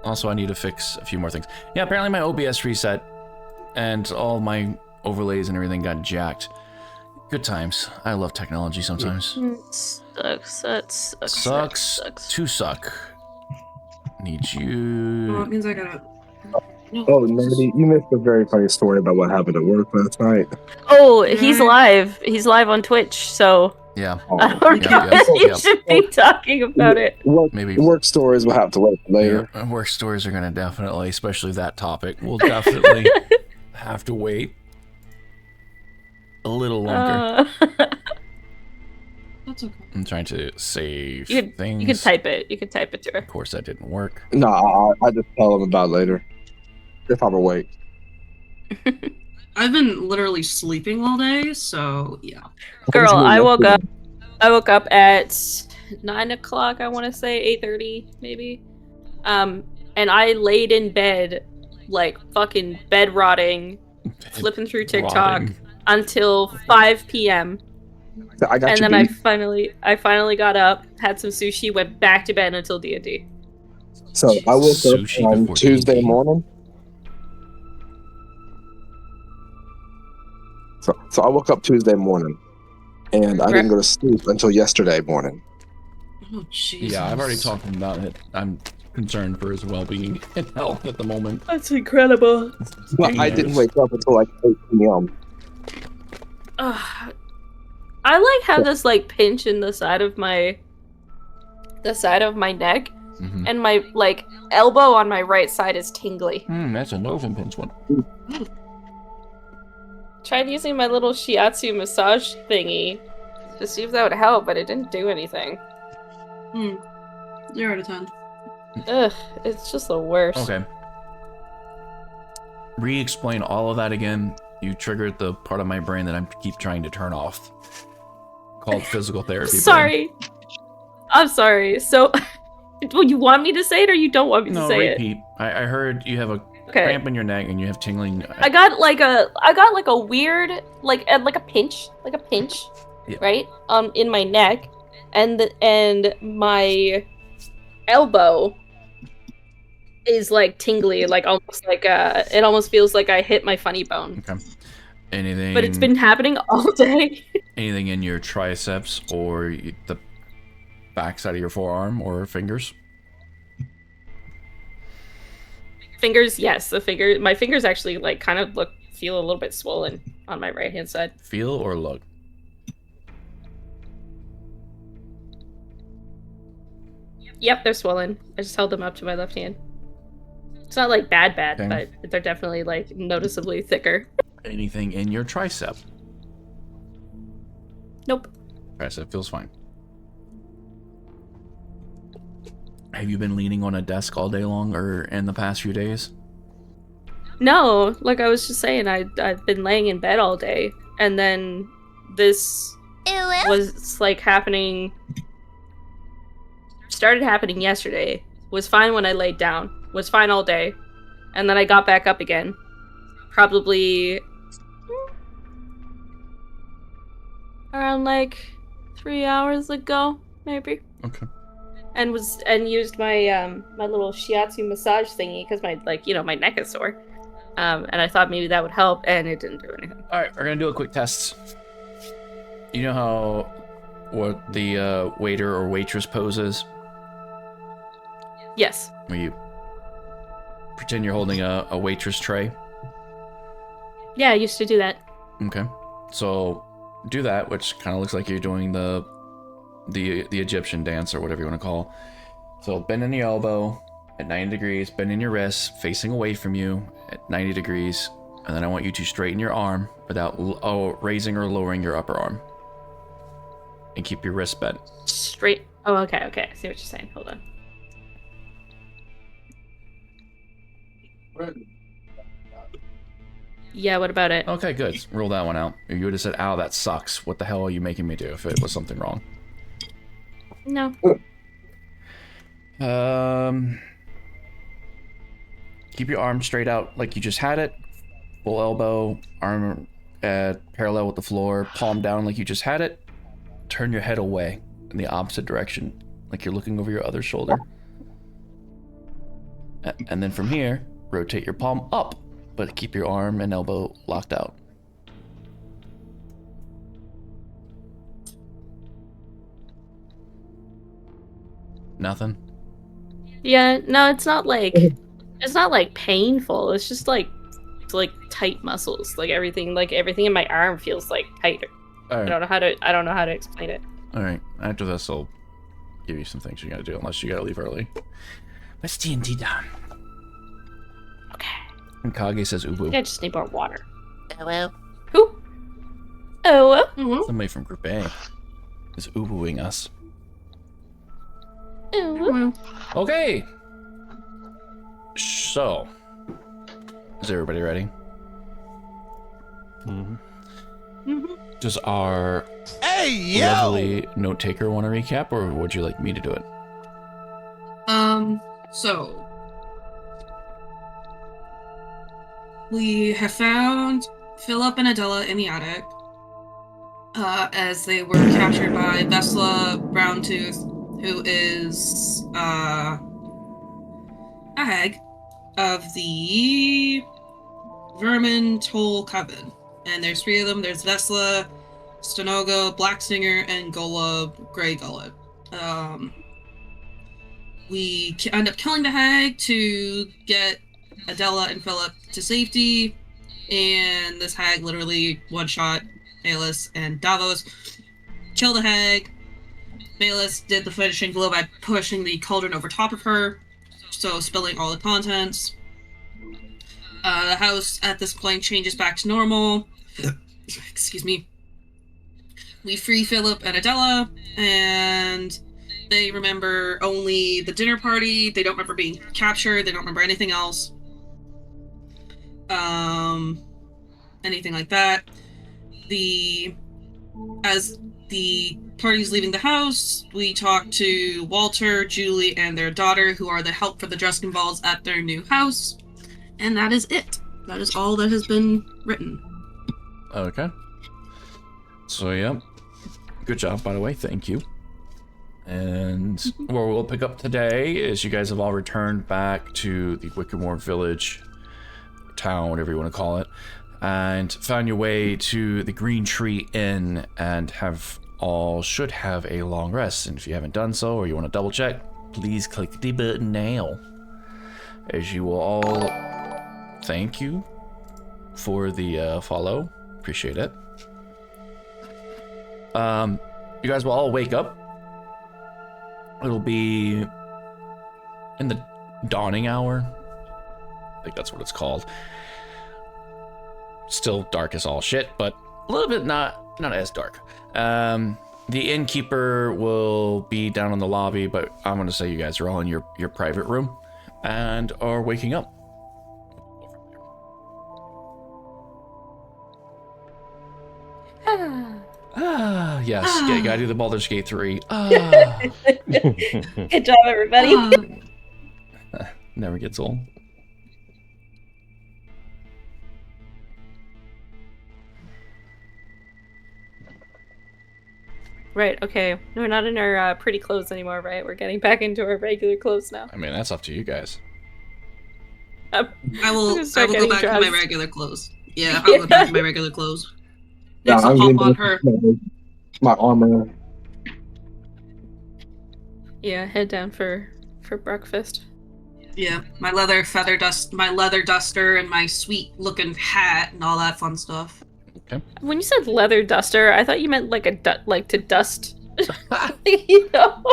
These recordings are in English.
Also, I need to fix a few more things. Yeah, apparently my OBS reset, and all my overlays and everything got jacked. Good times. I love technology sometimes. Sucks. That sucks. Sucks to suck. Need you. Well, it means I gotta. No. Oh, Nerdy, you missed a very funny story about what happened at work last night. Oh, he's live. He's live on Twitch, so Yeah. I don't know if you should be talking about it. Maybe work stories will have to wait later. Yeah, work stories are gonna definitely, especially that topic, will definitely have to wait a little longer. That's okay. I'm trying to save things. You could type it. You could type it to her. Of course, that didn't work. No, I just tell them about it later. If I will wait. I've been literally sleeping all day, so yeah. Girl, I woke up. I woke up at 9 o'clock. I want to say 8:30, maybe. And I laid in bed, like fucking bed rotting, flipping through TikTok until 5 p.m. And then I finally got up, had some sushi, went back to bed until DnD. So I woke up on Tuesday morning. So I woke up Tuesday morning, and I didn't go to sleep until yesterday morning. Oh, Jesus. Yeah, I've already talked to him about it. I'm concerned for his well-being and health at the moment. That's incredible. But I didn't wake up until like 8 p.m. I like have this like pinch in the side of my neck, and my like elbow on my right side is tingly. That's a Novin pinch one. Tried using my little shiatsu massage thingy to see if that would help, but it didn't do anything. 0 out of 10. Ugh, it's just the worst. Okay. Re-explain all of that again. You triggered the part of my brain that I keep trying to turn off. Called physical therapy. Sorry. I'm sorry. So, well, you want me to say it or you don't want me to say it? No, repeat. I heard you have a cramp in your neck and you have tingling. I got like a weird, like a pinch, yeah. Right? In my neck, and my elbow is like tingly, like almost like it almost feels like I hit my funny bone. Okay. Anything? But it's been happening all day. Anything in your triceps or the backside of your forearm or fingers? Fingers, yes. My fingers actually like kind of feel a little bit swollen on my right hand side. Feel or look? Yep, they're swollen. I just held them up to my left hand. It's not like bad, Okay. but they're definitely like noticeably thicker. Anything in your tricep? Nope. Tricep feels fine. Have you been leaning on a desk all day long or in the past few days? No, like I was just saying, I've been laying in bed all day, and then this was like happening. Started happening yesterday. Was fine when I laid down. Was fine all day, and then I got back up again. Probably around like 3 hours ago, maybe. Okay. And used my my little shiatsu massage thingy because my neck is sore. And I thought maybe that would help, and it didn't do anything. All right, we're gonna do a quick test. You know what the waiter or waitress pose is? Yes. Where you pretend you're holding a waitress tray. Yeah, I used to do that. Okay. So do that, which kind of looks like you're doing the Egyptian dance or whatever you want to call. So bend in your elbow at 90 degrees, bend in your wrist facing away from you at 90 degrees, and then I want you to straighten your arm without raising or lowering your upper arm. And keep your wrist bent. Straight. Oh, okay. I see what you're saying. Hold on. Yeah, what about it? Okay, good. Rule that one out. You would have said, ow, that sucks. What the hell are you making me do if it was something wrong? No. Keep your arm straight out like you just had it. Full elbow, arm parallel with the floor, palm down like you just had it. Turn your head away in the opposite direction, like you're looking over your other shoulder. And then from here, rotate your palm up, but keep your arm and elbow locked out. Nothing? Yeah, no, it's not like painful. It's just like tight muscles. Like everything in my arm feels like tighter. All right. I don't know how to explain it. All right. After this, I'll give you some things you gotta do, unless you gotta leave early. What's D&D down? Okay. And Kage says ubu. I just need more water. Hello. Who? Oh. Somebody from Group A is ubuing us. Okay. So, is everybody ready? Does our lovely note taker want to recap, or would you like me to do it? So we have found Philip and Adela in the attic, as they were captured by Vesla Browntooth, who is a hag of the Vermin Toll Coven. And there's 3 of them. There's Vesla, Stenoga, Blacksinger, and Golub, Grey Gullet. We end up killing the hag to get Adela and Philip to safety, and this hag literally one-shot Malus and Davos. Kill the hag. Malus did the finishing blow by pushing the cauldron over top of her, so spilling all the contents. The house at this point changes back to normal. Excuse me. We free Philip and Adela, and they remember only the dinner party. They don't remember being captured. They don't remember anything else. Anything like that. As the party's leaving the house, we talk to Walter, Julie, and their daughter, who are the help for the Dreskenvalds at their new house. And that is it. That is all that has been written. Okay. So, yeah. Good job, by the way. Thank you. And where we'll pick up today is you guys have all returned back to the Wickermoor Village, town, whatever you want to call it, and found your way to the Green Tree Inn, and should have a long rest. And if you haven't done so, or you want to double check, please click the button now. As you will all, thank you for the follow. Appreciate it. You guys will all wake up. It'll be in the dawning hour. I think that's what it's called. Still dark as all shit, but a little bit not as dark. The innkeeper will be down in the lobby, but I'm gonna say you guys are all in your private room and are waking up. Yes, gotta do the Baldur's Gate 3. Good job, everybody. Never gets old. Right, okay. We're not in our pretty clothes anymore, right? We're getting back into our regular clothes now. I mean, that's up to you guys. I will go back to my regular clothes. Yeah, I'll go back to my regular clothes. Yeah, Next, I'm I'll getting hop on her. my armor. Yeah, head down for breakfast. Yeah, my leather duster, and my sweet looking hat and all that fun stuff. Okay. When you said leather duster, I thought you meant like to dust. You know?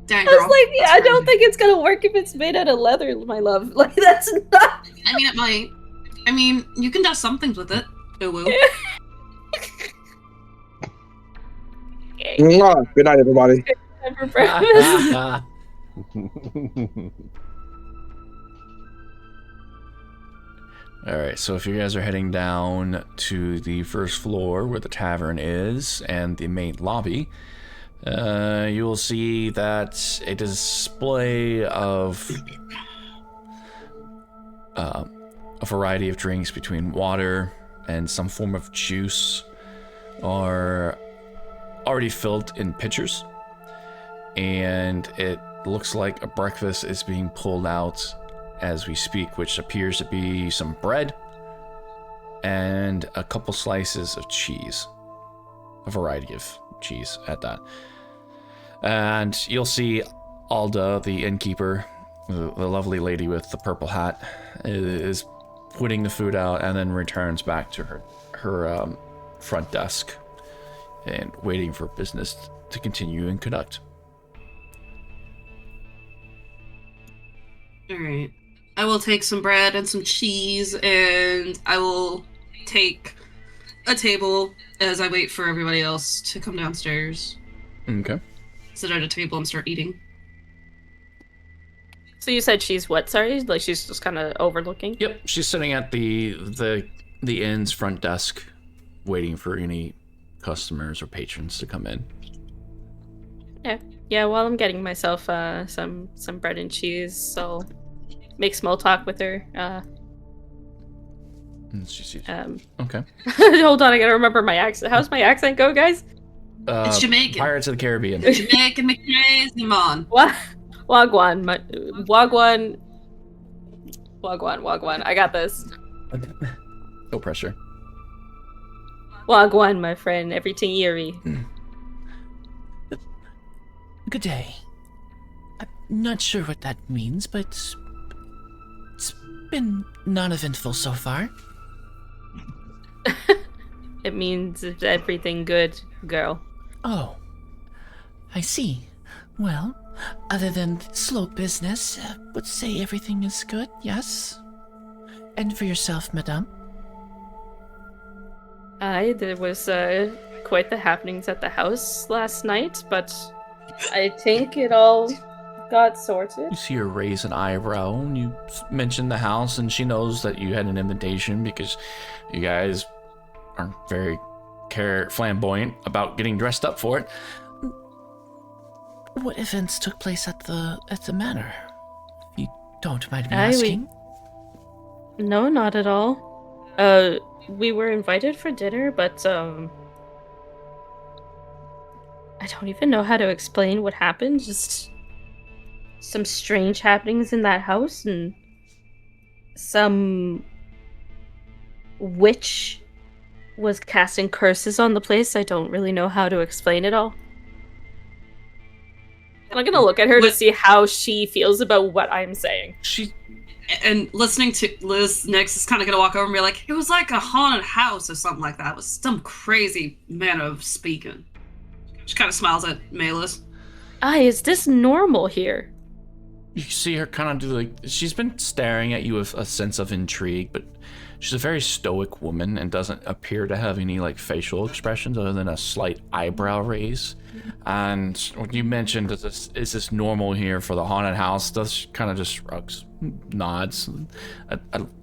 Dang, I girl. was like, That's I don't crazy. think it's gonna work if it's made out of leather, my love. Like, that's not. I mean, it might. I mean, you can dust some things with it. Ooh, woo. Mwah. Good night, everybody. Time for breakfast. Alright, so if you guys are heading down to the first floor where the tavern is and the main lobby, you will see that a display of a variety of drinks between water and some form of juice are already filled in pitchers, and it looks like a breakfast is being pulled out as we speak, which appears to be some bread and a couple slices of cheese. A variety of cheese at that. And you'll see Alda, the innkeeper, the lovely lady with the purple hat, is putting the food out and then returns back to her front desk and waiting for business to continue and conduct. All right. I will take some bread and some cheese, and I will take a table as I wait for everybody else to come downstairs. Okay. Sit at a table and start eating. So you said she's what? Sorry, like she's just kind of overlooking. Yep, she's sitting at the inn's front desk, waiting for any customers or patrons to come in. Yeah. While I'm getting myself some bread and cheese, so make small talk with her. And she sees. Okay. Hold on, I gotta remember my accent. How's my accent go, guys? It's Jamaican. Pirates of the Caribbean. Jamaican McCrazy, man. What? Wagwan. Wagwan. I got this. No pressure. Wagwan, my friend. Everything eerie. Good day. I'm not sure what that means, but it's been non-eventful so far. It means everything good, girl. Oh, I see. Well, other than slow business, would say everything is good, yes? And for yourself, madame? There was quite the happenings at the house last night, but I think it all got sorted. You see her raise an eyebrow, and you mention the house, and she knows that you had an invitation because you guys aren't very flamboyant about getting dressed up for it. What events took place at the manor? If you don't mind me asking. No, not at all. We were invited for dinner, but I don't even know how to explain what happened. Just some strange happenings in that house, and some witch was casting curses on the place. I don't really know how to explain it all. And I'm gonna look at her to see how she feels about what I'm saying. And listening to Liz next is kind of gonna walk over and be like, it was like a haunted house or something like that. It was some crazy manner of speaking. She kind of smiles at Malus. Is this normal here? You see her kind of do she's been staring at you with a sense of intrigue, but she's a very stoic woman and doesn't appear to have any facial expressions other than a slight eyebrow raise. And when you mentioned is this normal here for the haunted house, does kind of just shrugs, nods,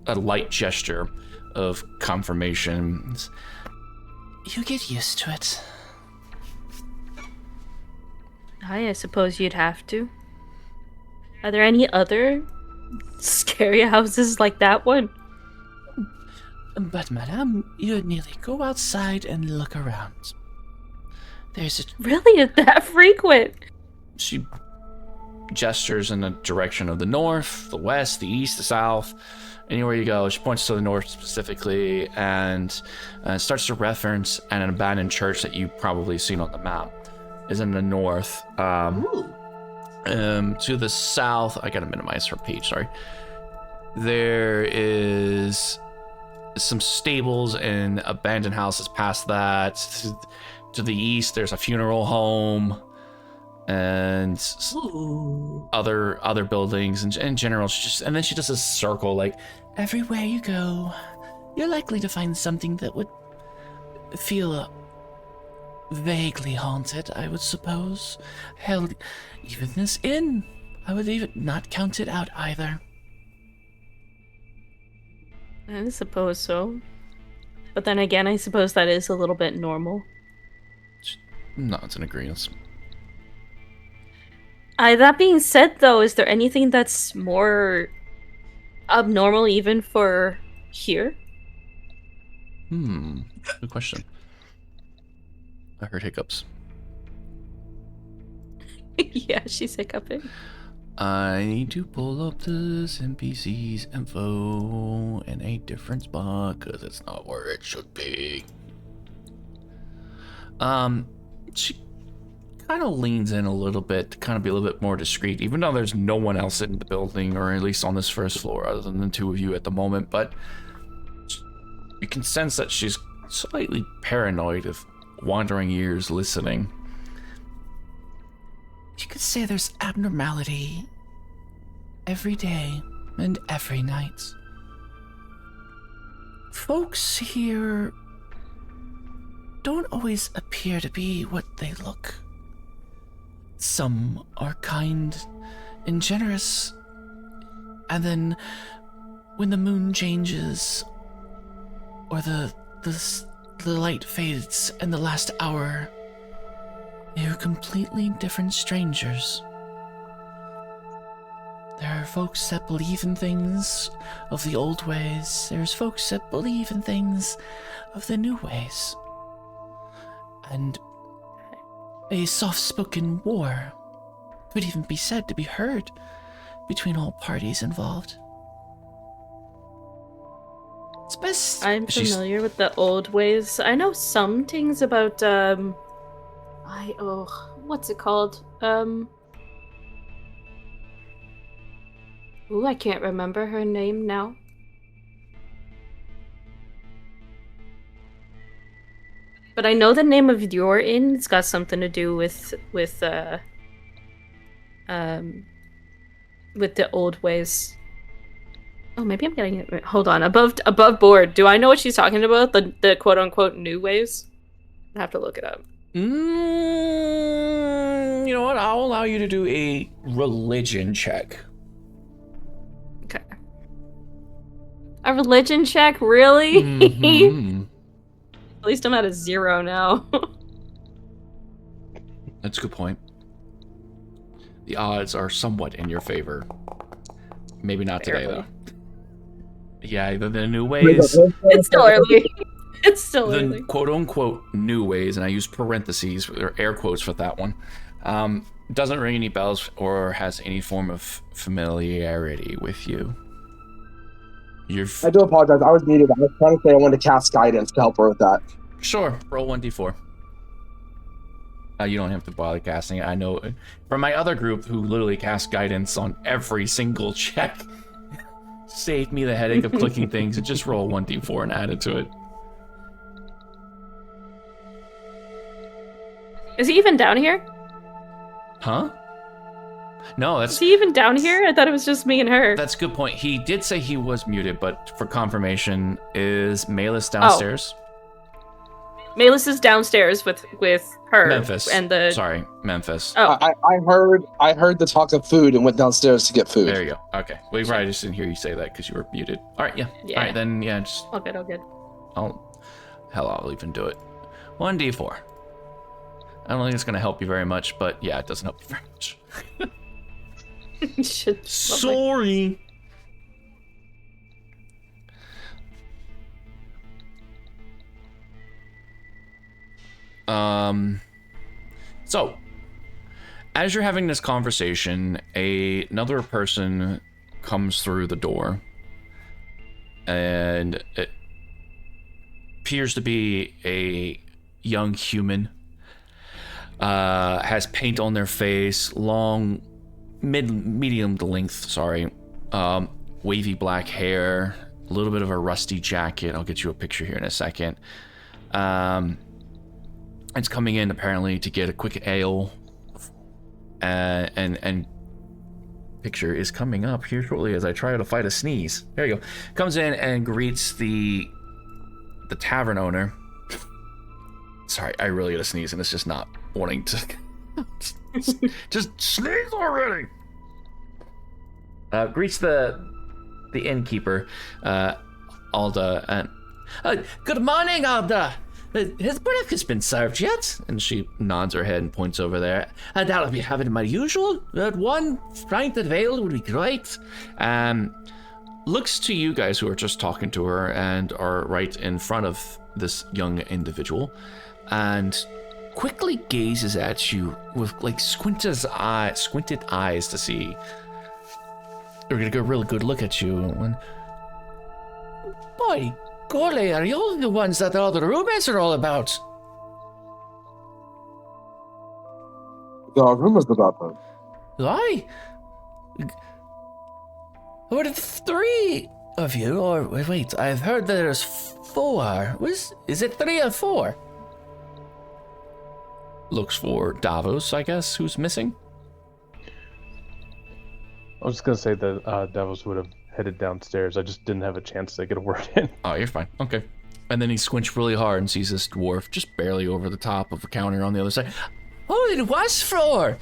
a light gesture of confirmation. You get used to it. I suppose you'd have to. Are there any other scary houses like that one? But madame, you nearly go outside and look around. Really? Is that frequent? She gestures in the direction of the north, the west, the east, the south. Anywhere you go, she points to the north specifically and starts to reference an abandoned church that you've probably seen on the map. Is in the north. To the south, I gotta minimize her page, sorry. There is some stables and abandoned houses past that. To the east, there's a funeral home and other buildings. And in general, and then she does this circle, everywhere you go, you're likely to find something that would feel vaguely haunted, I would suppose. Hell, even this inn, I would even not count it out either. I suppose so. But then again, I suppose that is a little bit normal. No, it's an agreement. That being said, though, is there anything that's more abnormal even for here? Good question. I heard hiccups. Yeah, she's hiccuping. I need to pull up this NPC's info in a different spot because it's not where it should be. She kind of leans in a little bit to kind of be a little bit more discreet, even though there's no one else in the building, or at least on this first floor, other than the two of you at the moment. But you can sense that she's slightly paranoid of wandering ears listening. You could say there's abnormality every day and every night. Folks here don't always appear to be what they look. Some are kind and generous, and then when the moon changes or the light fades in the last hour, they are completely different strangers. There are folks that believe in things of the old ways. There's folks that believe in things of the new ways. And a soft-spoken war could even be said to be heard between all parties involved. It's best. I'm familiar with the old ways. I know some things about, what's it called? Ooh, I can't remember her name now. But I know the name of your inn. It's got something to do with the old ways. Oh, maybe I'm getting it. Hold on, above board. Do I know what she's talking about? The quote unquote new ways? I have to look it up. You know what? I'll allow you to do a religion check. Okay. A religion check, really? Mm-hmm. At least I'm at a 0 now. That's a good point. The odds are somewhat in your favor. Maybe not today, Barely. though. Yeah, the new ways. It's still early. It's still early. The quote-unquote new ways, and I use parentheses or air quotes for that one, doesn't ring any bells or has any form of familiarity with you. I do apologize. I was muted. I was trying to say I wanted to cast guidance to help her with that. Sure, roll 1d4. You don't have to bother casting it. I know from my other group who literally cast guidance on every single check. Saved me the headache of clicking things. Just roll 1d4 and add it to it. Is he even down here? Huh? No, Is he even down here? I thought it was just me and her. that's a good point. He did say he was muted, but for confirmation, is Malus downstairs? Malus is downstairs with her. Memphis. And the Memphis. Oh. I heard the talk of food and went downstairs to get food. There you go. Okay. Well, you probably just didn't hear you say that because you were muted. All right, yeah. Yeah. All right, then, yeah, just... All good. I'll even do it. 1d4. I don't think it's going to help you very much, but yeah, it doesn't help you very much. Sorry. So, as you're having this conversation, another person comes through the door, and it appears to be a young human. Has paint on their face, long, medium length, wavy black hair, a little bit of a rusty jacket. I'll get you a picture here in a second. It's coming in apparently to get a quick ale, and picture is coming up here shortly as I try to fight a sneeze. There you go. Comes in and greets the tavern owner. Sorry, I really got a sneeze and it's just not wanting to. Just sneeze already. Greets the innkeeper, Alda, and good morning, Alda. Has breakfast been served yet? And she nods her head and points over there. I'll be having my usual. One pint of ale would be great. Looks to you guys who are just talking to her and are right in front of this young individual, and quickly gazes at you with like squinted eyes to see. They're gonna get a really good look at you. And, by golly, are you the ones that all the rumors are all about? There are rumors about them. Why? Were there 3 of you? Or wait, I've heard that there's 4. Is it 3 or 4? Looks for Davos, I guess, who's missing. I was just gonna say that Davos would have headed downstairs. I just didn't have a chance to get a word in. Oh, you're fine. Okay. And then he squints really hard and sees this dwarf just barely over the top of a counter on the other side. Oh, it was 4!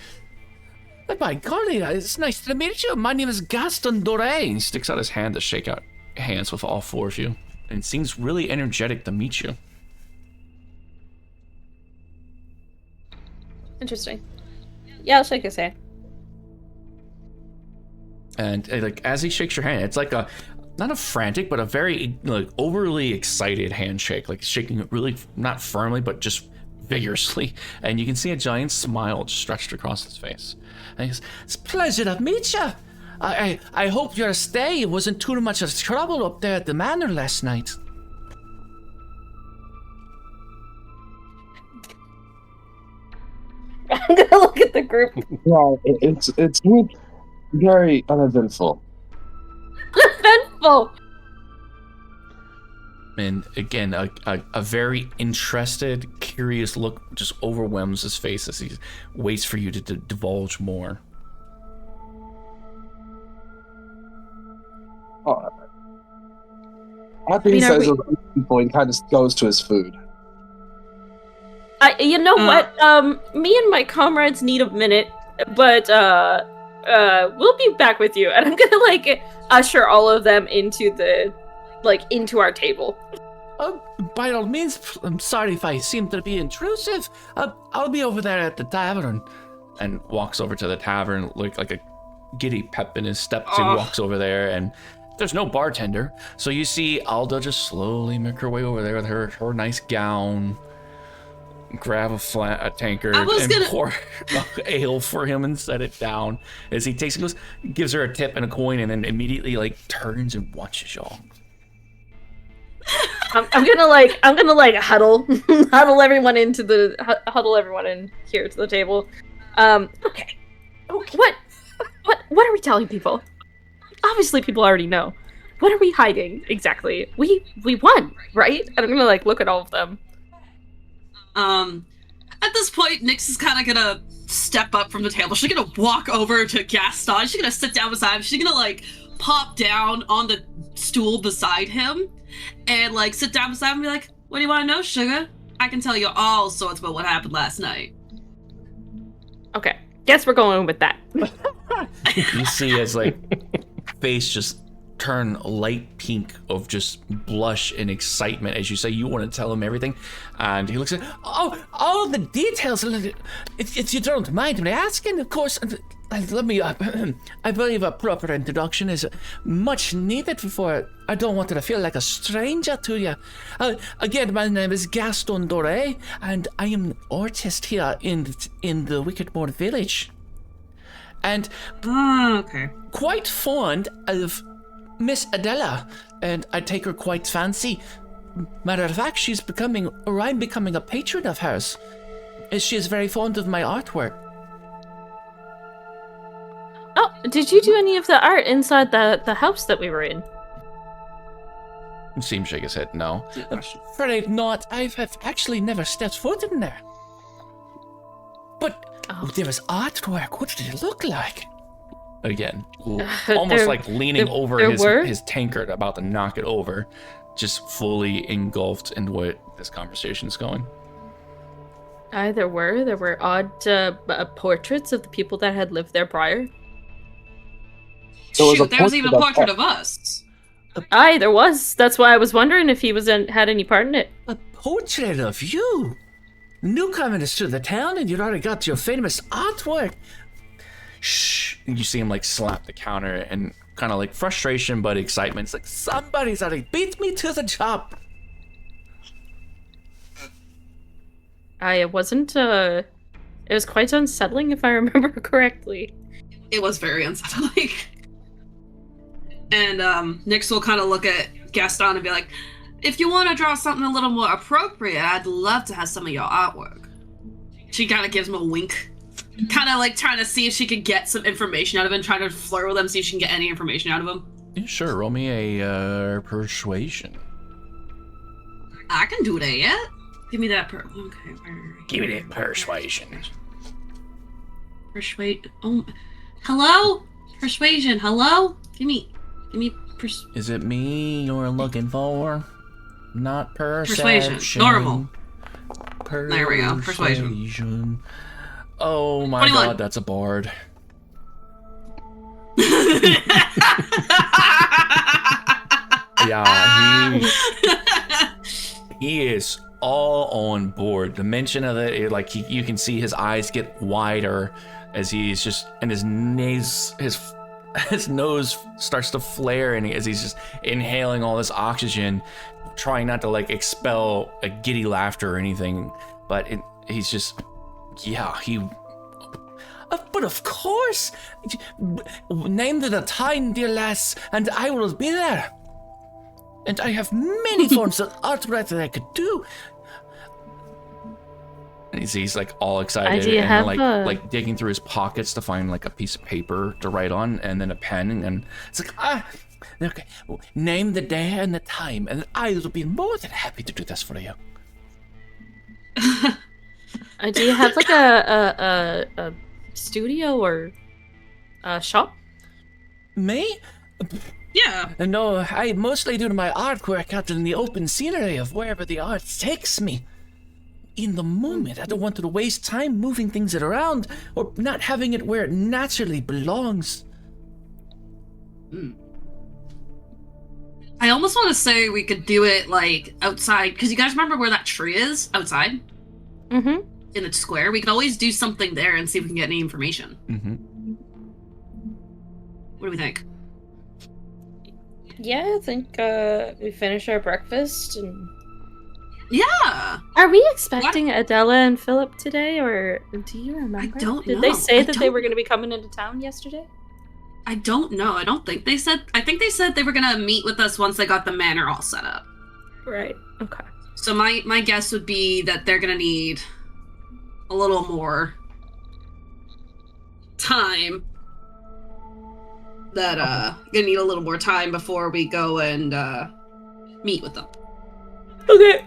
Oh, my golly, it's nice to meet you. My name is Gaston Doré. He sticks out his hand to shake out hands with all 4 of you. And seems really energetic to meet you. Interesting. Yeah, I'll shake his hand. And like as he shakes your hand, it's like a not a frantic, but a very like overly excited handshake. Like shaking it really not firmly, but just vigorously. And you can see a giant smile stretched across his face. And he goes, "It's a pleasure to meet you. I hope your stay wasn't too much of trouble up there at the manor last night." I'm gonna look at the group. Yeah, it's very uneventful. Eventful. And again, a very interested, curious look just overwhelms his face as he waits for you to divulge more. After he says those people, he kind of goes to his food. You know what? Me and my comrades need a minute, but we'll be back with you. And I'm gonna like usher all of them into into our table. By all means, I'm sorry if I seem to be intrusive. I'll be over there at the tavern. And walks over to the tavern like a giddy pep in his steps. He walks over there and there's no bartender. So you see Alda just slowly make her way over there with her nice gown. Grab a tankard and pour ale for him and set it down. As he takes it, gives her a tip and a coin, and then immediately like turns and watches y'all. I'm gonna huddle everyone in here to the table. Okay. What are we telling people? Obviously, people already know. What are we hiding exactly? We won, right? And I'm gonna look at all of them. At this point, Nyx is kind of gonna step up from the table. She's gonna walk over to Gaston. She's gonna sit down beside him. She's gonna pop down on the stool beside him and sit down beside him and be like, "What do you want to know, sugar? I can tell you all sorts about what happened last night." Okay, guess we're going with that. You see his face just turn light pink of just blush and excitement as you say you want to tell him everything, and he looks at all the details. If you don't mind me asking, of course. Let me. I believe a proper introduction is much needed before. I don't want to feel like a stranger to you. Again, my name is Gaston Doré, and I am an artist here in the Wickermoor Village, and okay, quite fond of Miss Adela, and I take her quite fancy. Matter of fact, I'm becoming a patron of hers, as she is very fond of my artwork. Oh, did you do any of the art inside the house that we were in? Seems shake his head, no. Afraid not. I've actually never stepped foot in there. But there was artwork. What did it look like? Again, almost leaning over his tankard, about to knock it over, just fully engulfed in what this conversation is going. There were odd portraits of the people that had lived there prior. Shoot, there was even a portrait of us. Aye, there was. That's why I was wondering if he had any part in it. A portrait of you? Newcomers to the town, and you'd already got your famous artwork. Shh. And you see him slap the counter and kind of frustration but excitement. It's like somebody's already beat me to the job. it wasn't, it was quite unsettling if I remember correctly. It was very unsettling. And Nyx will kind of look at Gaston and be like, if you want to draw something a little more appropriate, I'd love to have some of your artwork. She kind of gives him a wink. Kind of like trying to see if she could get some information out of him, trying to flirt with him, see if she can get any information out of him. Yeah, sure, roll me a persuasion. I can do that. Give me that okay. Give me that persuasion. Persuade. Oh, hello? Persuasion. Hello? Give me Is it me you're looking for? Not persuasion. perception. Normal. There we go. Persuasion. Oh my 21. god, that's a bard. Yeah, he is all on board. The mention of it, like you can see his eyes get wider as he's just, and his nose starts to flare, and as he's just inhaling all this oxygen, trying not to like expel a giddy laughter or anything, but he's just, yeah, but of course, name the time, dear lass, and I will be there. And I have many forms of artwork that I could do. And he's like all excited and like digging through his pockets to find like a piece of paper to write on, and then a pen, and it's like, okay, name the day and the time, and I will be more than happy to do this for you. Do you have like a studio or a shop? Me? Yeah. No, I mostly do my artwork out in the open scenery of wherever the art takes me. In the moment, I don't want to waste time moving things around or not having it where it naturally belongs. I almost want to say we could do it like outside, because you guys remember where that tree is outside? Mm-hmm. In the square. We could always do something there and see if we can get any information. Mm-hmm. What do we think? Yeah, I think we finish our breakfast and... Yeah! Are we expecting Adela and Philip today, or do you remember? I don't know. Did they say that they were going to be coming into town yesterday? I don't know. I don't think they said... I think they said they were going to meet with us once they got the manor all set up. Right, okay. So my guess would be that they're going to need a little more time. Gonna need a little more time before we go and meet with them. Okay.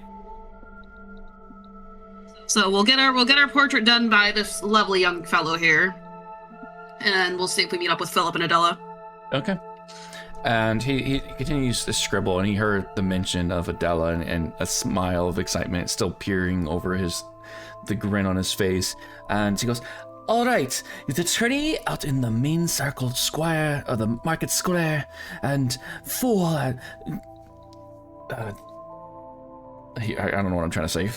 So we'll get our portrait done by this lovely young fellow here, and we'll see if we meet up with Philip and Adela. Okay. And he continues to scribble, and he heard the mention of Adela, and a smile of excitement still peering over the grin on his face, and he goes, all right, the tree out in the main circle square, or the market square, and four, I don't know what I'm trying to say.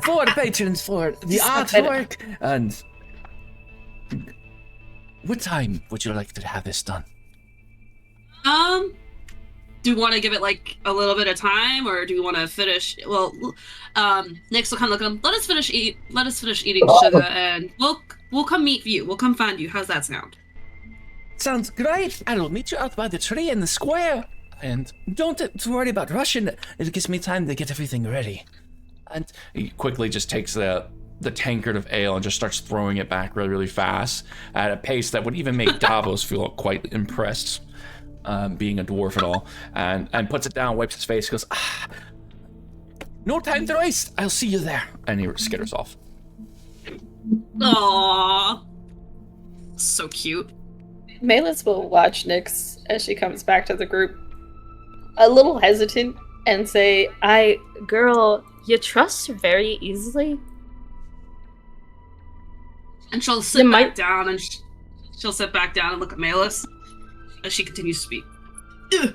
4 patrons for the artwork, and what time would you like to have this done? Do you want to give it like a little bit of time, or do you want to finish? Well, Nyx will kind of look at him. Let us finish eating sugar, and we'll come meet you. We'll come find you. How's that sound? Sounds great. I will meet you out by the tree in the square. And don't worry about rushing. It gives me time to get everything ready. And he quickly just takes the tankard of ale and just starts throwing it back really, really fast at a pace that would even make Davos feel quite impressed, being a dwarf at all, and puts it down, wipes his face, goes, no time to waste. I'll see you there. And he skitters off. Aww. So cute. Malus will watch Nyx as she comes back to the group, a little hesitant, and say, girl, you trust very easily. And she'll sit back down, and she'll sit back down and look at Malus as she continues to speak.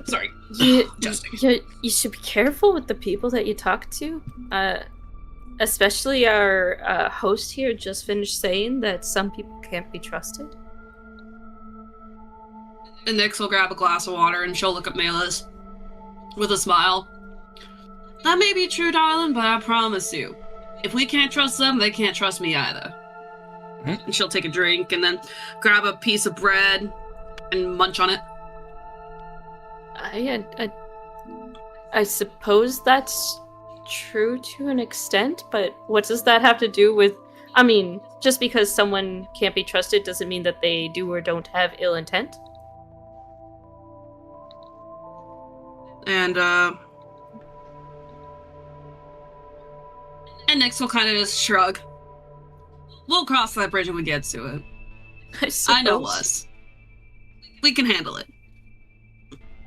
Sorry. You should be careful with the people that you talk to. Especially our host here just finished saying that some people can't be trusted. And Nyx will grab a glass of water, and she'll look at Malus with a smile. That may be true, darling, but I promise you, if we can't trust them, they can't trust me either. And she'll take a drink and then grab a piece of bread and munch on it. I suppose that's true to an extent, but what does that have to do with... I mean, just because someone can't be trusted doesn't mean that they do or don't have ill intent. And Nyx will kind of just shrug. We'll cross that bridge when we get to it. I know us. We can handle it.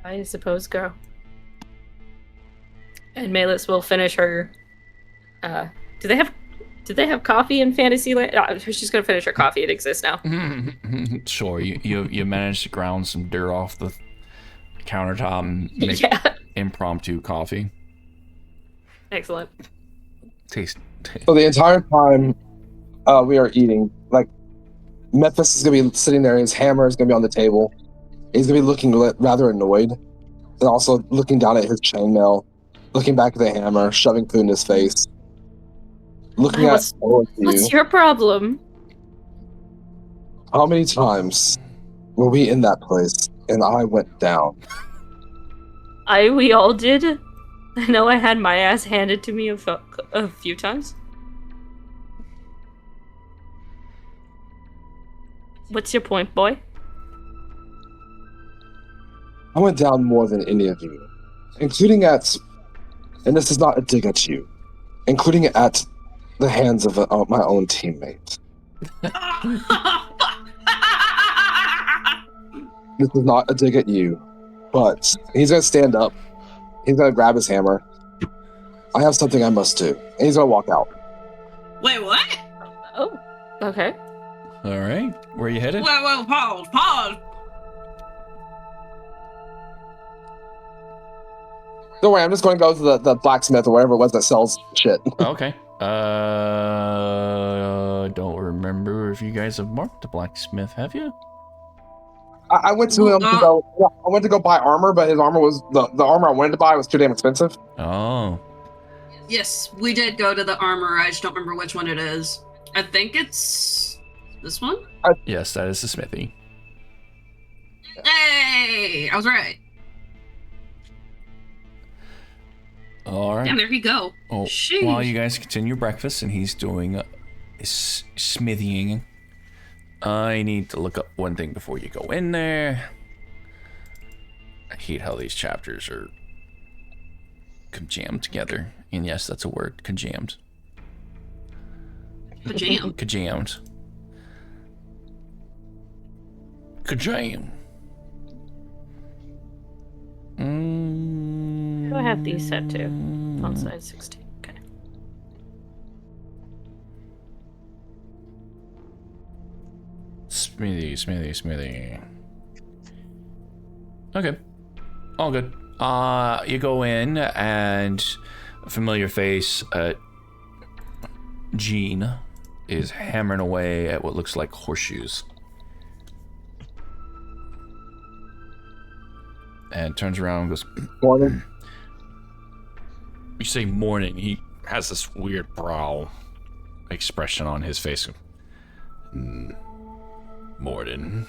I suppose, girl. And Malus will finish her. Do they have coffee in Fantasyland? She's gonna finish her coffee. It exists now. Sure, you managed to ground some dirt off the countertop and make impromptu coffee. Excellent. Taste. So the entire time we are eating, like, Memphis is gonna be sitting there. His hammer is gonna be on the table. He's gonna be looking rather annoyed, and also looking down at his chainmail, looking back at the hammer, shoving food in his face, looking at all of you. What's your problem? How many times were we in that place and I went down? We all did. I know I had my ass handed to me a few times. What's your point, boy? I went down more than any of you, including at, and this is not a dig at you, including at the hands of my own teammate. This is not a dig at you, but he's gonna stand up. He's gonna grab his hammer. I have something I must do. And he's gonna walk out. Wait, what? Oh, okay. All right, where are you headed? Wait, pause. Don't worry, I'm just going to go to the blacksmith or whatever it was that sells shit. Okay. Don't remember if you guys have marked the blacksmith, have you? I went to him to go. I went to go buy armor, but his armor was the armor I wanted to buy was too damn expensive. Oh. Yes, we did go to the armor. I just don't remember which one it is. I think it's this one. Yes, that is the smithy. Hey, I was right. All right. Damn, there you go. Oh, Sheesh. while you guys continue breakfast and he's doing smithying, I need to look up one thing before you go in there. I hate how these chapters are conjammed together. And yes, that's a word, conjammed. Pajam. Conjammed. Kajam. I have these set too. On side 16. Okay. Smithy. Okay. All good. You go in and a familiar face, Jean, is hammering away at what looks like horseshoes. And turns around and goes, Morning. You say morning, he has this weird brow expression on his face. Morning.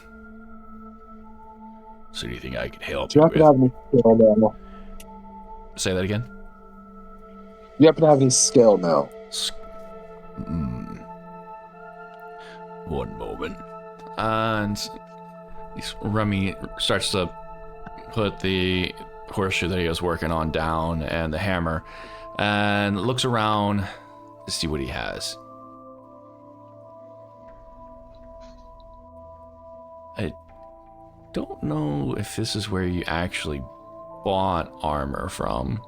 So do you think I could help Do you happen to have any skill now? Say that again? Do you happen to have any skill now? One moment. And Rummy starts to put the horseshoe that he was working on down and the hammer and looks around to see what he has. I don't know if this is where you actually bought armor from.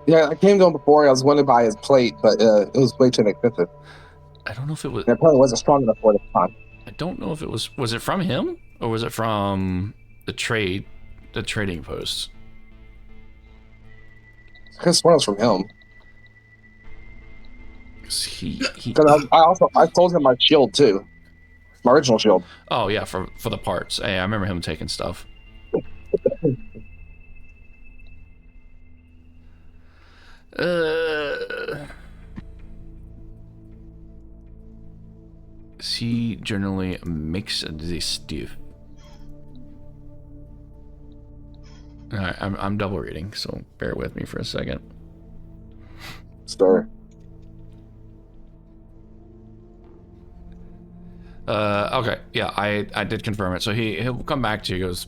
Yeah, I came to him before. I was wanting to buy his plate, but it was way too expensive. I don't know if it was. And it probably wasn't strong enough for it at the time. I don't know if it was. Was it from him or was it from the trading posts? I guess one was from him. He Because I told him my shield too, my original shield. Oh yeah, for the parts. Hey, I remember him taking stuff. He generally makes this stuff. Alright, I'm double reading, so bear with me for a second. Stir. Okay, yeah, I did confirm it. So he'll come back to you. He goes,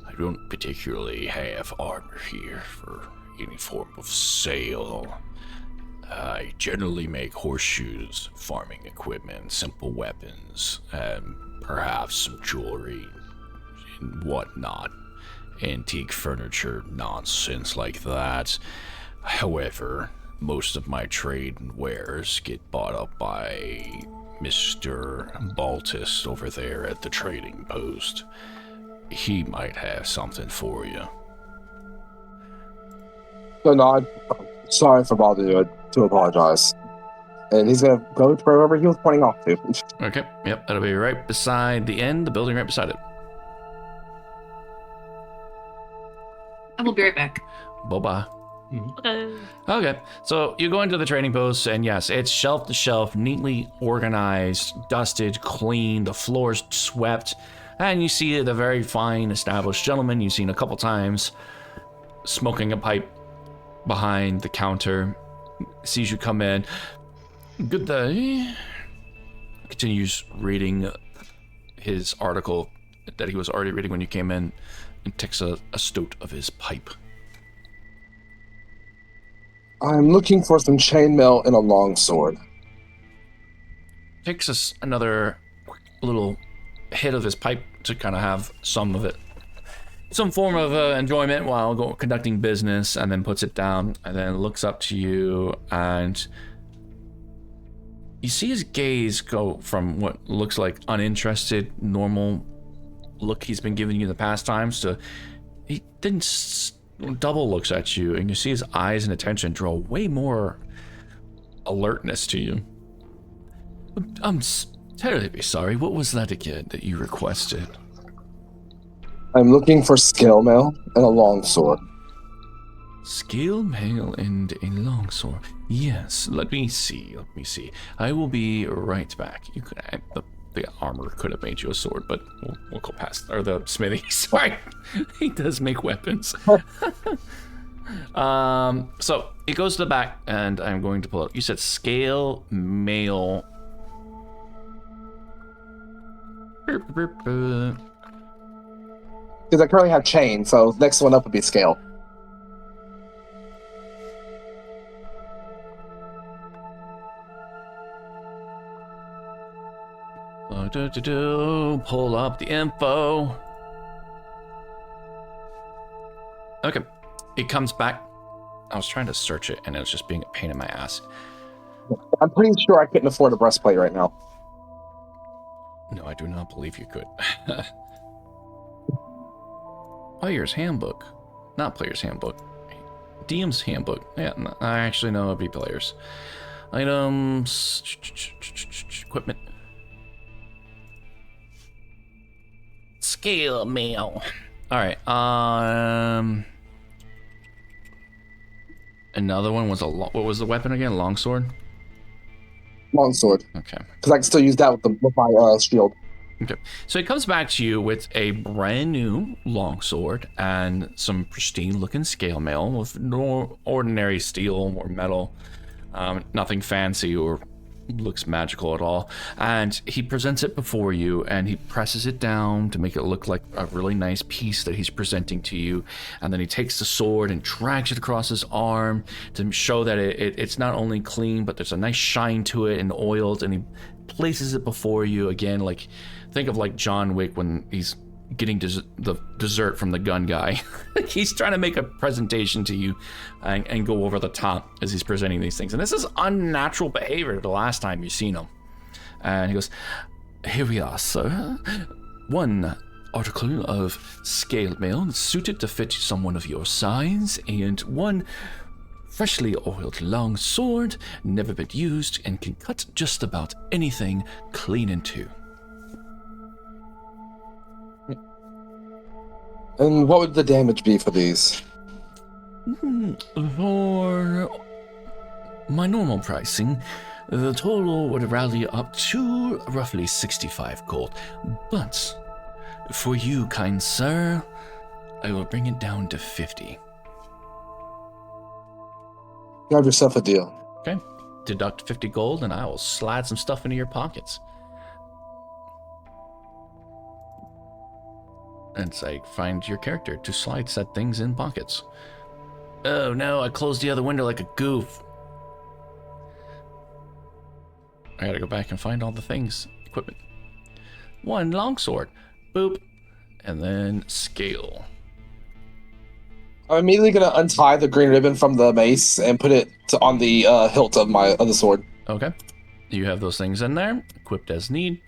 I don't particularly have armor here for any form of sale. I generally make horseshoes, farming equipment, simple weapons, and perhaps some jewelry and whatnot. Antique furniture, nonsense like that. However, most of my trade and wares get bought up by Mr. Baltus over there at the trading post. He might have something for you. So nod. Sorry for bothering you. I do apologize. And he's gonna go to wherever he was pointing off to. Okay, yep, that'll be right beside the end, the building right beside it. I will be right back. Bye-bye. Okay. Okay, so you go into the trading post, and yes, it's shelf to shelf, neatly organized, dusted, clean, the floor's swept, and you see the very fine, established gentleman you've seen a couple times, smoking a pipe behind the counter, sees you come in. Good day. Continues reading his article that he was already reading when you came in, and takes a stoat of his pipe. I'm looking for some chainmail and a longsword. Takes another little hit of his pipe to kind of have some of it, some form of enjoyment while conducting business, and then puts it down, and then looks up to you, and you see his gaze go from what looks like uninterested, normal look he's been giving you the past times to he didn't double looks at you, and you see his eyes and attention draw way more alertness to you. I'm terribly sorry. What was that again that you requested? I'm looking for scale mail and a longsword. Scale mail and a longsword. Yes, let me see. I will be right back. You could the armor could have made you a sword, but we'll go past, or the smithy. Sorry, he does make weapons. So he goes to the back, and I'm going to pull up. You said scale mail. Because I currently have chain, so next one up would be scale. Pull up the info. Okay, it comes back. I was trying to search it, and it was just being a pain in my ass. I'm pretty sure I couldn't afford a breastplate right now. No, I do not believe you could. Player's Handbook. Not Player's Handbook. DM's Handbook. Yeah, no, I actually know it'd be Players. Items. Equipment. Scale mail. Alright, another one was what was the weapon again? Longsword? Longsword. Okay. Because I can still use that with my shield. Okay. So it comes back to you with a brand new longsword and some pristine looking scale mail with no ordinary steel or metal. Nothing fancy or looks magical at all. And he presents it before you, and he presses it down to make it look like a really nice piece that he's presenting to you. And then he takes the sword and drags it across his arm to show that it's not only clean, but there's a nice shine to it and oiled. And he places it before you again, like think of like John Wick when he's getting the dessert from the gun guy. He's trying to make a presentation to you and go over the top as he's presenting these things. And this is unnatural behavior the last time you've seen him. And he goes, here we are, sir. One article of scale mail suited to fit someone of your size, and one freshly oiled long sword, never been used, and can cut just about anything clean in two. And what would the damage be for these? For my normal pricing, the total would rally up to roughly 65 gold. But for you, kind sir, I will bring it down to 50. Grab yourself a deal. Okay. Deduct 50 gold, and I will slide some stuff into your pockets. And say, find your character to slide said things in pockets. Oh no, I closed the other window like a goof. I gotta go back and find all the things. Equipment. 1 longsword. Boop. And then scale. I'm immediately gonna untie the green ribbon from the mace and put it on the hilt of the sword. Okay. You have those things in there, equipped as need.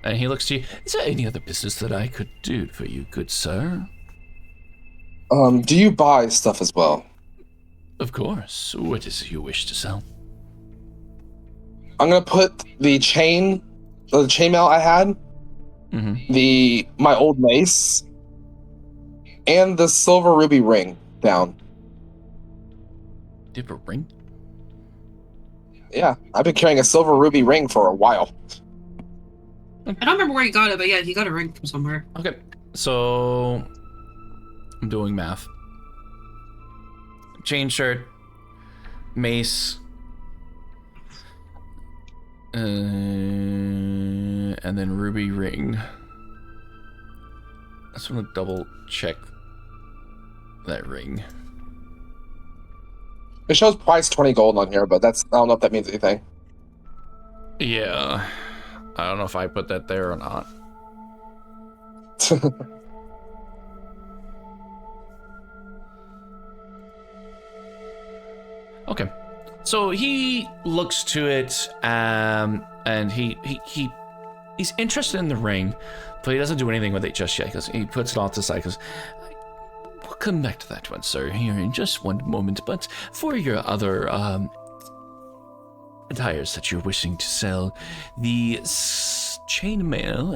And he looks to you. Is there any other business that I could do for you, good sir? Do you buy stuff as well? Of course. What is it you wish to sell? I'm gonna put the chainmail I had, my old mace, and the silver ruby ring down. Do you have a ring? Yeah, I've been carrying a silver ruby ring for a while. I don't remember where he got it, but yeah, he got a ring from somewhere. Okay. So I'm doing math. Chain shirt, mace, and then ruby ring. I just want to double check that ring. It shows price 20 gold on here, but I don't know if that means anything. Yeah. I don't know if I put that there or not. Okay. So he looks to it, and he's interested in the ring, but he doesn't do anything with it just yet, because he puts it off to the side, because We'll come back to that one, sir, here in just one moment. But for your other attires that you're wishing to sell, the chainmail,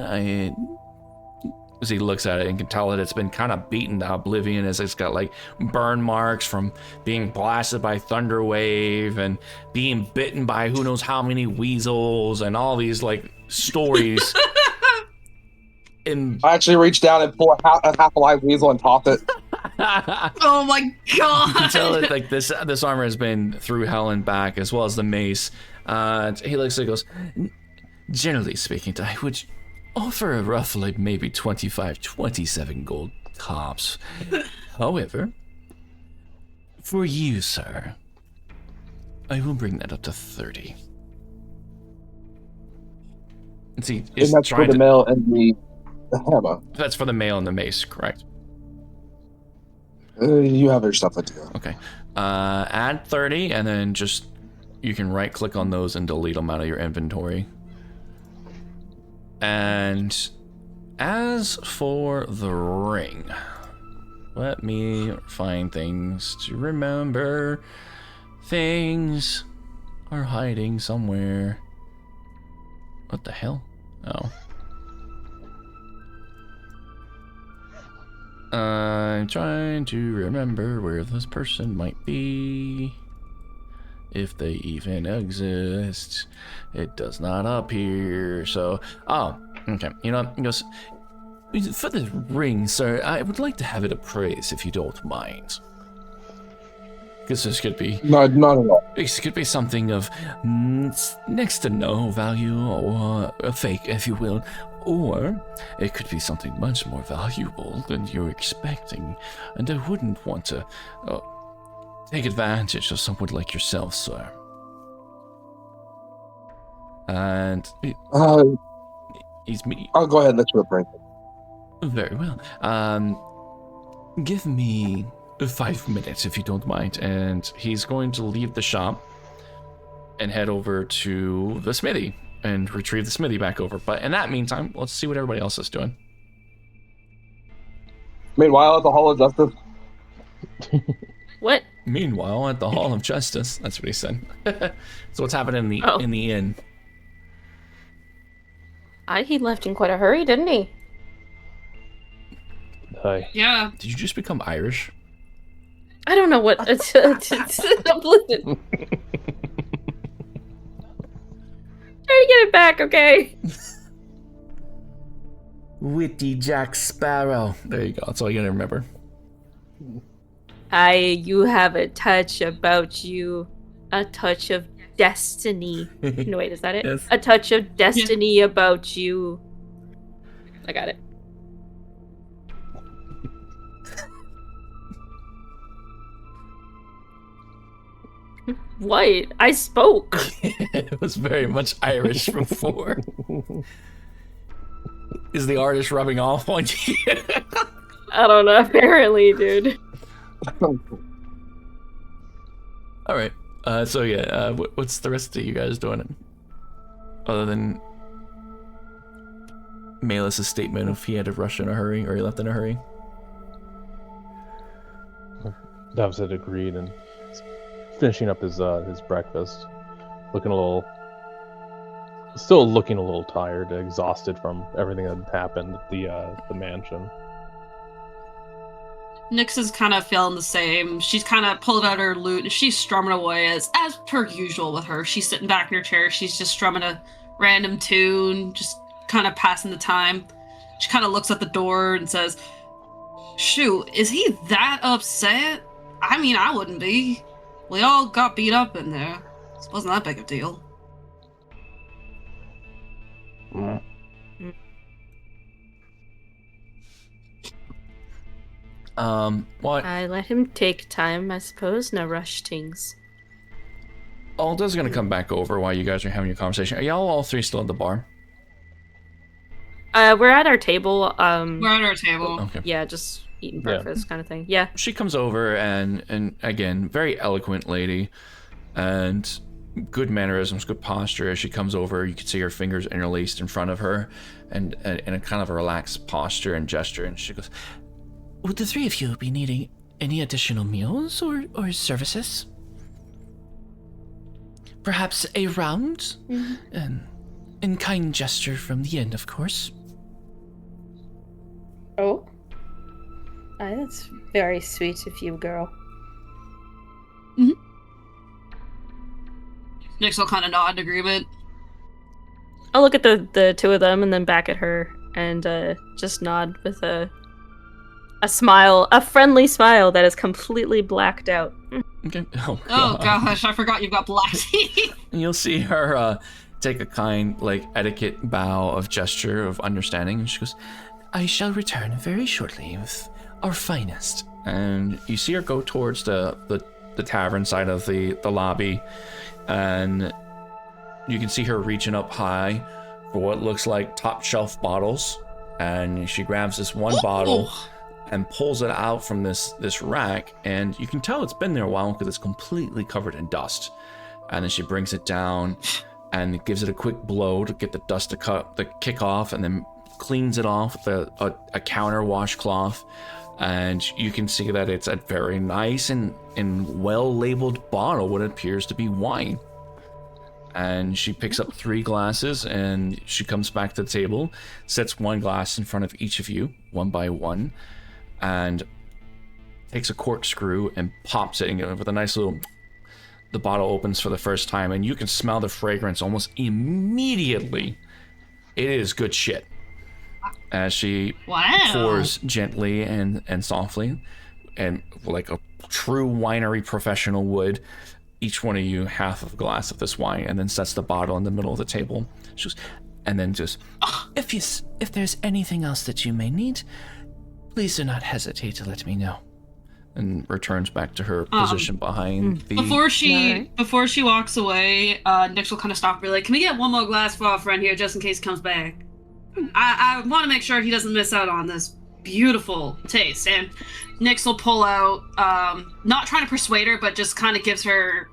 as he looks at it and can tell that it's been kind of beaten to oblivion, as it's got like burn marks from being blasted by thunderwave and being bitten by who knows how many weasels and all these like stories. I actually reached down and pulled a half alive weasel and tossed it. Oh my god! You can tell that like this armor has been through hell and back, as well as the mace. He looks and goes, generally speaking, I would offer a roughly maybe 25, 27 gold tops. However, for you, sir, I will bring that up to 30. and see, And that's for the mail and the hammer. That's for the mail and the mace, correct? You have your stuff with you. Okay. Add 30, and then just you can right click on those and delete them out of your inventory. And as for the ring, let me find things to remember. Things are hiding somewhere. What the hell? Oh. I'm trying to remember where this person might be. If they even exist. It does not appear, so... Oh, okay. You know, he goes, for the ring, sir, I would like to have it appraised, if you don't mind. Because this could be... No, not at all. This could be something of next to no value, or a fake, if you will. Or it could be something much more valuable than you're expecting. And I wouldn't want to take advantage of someone like yourself, sir. And he's me. I'll go ahead and let you appraise it. Very well. Give me 5 minutes, if you don't mind. And he's going to leave the shop and head over to the smithy and retrieve the smithy back over. But in that meantime, let's see what everybody else is doing. Meanwhile, at the Hall of Justice. What? Meanwhile, at the Hall of Justice, that's what he said. So what's happening in the inn? He left in quite a hurry, didn't he? Hi. Yeah. Did you just become Irish? I don't know what. Listen. Try to get it back, okay? Witty Jack Sparrow. There you go. That's all you gotta remember. You have a touch about you. A touch of destiny. No, wait, is that it? Yes. A touch of destiny about you. I got it. What? I spoke. It was very much Irish before. Is the artist rubbing off on you? I don't know. Apparently, dude. All right. So yeah, what's the rest of you guys doing? Other than Malus' statement of he had to rush in a hurry or he left in a hurry. Davos had agreed and finishing up his breakfast, still looking a little tired, exhausted from everything that had happened at the mansion. Nyx is kind of feeling the same. She's kind of pulled out her lute and she's strumming away as per usual with her. She's sitting back in her chair. She's just strumming a random tune, just kind of passing the time. She kind of looks at the door and says, "Shoot, is he that upset? I mean, I wouldn't be. We all got beat up in there. It wasn't that big a deal." What? I let him take time, I suppose. No rush things. Alda's gonna come back over while you guys are having your conversation. Are y'all all three still at the bar? We're at our table. We're at our table. Okay. Yeah, just eating breakfast kind of thing. Yeah. She comes over and again, very eloquent lady, and good mannerisms, good posture. As she comes over, you can see her fingers interlaced in front of her, and in a kind of a relaxed posture and gesture. And she goes, Would the three of you be needing any additional meals or services? Perhaps a round? An in-kind gesture from the inn, of course. Oh. That's very sweet of you, girl. Nyx will kind of nod in agreement. I'll look at the two of them and then back at her and just nod with a smile, a friendly smile that is completely blacked out. okay. Oh gosh, I forgot you've got black teeth. And you'll see her take a kind, etiquette bow of gesture of understanding, and she goes, I shall return very shortly with our finest. and you see her go towards the tavern side of the lobby, and you can see her reaching up high for what looks like top shelf bottles, and she grabs this one bottle and pulls it out from this rack, and you can tell it's been there a while because it's completely covered in dust. And then she brings it down and gives it a quick blow to get the dust to kick off, and then cleans it off with a counter washcloth. And you can see that it's a very nice and well labeled bottle, what appears to be wine. And she picks up 3 glasses, and she comes back to the table, sets one glass in front of each of you, one by one, and takes a corkscrew and pops it, and with a nice little... The bottle opens for the first time, and you can smell the fragrance almost immediately. It is good shit. As she pours gently and softly, and like a true winery professional would, each one of you half of a glass of this wine, and then sets the bottle in the middle of the table. She goes, and then just... If there's anything else that you may need, please do not hesitate to let me know. And returns back to her position behind the... Before she walks away, Nyx will kind of stop and be like, "Can we get one more glass for our friend here, just in case he comes back? I want to make sure he doesn't miss out on this beautiful taste." And Nyx will pull out, not trying to persuade her, but just kind of gives her,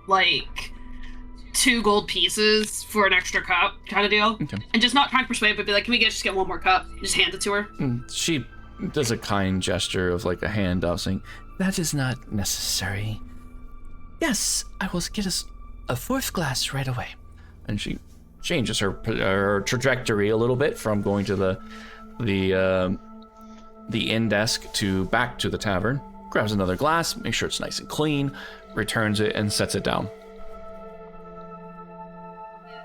2 gold pieces for an extra cup kind of deal. Okay. And just not trying to persuade, but be like, "Can we just get one more cup?" Just hand it to her. She does a kind gesture of a hand out, saying, That is not necessary. Yes, I will get us a 4th glass right away. and she changes her trajectory a little bit from going to the inn desk to back to the tavern, grabs another glass, makes sure it's nice and clean, returns it, and sets it down.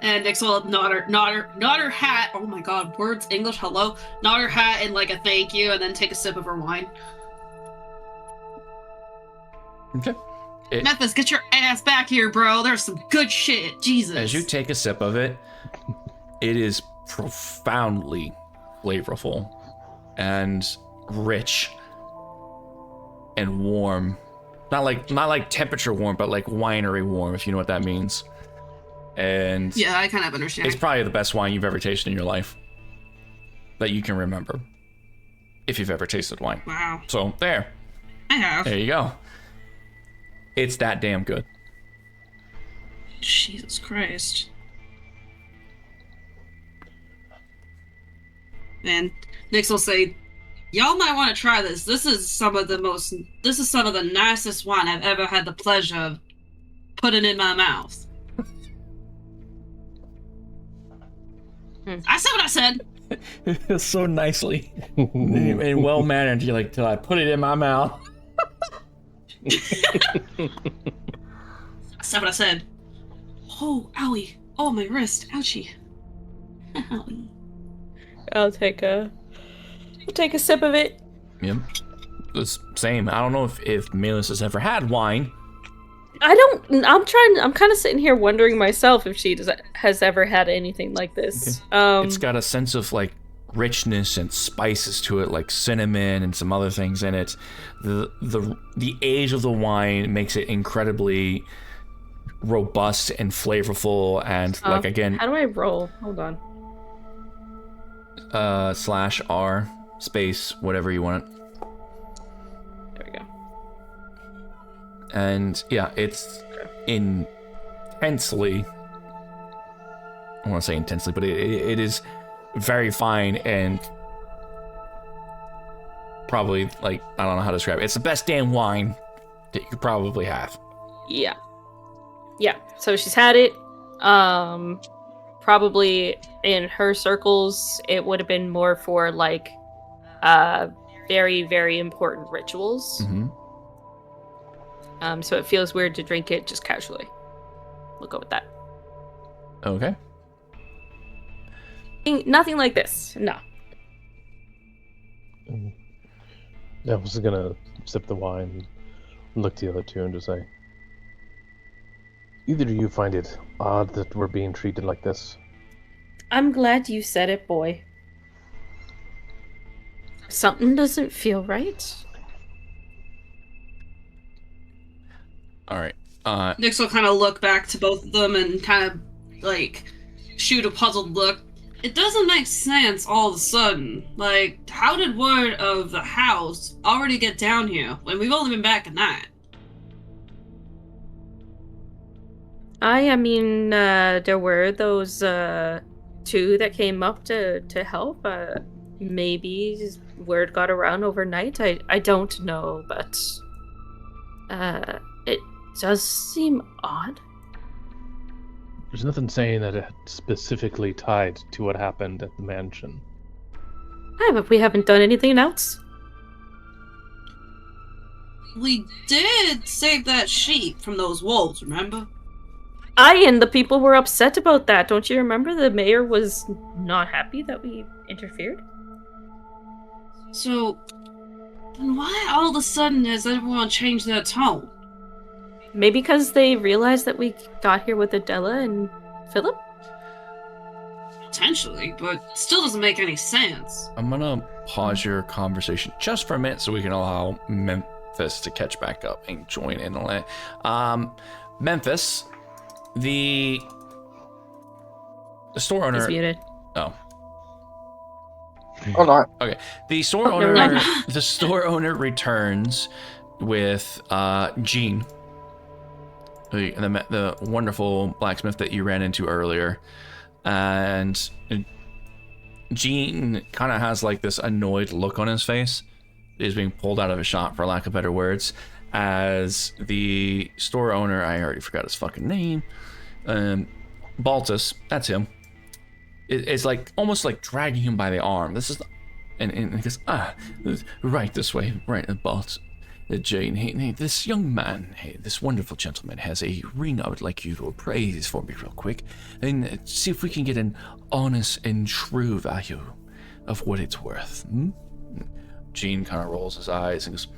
And Nyx will nod her hat. Oh my god, words, English, hello. Nod her hat in like a thank you, and then take a sip of her wine. Okay. Memphis, get your ass back here, bro. There's some good shit. Jesus. As you take a sip of it, it is profoundly flavorful and rich and warm. Not like temperature warm, but like winery warm, if you know what that means. And yeah, I kind of understand. it's probably the best wine you've ever tasted in your life that you can remember, if you've ever tasted wine. Wow. So there I have. you go. It's that damn good. Jesus Christ. And Nyx will say, y'all might want to try this. This is some of the nicest wine I've ever had the pleasure of putting in my mouth. I said what I said. So nicely and well mannered. You're like, till I put it in my mouth. I said what I said. Oh, owie. Oh, my wrist. Ouchie. Owie. I'll take a sip of it. Yep. It's same. I don't know if Melis has ever had wine. I'm kind of sitting here wondering myself if she has ever had anything like this. Okay. It's got a sense of like richness and spices to it, like cinnamon and some other things in it. The age of the wine makes it incredibly robust and flavorful, and like again. How do I roll? Hold on. /R space whatever you want. There we go. And yeah, it's intensely. I want to say intensely, but it is very fine and probably like I don't know how to describe it. It's the best damn wine that you could probably have. Yeah. So she's had it. Probably in her circles, it would have been more for like very, very important rituals. Mm-hmm. So it feels weird to drink it just casually. We'll go with that. Okay. Nothing like this. No. I was gonna sip the wine and look to the other two and just say, either of you find it odd that we're being treated like this? I'm glad you said it, boy. Something doesn't feel right. All right. Nyx will kind of look back to both of them and kind of like shoot a puzzled look. It doesn't make sense all of a sudden. Like, how did word of the house already get down here when we've only been back a night? I mean, there were those two that came up to help. Maybe word got around overnight. I don't know, but it does seem odd. There's nothing saying that it's specifically tied to what happened at the mansion. Yeah, but we haven't done anything else. We did save that sheep from those wolves, remember? And the people were upset about that. Don't you remember? The mayor was not happy that we interfered. So, then why all of a sudden has everyone changed their tone? Maybe because they realized that we got here with Adela and Philip? Potentially, but still doesn't make any sense. I'm gonna pause your conversation just for a minute so we can allow Memphis to catch back up and join in on it. Memphis, the store owner. He's muted. Oh. Oh, no. Okay. The store never owner. mind. The store owner returns with Jean, the wonderful blacksmith that you ran into earlier, and Jean kind of has like this annoyed look on his face. He's being pulled out of a shop, for lack of better words, as the store owner, I already forgot his fucking name, Baltus, that's him. It's like almost like dragging him by the arm. This is, and he goes, right this way, right, Baltus. Jane, hey, this young man, this wonderful gentleman has a ring I would like you to appraise for me real quick and see if we can get an honest and true value of what it's worth. Gene kind of rolls his eyes and goes,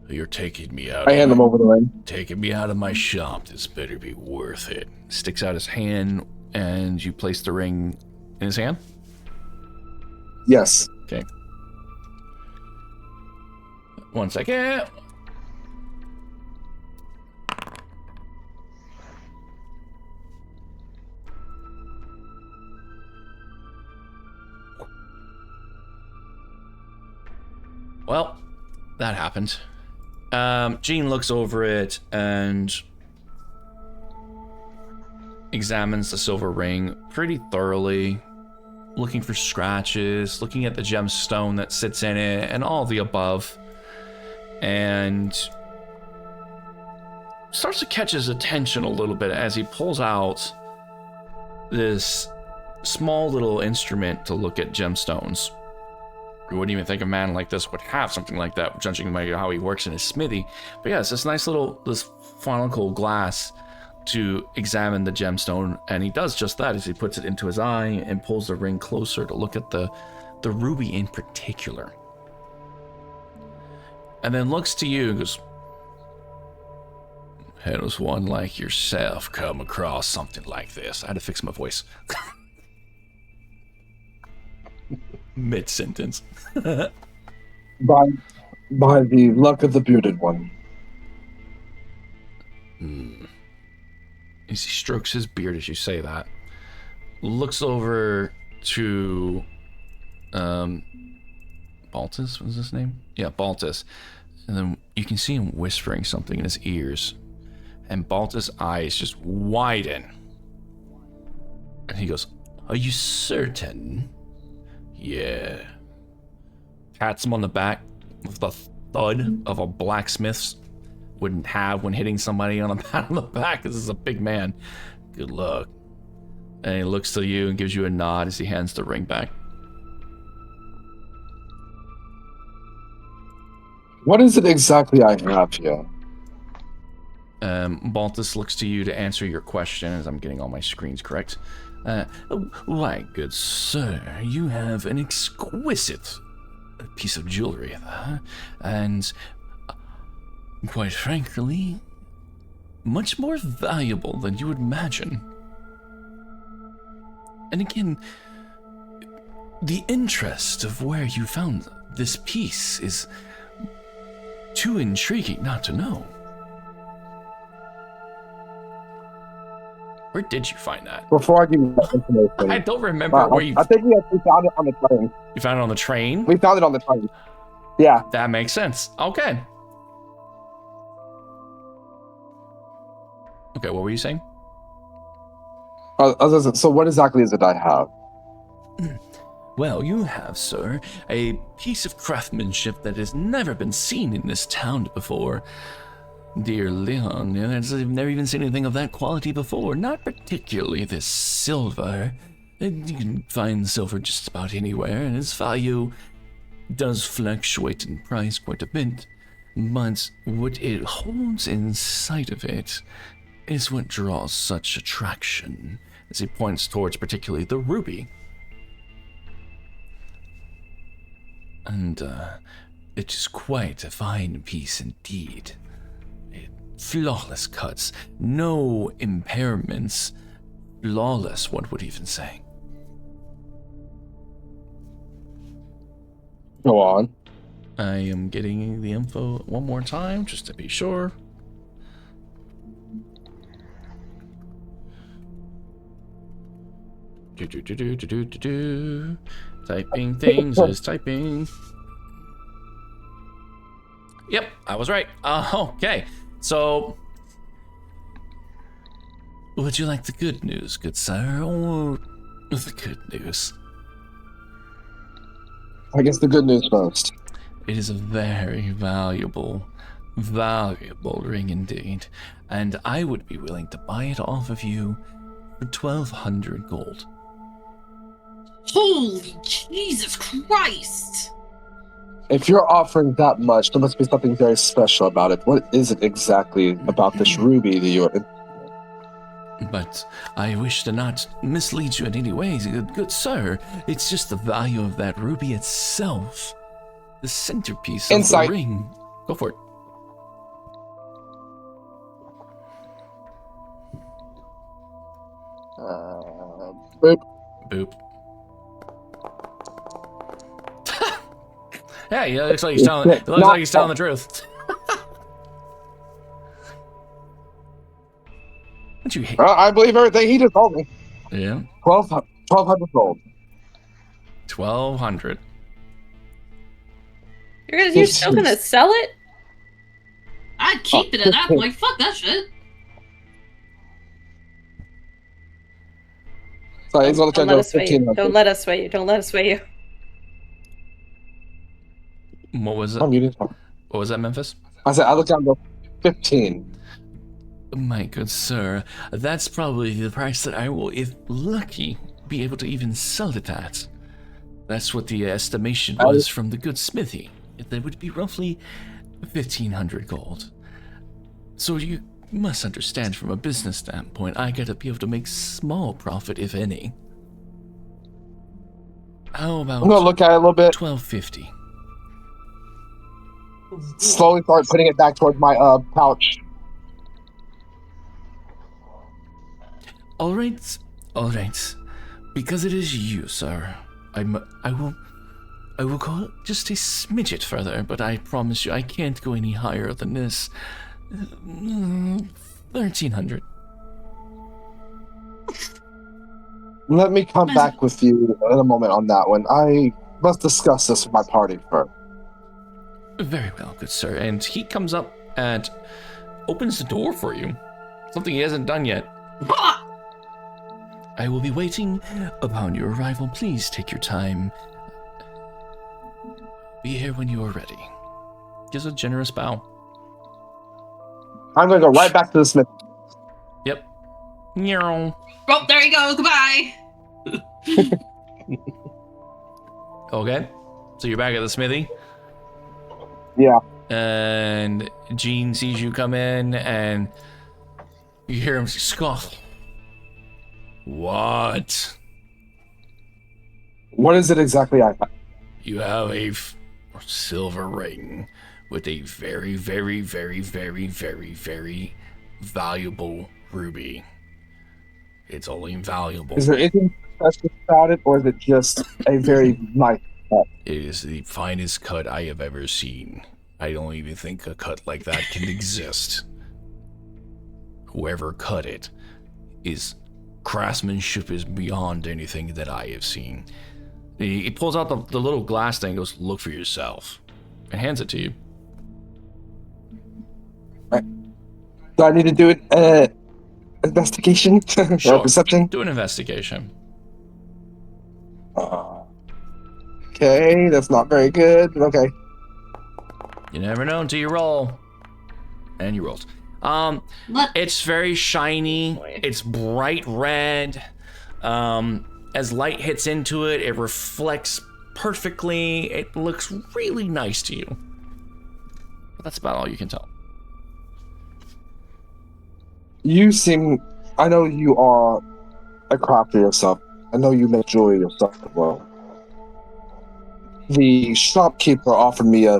"You're taking me out. I hand him over the ring. Taking me out of my shop. This better be worth it." Sticks out his hand, and you place the ring in his hand? Yes. Okay. 1 second. Well, that happened. Gene looks over it and examines the silver ring pretty thoroughly, looking for scratches, looking at the gemstone that sits in it, and all the above, and starts to catch his attention a little bit as he pulls out this small little instrument to look at gemstones. You wouldn't even think a man like this would have something like that, judging by how he works in his smithy. But yeah, it's this nice little, this funnel glass to examine the gemstone, and he does just that as he puts it into his eye and pulls the ring closer to look at the ruby in particular. And then looks to you and goes, "Has one like yourself come across something like this?" I had to fix my voice. Mid-sentence. By the luck of the bearded one. As he strokes his beard as you say that, looks over to Baltus, was his name? Yeah, Baltus. And then you can see him whispering something in his ears. And Baltus' eyes just widen. And he goes, "Are you certain?" "Yeah." Pats him on the back with the thud of a blacksmith's wouldn't have when hitting somebody on a pat on the back. This is a big man. "Good luck." And he looks to you and gives you a nod as he hands the ring back. What is it exactly I have here? Baltus looks to you to answer your question as I'm getting all my screens correct. "Why, good sir, you have an exquisite piece of jewelry there, and quite frankly, much more valuable than you would imagine. And again, the interest of where you found this piece is too intriguing not to know." Where did you find that? Before I give you that information, I don't remember where you... I think we found it on the train. You found it on the train? We found it on the train. Yeah. That makes sense. Okay. Okay, what were you saying? So what exactly is it I have? Well, you have, sir, a piece of craftsmanship that has never been seen in this town before. Dear Leon, I've never even seen anything of that quality before. Not particularly this silver. You can find silver just about anywhere, and its value does fluctuate in price quite a bit. But what it holds inside of it is what draws such attraction, as he points towards particularly the ruby. And it is quite a fine piece indeed. Flawless cuts, no impairments, flawless, one would even say. Go on. I am getting the info one more time, just to be sure. Typing things is typing. Yep, I was right. Okay. So, Would you like the good news, good sir, or the good news? I guess the good news first. It is a very valuable ring indeed, and I would be willing to buy it off of you for 1,200 gold. Holy Jesus Christ! If you're offering that much, there must be something very special about it. What is it exactly about this ruby that you're... But I wish to not mislead you in any way, good sir. It's just the value of that ruby itself. The centerpiece of Insight. the ring. Go for it. Boop. Boop. Yeah, it looks like he's telling. It looks like he's telling the truth. Don't you hate? I believe everything he just told me. Yeah. 1,200 gold. 1,200. You're still gonna sell it? I'd keep it at that point. Fuck that shit. So he's going to try Don't to let go us sway you. 1,500. Don't let us sway you. Don't let us sway you. What was it? I'm muted. What was that, Memphis? I said I looked down to 15. My good sir, that's probably the price that I will, if lucky, be able to even sell it at. That's what the estimation was from the good smithy. That would be roughly 1,500 gold. So you must understand from a business standpoint, I gotta be able to make small profit, if any. How about I'm going to look at it a little bit. 1,250? Slowly start putting it back towards my pouch. All right. Because it is you, sir. I will go just a smidget further, but I promise you I can't go any higher than this. 1,300. Let me come back with you in a moment on that one. I must discuss this with my party first. Very well, good sir. And he comes up and opens the door for you. Something he hasn't done yet. I will be waiting upon your arrival. Please take your time. Be here when you are ready. Gives a generous bow. I'm going to go right back to the smith. Yep. Meow. Oh, there you go. Goodbye. Okay. So you're back at the smithy? Yeah. And Gene sees you come in and you hear him scoff. What? What is it exactly I have? You have a silver ring with a very, very, very, very, very, very valuable ruby. It's only valuable. Is there anything special about it, or is it just a very nice cut? It is the finest cut I have ever seen. I don't even think a cut like that can exist. Whoever cut it is craftsmanship is beyond anything that I have seen. He pulls out the little glass thing and goes, look for yourself. And hands it to you. Do I need to do it? Investigation? Sure. Or perception? Do an investigation. Okay, that's not very good. Okay. You never know until you roll. And you rolled. What? It's very shiny. It's bright red. As light hits into it, it reflects perfectly. It looks really nice to you. But that's about all you can tell. You seem... I know you are a crafter yourself. I know you make jewelry yourself as well. The shopkeeper offered me a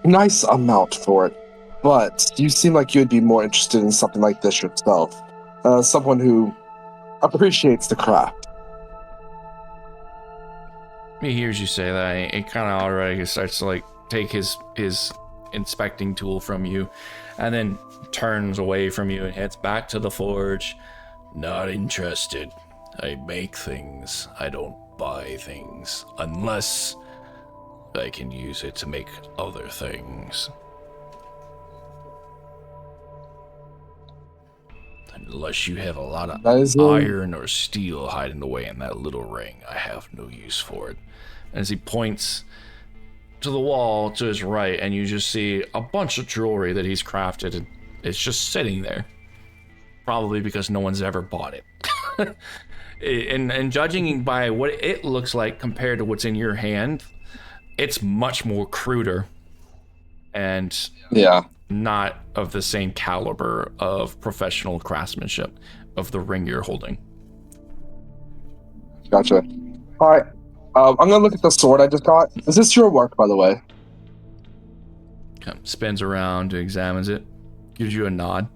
nice amount for it, but you seem like you'd be more interested in something like this yourself. Someone who appreciates the craft. He hears you say that. He kind of already starts to like take his inspecting tool from you, and then turns away from you and heads back to the forge. Not interested. I make things. I don't buy things unless I can use it to make other things. Unless you have a lot of iron or steel hiding away in that little ring, I have no use for it. As he points to the wall to his right, and you just see a bunch of jewelry that he's crafted, and it's just sitting there. Probably because no one's ever bought it. And judging by what it looks like compared to what's in your hand, it's much more cruder and Yeah. not of the same caliber of professional craftsmanship of the ring you're holding. Gotcha. All right. I'm gonna look at the sword I just got. Is this your work, by the way? Kind of spins around, examines it, gives you a nod.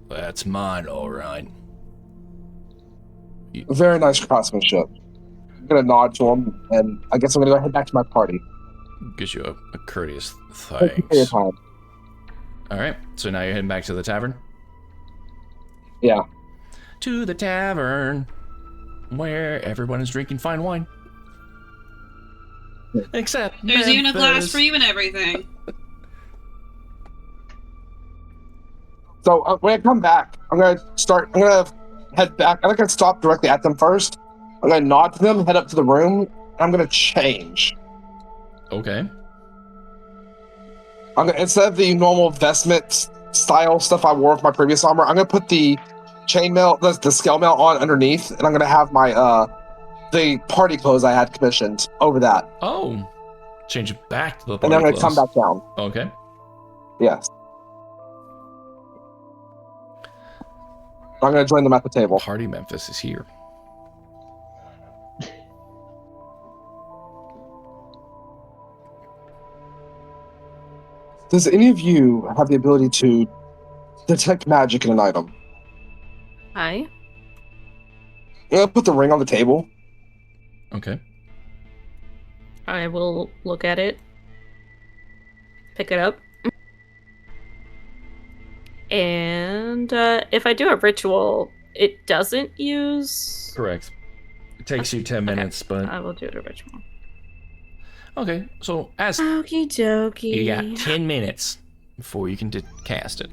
That's mine, all right. Very nice craftsmanship. I'm gonna nod to him, and I guess I'm gonna go head back to my party. Gives you a courteous Thank you for your thanks. time. All right, so now you're heading back to the tavern? Yeah. To the tavern, where everyone is drinking fine wine. Except There's even a glass Memphis. for you and everything. So when I come back, I'm gonna head back. I'm not gonna stop directly at them first. I'm gonna nod to them, head up to the room, and I'm gonna change. Okay. Instead of the normal vestment style stuff I wore with my previous armor, I'm gonna put the chainmail, the scale mail on underneath, and I'm gonna have my the party clothes I had commissioned over that, Oh, change it back to the and party then I'm gonna clothes. come back down. Okay. Yes. I'm gonna join them at the table. Party Memphis is here. Does any of you have the ability to detect magic in an item? Hi. I'm gonna put the ring on the table. Okay. I will look at it. Pick it up. And if I do a ritual, it doesn't use... Correct. It takes you 10 minutes, but... I will do a ritual. Okay, so as Okie dokie. you got 10 minutes before you can cast it.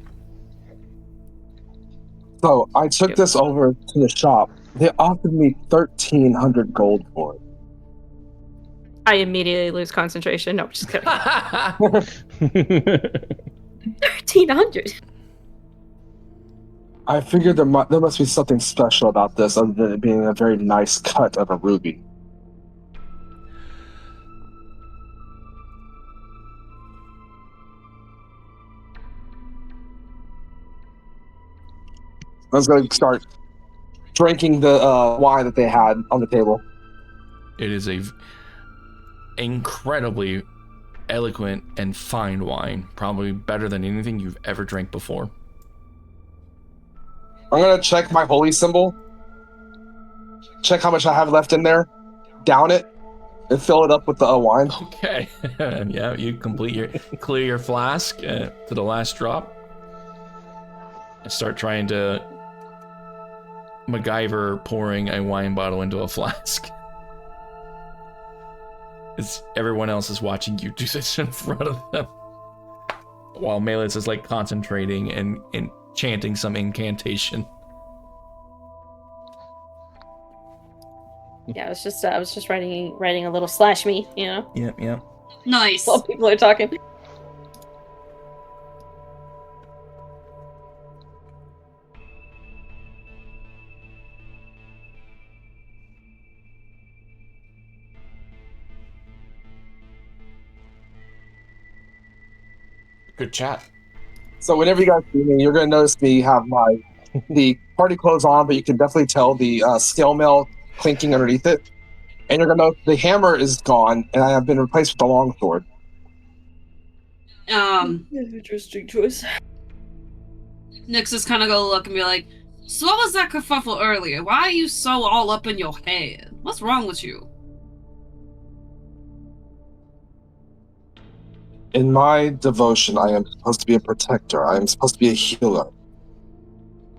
So I took this over to the shop. They offered me 1,300 gold for it. I immediately lose concentration. No, just kidding. 1,300. I figured there must be something special about this, other than it being a very nice cut of a ruby. I was going to start drinking the wine that they had on the table. It is a incredibly eloquent and fine wine. Probably better than anything you've ever drank before. I'm going to check my holy symbol, check how much I have left in there, down it, and fill it up with the wine. Okay. Yeah, you clear your flask to the last drop. And start trying to MacGyver pouring a wine bottle into a flask. As everyone else is watching you do this in front of them. While Malitz is like concentrating and chanting some incantation. Yeah, I was just writing a little slash me, you know, Yep. Nice. while people are talking. Good chat. So whenever you guys see me, you're going to notice me have the party clothes on, but you can definitely tell the scale mail clinking underneath it. And you're going to notice the hammer is gone, and I have been replaced with the longsword. Interesting choice. Nyx is kind of gonna look and be like, so what was that kerfuffle earlier? Why are you so all up in your head? What's wrong with you? In my devotion, I am supposed to be a protector. I am supposed to be a healer.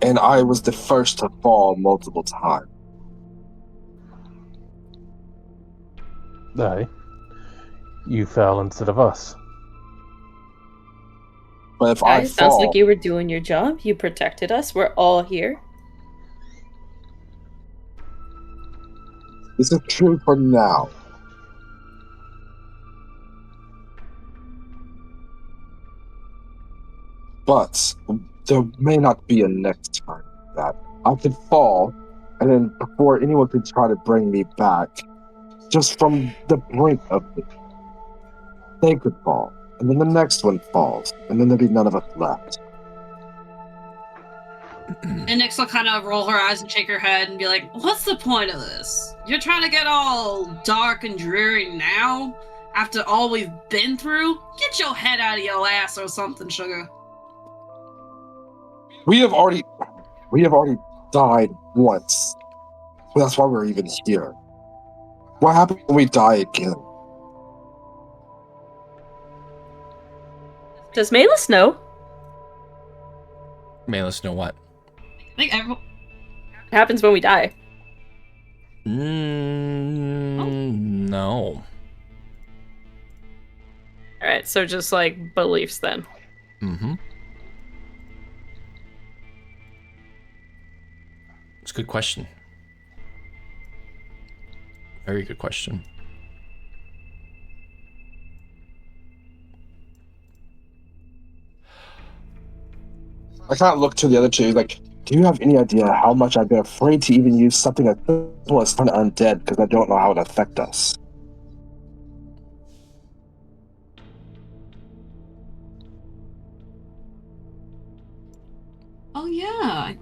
And I was the first to fall multiple times. Aye. You fell instead of us. But if Guys, I sounds fall, like you were doing your job. You protected us. We're all here. this is true for now. But there may not be a next time that I could fall and then before anyone could try to bring me back, just from the brink of it, they could fall, and then the next one falls, and then there'd be none of us left. And Nyx will kind of roll her eyes and shake her head and be like, what's the point of this? You're trying to get all dark and dreary now? After all we've been through? Get your head out of your ass or something, sugar. We have already died once. Well, that's why we're even here. What happens when we die again? Does Malus know? Malus know what? I think everyone... What happens when we die? No. Alright, so just like beliefs then. Mm-hmm. It's a good question. Very good question. I kind of look to the other two, like, do you have any idea how much I've been afraid to even use something as simple as turn undead because I don't know how it affects us? Oh, yeah.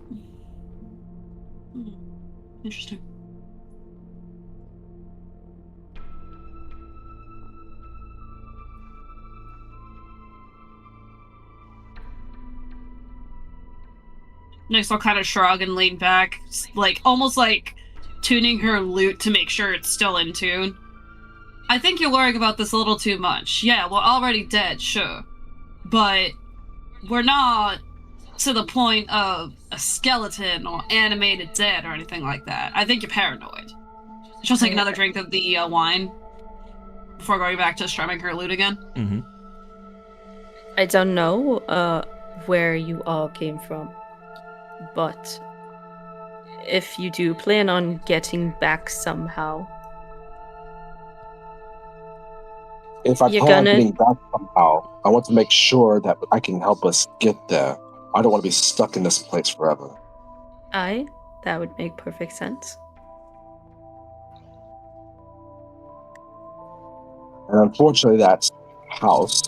Interesting. Nyx will kind of shrug and lean back, like almost like tuning her lute to make sure it's still in tune. I think you're worrying about this a little too much. Yeah, we're already dead, sure. But we're not to the point of a skeleton or animated dead or anything like that. I think you're paranoid. She'll take another drink of the wine before going back to strumming her lute again. Mm-hmm. I don't know where you all came from, but if you do plan on getting back somehow, If I You're plan on gonna- getting back somehow, I want to make sure that I can help us get there. I don't want to be stuck in this place forever. that would make perfect sense. And unfortunately, that house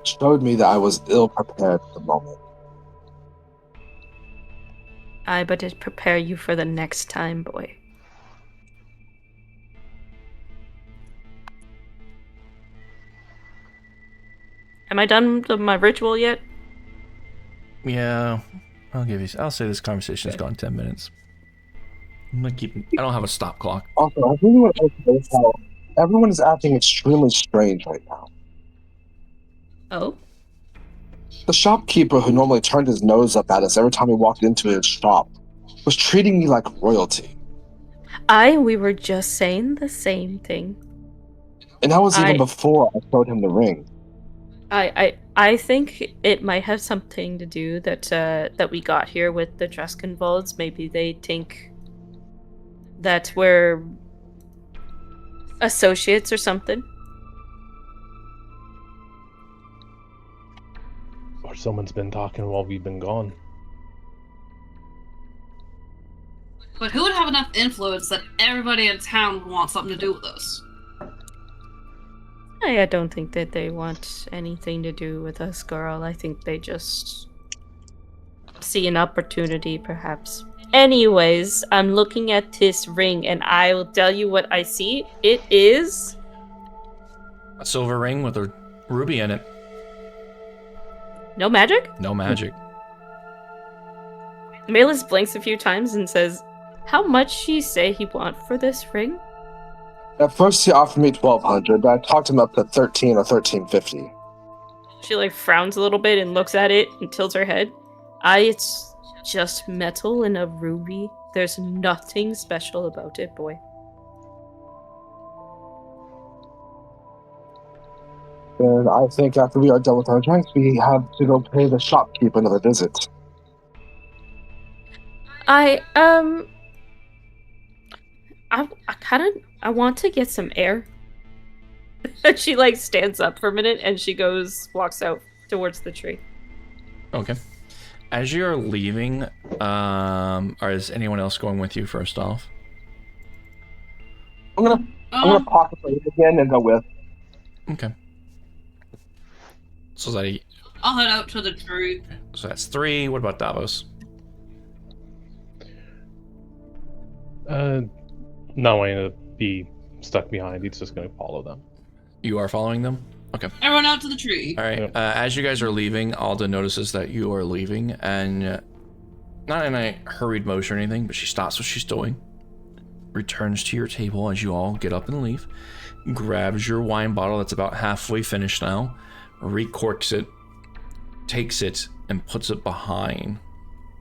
showed me that I was ill prepared for the moment. But it prepare you for the next time, boy. Am I done with my ritual yet? Yeah, I'll say this conversation's gone 10 minutes. I'm gonna keep. I don't have a stop clock. Also, I really want to notice how everyone is acting extremely strange right now. Oh? The shopkeeper who normally turned his nose up at us every time we walked into his shop was treating me like royalty. We were just saying the same thing. And that was even before I showed him the ring. I think it might have something to do that we got here with the Dreskenvolds. Maybe they think that we're associates or something. Or someone's been talking while we've been gone. But who would have enough influence that everybody in town would want something to do with us? I don't think that they want anything to do with us, girl. I think they just see an opportunity, perhaps. Anyways, I'm looking at this ring, and I will tell you what I see. It is A silver ring with a ruby in it. no magic. No magic. Malus blinks a few times and says, "How much she say he want for this ring?" At first, he offered me $1,200, but I talked him up to $13 or $13.50. She frowns a little bit and looks at it and tilts her head. It's just metal and a ruby. There's nothing special about it, boy. And I think after we are done with our drinks, we have to go pay the shopkeeper another visit. I want to get some air. She stands up for a minute and she walks out towards the tree. Okay. as you're leaving, or is anyone else going with you first off? I'm gonna pocket it again and go with. Okay. So I'll head out to the tree. so that's 3. What about Davos? Not wanting to be stuck behind, he's just going to follow them. You are following them? Okay. Everyone out to the tree. All right. Yep. As you guys are leaving, Alda notices that you are leaving, and not in a hurried motion or anything, but she stops what she's doing, returns to your table as you all get up and leave, grabs your wine bottle that's about halfway finished now, recorks it, takes it, and puts it behind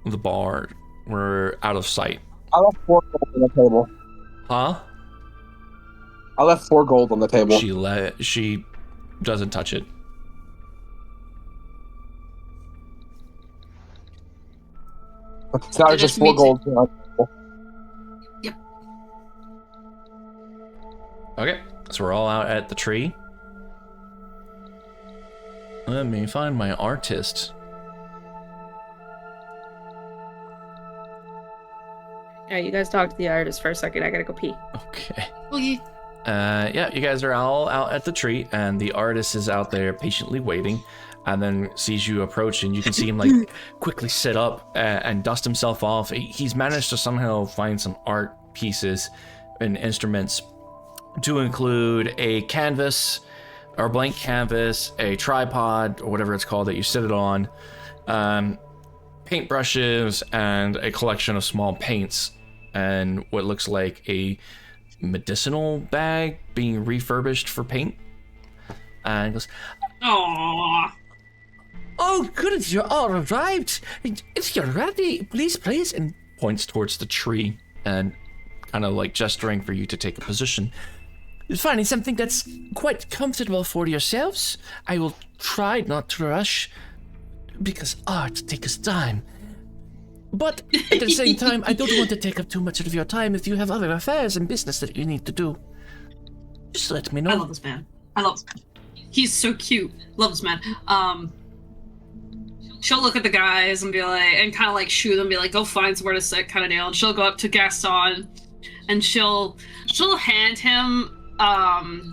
the bar. We're out of sight. I left 4 gold on the table. Huh? I left 4 gold on the table. She doesn't touch it. It's not just 4 gold. Yep. Okay, so we're all out at the tree. Let me find my artist. Alright, you guys talk to the artist for a second. I gotta go pee. Okay. Okay. Yeah, you guys are all out at the tree, and the artist is out there patiently waiting, and then sees you approach, and you can see him like quickly sit up and dust himself off. He's managed to somehow find some art pieces and instruments to include a canvas, or blank canvas, a tripod, or whatever it's called that you sit it on, paintbrushes, and a collection of small paints, and what looks like a medicinal bag being refurbished for paint. And he goes, Aww. Oh, good, you're all arrived. If you're ready, please, and points towards the tree and kind of like gesturing for you to take a position. finding something that's quite comfortable for yourselves. I will try not to rush, because art takes time. But at the same time, I don't want to take up too much of your time if you have other affairs and business that you need to do. Just let me know. I love this man. He's so cute. Love this man. She'll look at the guys and be like, and kind of like shoo them, be like, go find somewhere to sit, kind of deal. And she'll go up to Gaston, and she'll hand him,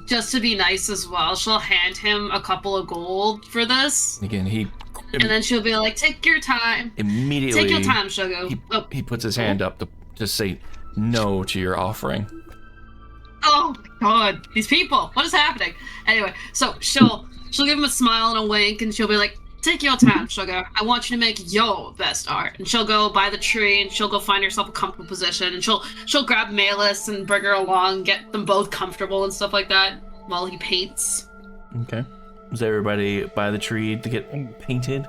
just to be nice as well, she'll hand him a couple of gold for this. Again, and then she'll be like, take your time. Immediately, Take your time, she'll go. he puts his hand up to say no to your offering. Oh my god, these people, what is happening? Anyway, so she'll give him a smile and a wink, and she'll be like, take your time, sugar. I want you to make your best art. And she'll go by the tree, and she'll go find herself a comfortable position, and she'll grab Malus and bring her along, get them both comfortable and stuff like that while he paints. Okay. Is everybody by the tree to get painted?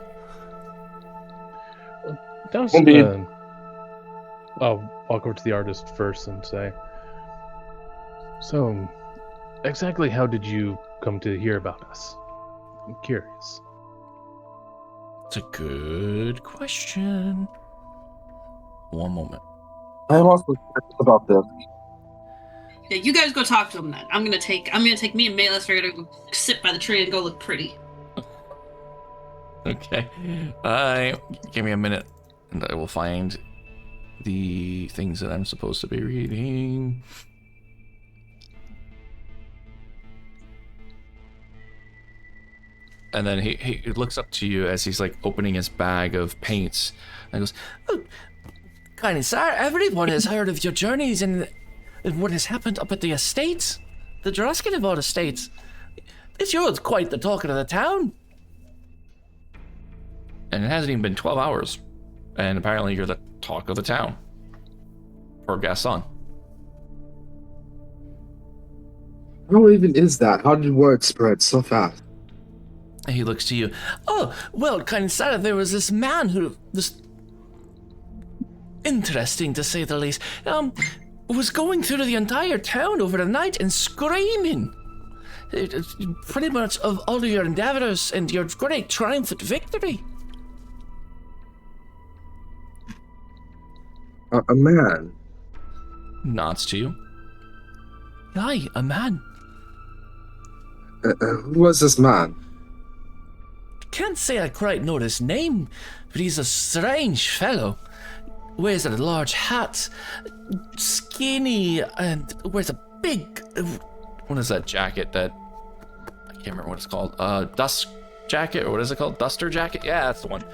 Indeed. I'll walk over to the artist first and say, so, exactly how did you come to hear about us? I'm curious. It's a good question. One moment. I'm also curious about this. Yeah, you guys go talk to him then. I'm gonna take me and Malus are gonna go sit by the tree and go look pretty. Okay. Give me a minute, and I will find the things that I'm supposed to be reading. And then he looks up to you as he's like opening his bag of paints, and goes, Oh, kind sir, everyone has heard of your journeys and what has happened up at the estates, the Droskinivod estates. You're quite the talk of the town. and it hasn't even been 12 hours, and apparently you're the talk of the town. Or Gaston. How even is that? How did word spread so fast? And he looks to you. Oh, well, kind sir, there was this man this interesting to say the least, was going through the entire town over the night and screaming. Pretty much of all of your endeavors and your great triumphant victory. A man. Nods to you. Aye, a man. Who was this man? can't say I quite know his name, but he's a strange fellow. Wears a large hat, skinny, and wears a big... what is that jacket that... I can't remember what it's called. Dust jacket, or what is it called? Duster jacket? Yeah, that's the one.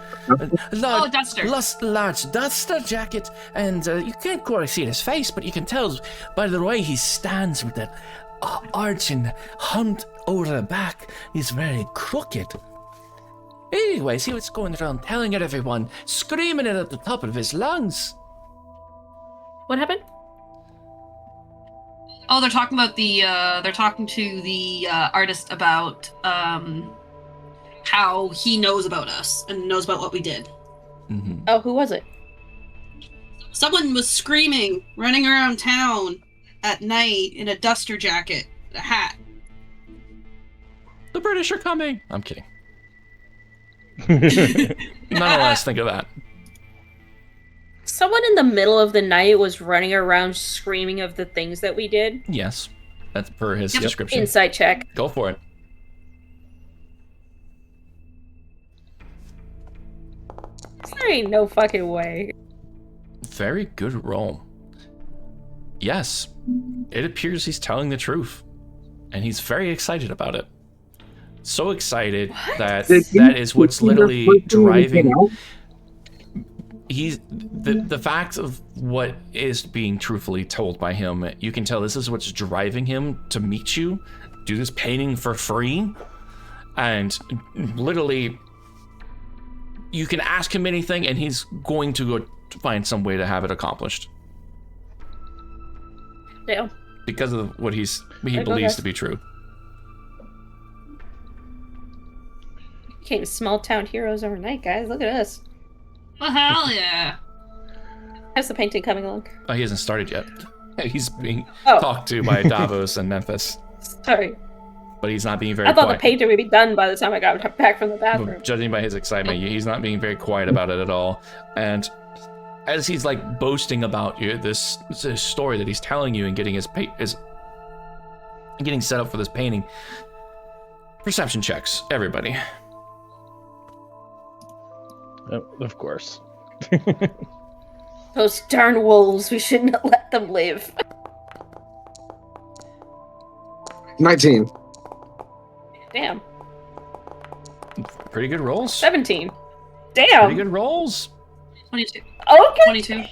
Duster. Large duster jacket, and you can't quite see his face, but you can tell by the way he stands with that arch and hunt over the back. He's very crooked. Anyways, he was going around telling everyone, screaming it at the top of his lungs. What happened? Oh, they're talking about they're talking to the artist about how he knows about us and knows about what we did. Mm-hmm. Oh, who was it? Someone was screaming, running around town at night in a duster jacket, a hat. The British are coming. I'm kidding. Nonetheless, think of that. Someone in the middle of the night was running around screaming of the things that we did. Yes, that's per his Yep. description. Insight check. Go for it. There ain't no fucking way. Very good roll. Yes, it appears he's telling the truth, and he's very excited about it. So excited that that is what's literally driving. He's the fact of what is being truthfully told by him. You can tell this is what's driving him to meet you, do this painting for free, and literally, you can ask him anything, and he's going to go find some way to have it accomplished. Damn. Because of what he There believes goes. to be true. Became small town heroes overnight, guys. Look at us. Well, hell yeah. How's the painting coming along? Oh, he hasn't started yet. He's being Oh. talked to by Davos and Memphis, Sorry. but he's not being very I thought quiet. the painting would be done by the time I got back from the bathroom. Judging by his excitement, he's not being very quiet about it at all. And as he's like boasting about you, this story that he's telling you and getting his getting set up for this painting, perception checks, everybody. Oh, of course. Those darn wolves, we shouldn't have let them live. 19. Damn. Pretty good rolls. 17. Pretty Damn. good rolls. 22. Okay. 22.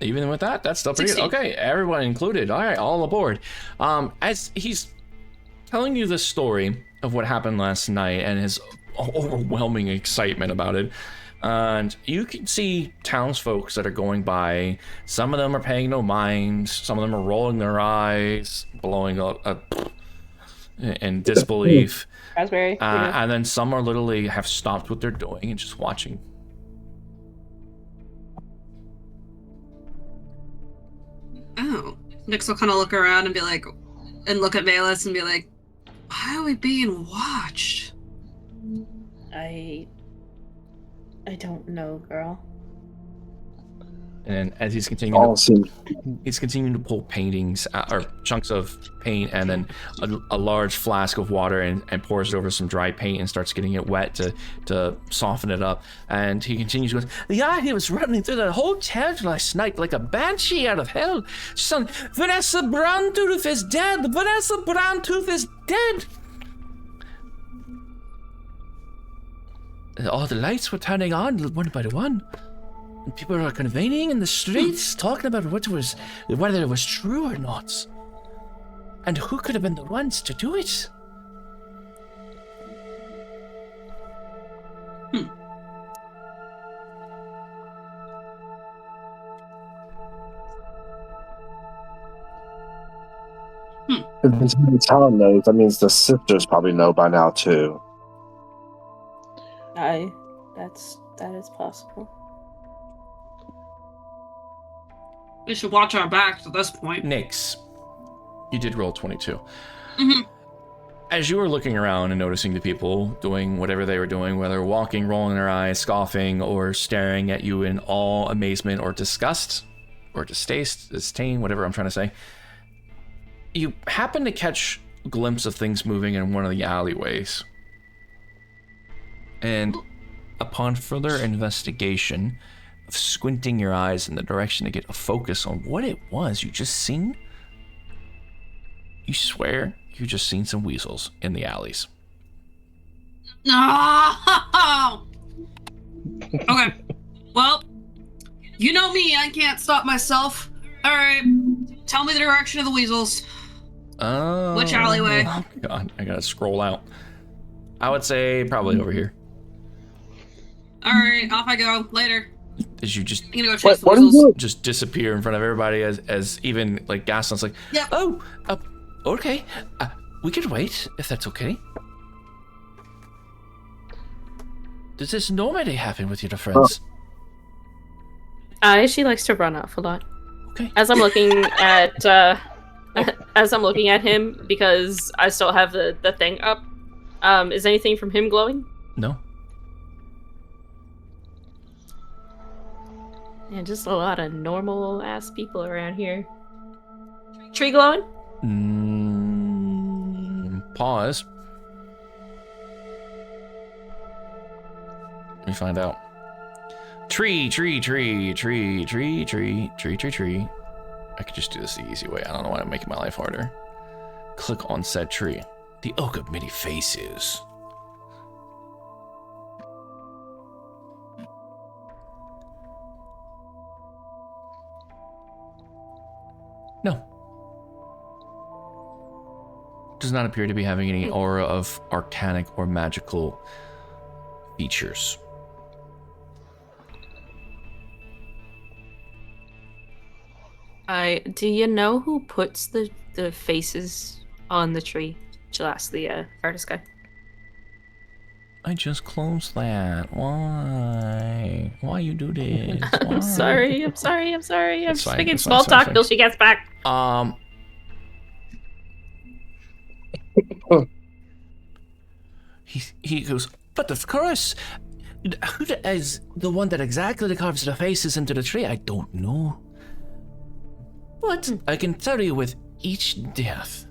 Even with that, that's still pretty good. 16. Okay, everyone included. All right, all aboard. As he's telling you the story of what happened last night and his overwhelming excitement about it, and you can see townsfolk that are going by. Some of them are paying no mind. Some of them are rolling their eyes, blowing in disbelief. Raspberry. And then some are literally have stopped what they're doing and just watching. Oh. Nyx will kind of look around and be like, and look at Valus and be like, why are we being watched? I don't know, girl. And as he's continuing All seem he's continuing to pull paintings or chunks of paint and then a large flask of water and pours it over some dry paint and starts getting it wet to soften it up. And he continues with, yeah, he was running through the whole town last night like a banshee out of hell. Son, Vanessa Browntooth is dead. Vanessa Browntooth is dead. All the lights were turning on one by one. And people are convening in the streets, talking about whether it was true or not. And who could have been the ones to do it? if the entire town knows, that means the sisters probably know by now too. That is possible. We should watch our backs at this point. Nyx, you did roll 22. Mhm. As you were looking around and noticing the people doing whatever they were doing, whether walking, rolling their eyes, scoffing, or staring at you in awe, amazement, or disgust, or disdain, whatever I'm trying to say, you happen to catch a glimpse of things moving in one of the alleyways. And upon further investigation, of squinting your eyes in the direction to get a focus on what it was you just seen, you swear you just seen some weasels in the alleys. No. Okay. Well, you know me. I can't stop myself. All right. Tell me the direction of the weasels. Oh. Which alleyway? Oh God, I gotta scroll out. I would say probably over here. All right. Off I go. Later. As you just I'm gonna go chase the What are you weasels. doing? just disappear in front of everybody, as even like Gaston's like, Yep. oh, okay, we could wait if that's okay. Does this normally happen with your friends? She likes to run off a lot. Okay. As I'm looking at as I'm looking at him, because I still have the thing up, is anything from him glowing? No. Yeah, just a lot of normal ass people around here. Tree glowing? Pause. Let me find out. Tree. I could just do this the easy way. I don't know why I'm making my life harder. Click on said tree. The oak of many faces. No. Does not appear to be having any aura of arcanic or magical features. Do you know who puts the faces on the tree? She'll ask the artist guy. I just closed that. Why? Why you do this? Why? I'm sorry. I'm It's just fine, making it's small fine, it's talk fine. till she gets back. He goes, but of course, who is the one that exactly carves the faces into the tree? I don't know. But I can tell you with each death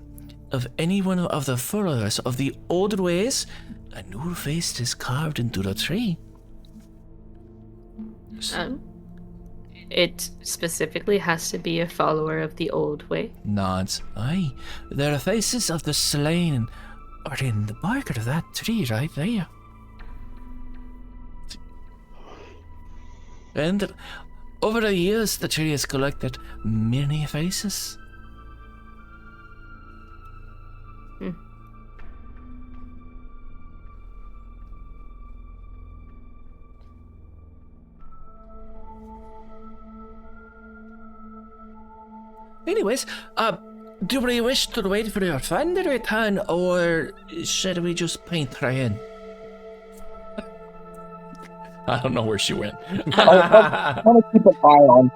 of any one of the followers of the old ways, a new face is carved into the tree. It specifically has to be a follower of the old way. Nods. Aye, the faces of the slain are in the bark of that tree right there. And over the years, the tree has collected many faces. Anyways, do we wish to wait for your friend to return, or should we just paint her in? I don't know where she went. I want to keep an eye on.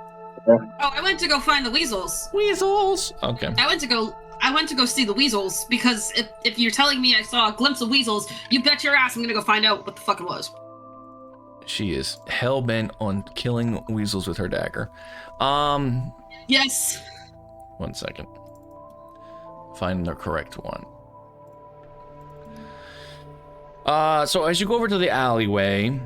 Oh, I went to go find the weasels. Weasels. Okay. I went to go see the weasels because if you're telling me I saw a glimpse of weasels, you bet your ass I'm gonna go find out what the fuck it was. She is hell bent on killing weasels with her dagger. Yes. 1 second. Find the correct one. So as you go over to the alleyway,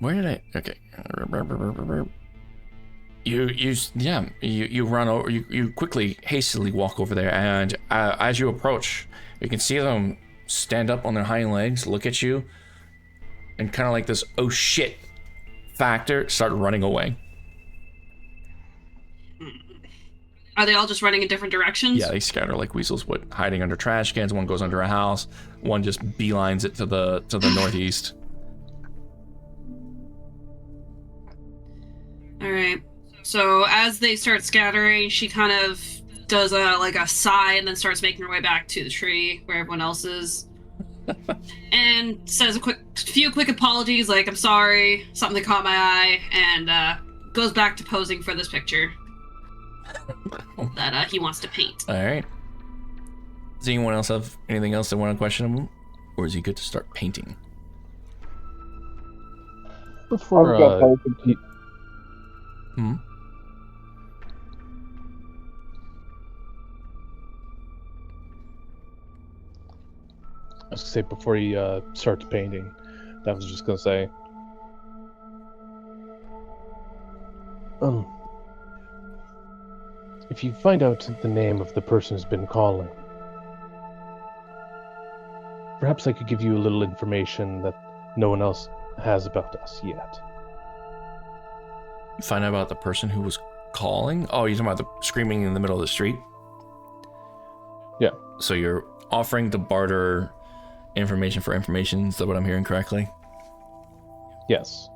where did I? Okay. You run over. You quickly, hastily walk over there, and as you approach, you can see them stand up on their hind legs, look at you, and kind of like this "oh shit" factor, start running away. Are they all just running in different directions? Yeah, they scatter like weasels would, hiding under trash cans. One goes under a house. One just beelines it to the northeast. All right. So as they start scattering, she kind of does a sigh and then starts making her way back to the tree where everyone else is, and says a few quick apologies, like "I'm sorry, something caught my eye," and goes back to posing for this picture that he wants to paint. All right. Does anyone else have anything else they want to question him, or is he good to start painting? Before was gonna say before he starts painting, that was just gonna say. If you find out the name of the person who's been calling, perhaps I could give you a little information that no one else has about us yet. Find out about the person who was calling? Oh, you're talking about the screaming in the middle of the street? Yeah. So you're offering to barter information for information, is that what I'm hearing correctly? Yes.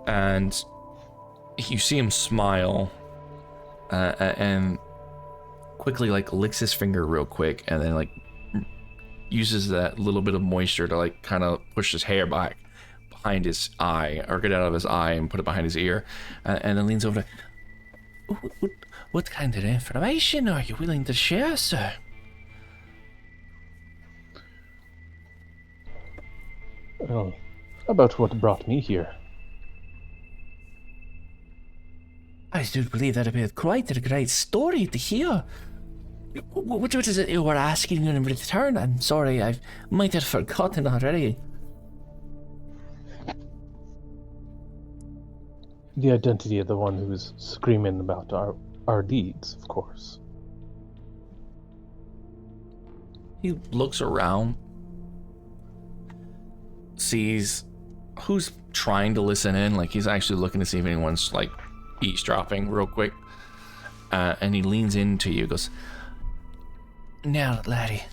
And you see him smile and quickly like licks his finger real quick and then like uses that little bit of moisture to like kind of push his hair back behind his eye or get out of his eye and put it behind his ear and then leans over to, What kind of information are you willing to share, sir? Well, about what brought me here. I do believe that'd be quite a great story to hear. What is it you were asking in return? I'm sorry, I might have forgotten already. The identity of the one who was screaming about our deeds, of course. he looks around, sees who's trying to listen in, like he's actually looking to see if anyone's like eavesdropping real quick, and he leans into you, goes, Now, laddie,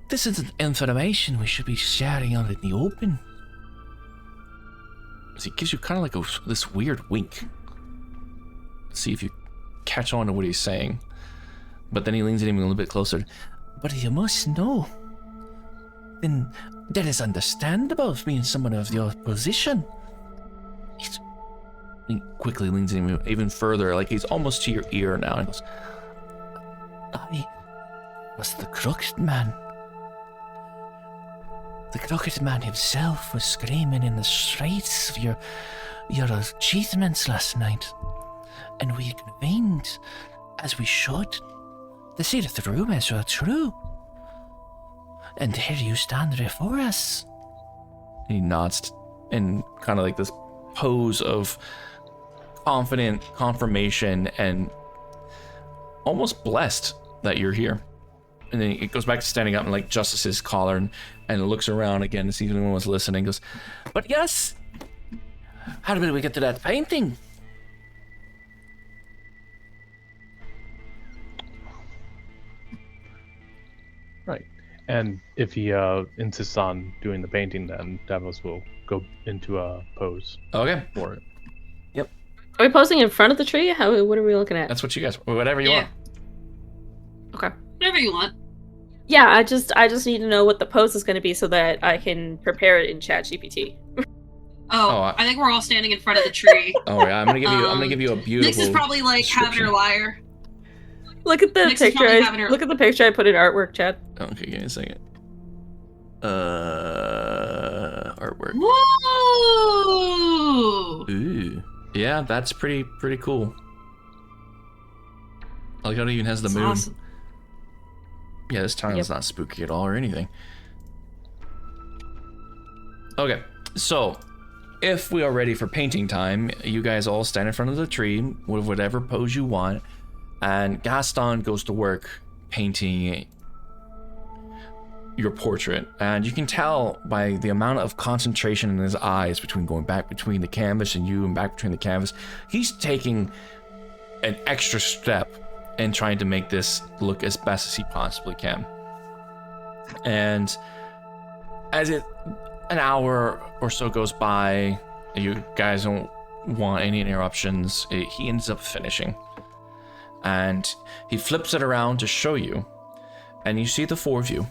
this isn't information we should be sharing out in the open. so he gives you kind of like this weird wink, see if you catch on to what he's saying, but then he leans in him a little bit closer. But you must know. Then that is understandable being someone of your position. He quickly leans in even further, like he's almost to your ear now, and goes, I was the crooked man. The crooked man himself was screaming in the streets of your achievements last night. And we convened, as we should, to see that the rumors were true. And here you stand before us. he nods in kind of like this pose of confident confirmation and almost blessed that you're here. And then it goes back to standing up and like adjusts his collar and looks around again to see if anyone was listening. Goes, But yes, how did we get to that painting? Right. And if he insists on doing the painting, then Davos will go into a pose okay, for it. Are we posting in front of the tree? What are we looking at? that's what you guys, whatever you want. Okay. Whatever you want. Yeah, I just need to know what the pose is going to be so that I can prepare it in ChatGPT. I think we're all standing in front of the tree. Oh yeah, I'm gonna give you a beautiful. Nix is probably like having her lyre. Look at the Nix is picture. probably having her- Look at the picture I put in artwork, Chad. Okay, give me a second. Artwork. Whoa! Ooh, yeah, that's pretty cool. I like how it even has the That's moon. awesome. Yeah, this town is not spooky at all or anything. Okay, so if we are ready for painting time, you guys all stand in front of the tree with whatever pose you want, and Gaston goes to work painting your portrait, and you can tell by the amount of concentration in his eyes between going back between the canvas and you and back between the canvas, he's taking an extra step and trying to make this look as best as he possibly can. And as an hour or so goes by, you guys don't want any interruptions, he ends up finishing. And he flips it around to show you, and you see the four of you.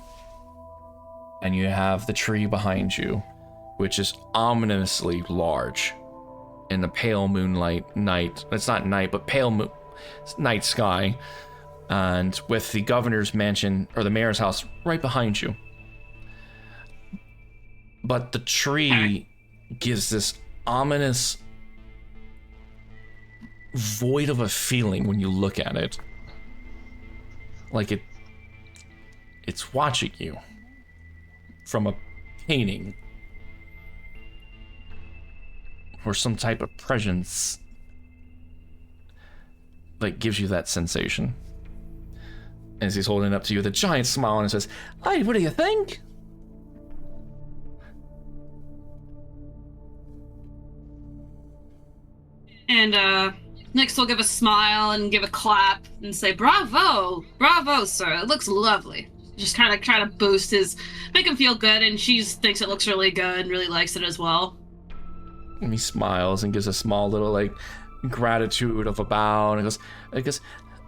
And you have the tree behind you, which is ominously large in the pale moonlight night. It's not night, but pale night sky, and with the governor's mansion or the mayor's house right behind you. But the tree gives this ominous void of a feeling when you look at it. Like it's watching you from a painting or some type of presence like gives you that sensation. As he's holding it up to you with a giant smile and says, "Hey, what do you think?" And Nyx will give a smile and give a clap and say, "Bravo! Bravo, sir. It looks lovely." Just kind of try to make him feel good, and she thinks it looks really good and really likes it as well. And he smiles and gives a small little, like, gratitude of a bow, and he goes,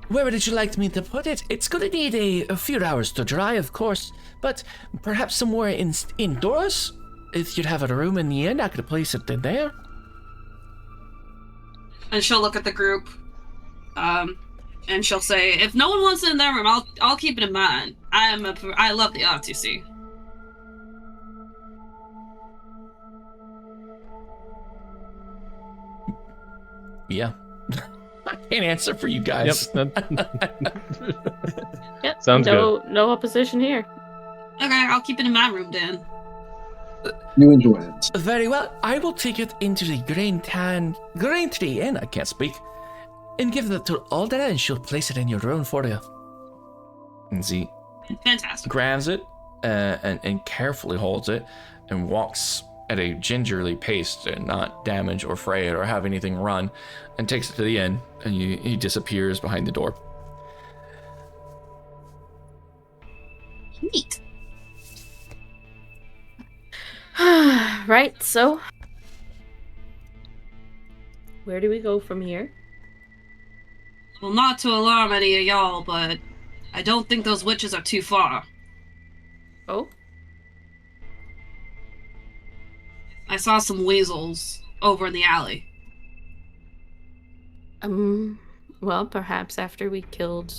"Where did you like me to put it? It's gonna need a few hours to dry, of course, but perhaps somewhere indoors? If you'd have a room in the inn, I could place it in there." And she'll look at the group, and she'll say, "If no one wants it in their room, I'll keep it in mine. I love the arts, you see." Yeah. I can't answer for you guys. Yep. Yep. Sounds good. No opposition here. Okay, I'll keep it in my room, Dan. You enjoy it. Very well. I will take it into the Green Tree Inn, I can't speak, and give it to Aldera, and she'll place it in your room for you. And he Fantastic. grabs it and carefully holds it and walks at a gingerly pace to not damage or fray it or have anything run, and takes it to the inn, and he disappears behind the door. Neat. Right, so where do we go from here? Well, not to alarm any of y'all, but I don't think those witches are too far. Oh? I saw some weasels over in the alley. Well, perhaps after we killed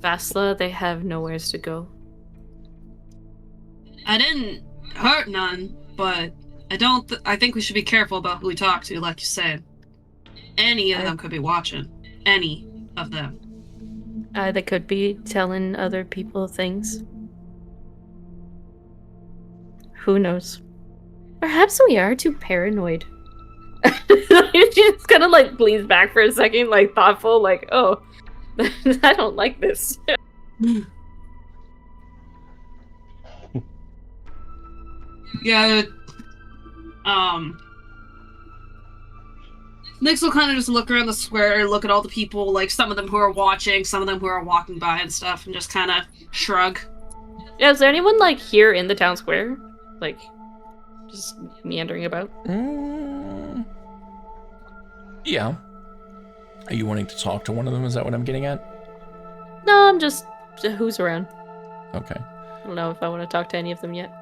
Vasla, they have nowhere to go. I didn't hurt none, but I think we should be careful about who we talk to, like you said. Any of them could be watching. Any of them. They could be telling other people things. Who knows? Perhaps we are too paranoid. She just kind of like leans back for a second, like thoughtful, like, oh, I don't like this. Yeah, Nyx will kind of just look around the square, look at all the people, like some of them who are watching, some of them who are walking by and stuff, and just kind of shrug. Yeah, is there anyone like here in the town square? Like, just meandering about? Yeah. Are you wanting to talk to one of them? Is that what I'm getting at? No, I'm just who's around. Okay. I don't know if I want to talk to any of them yet.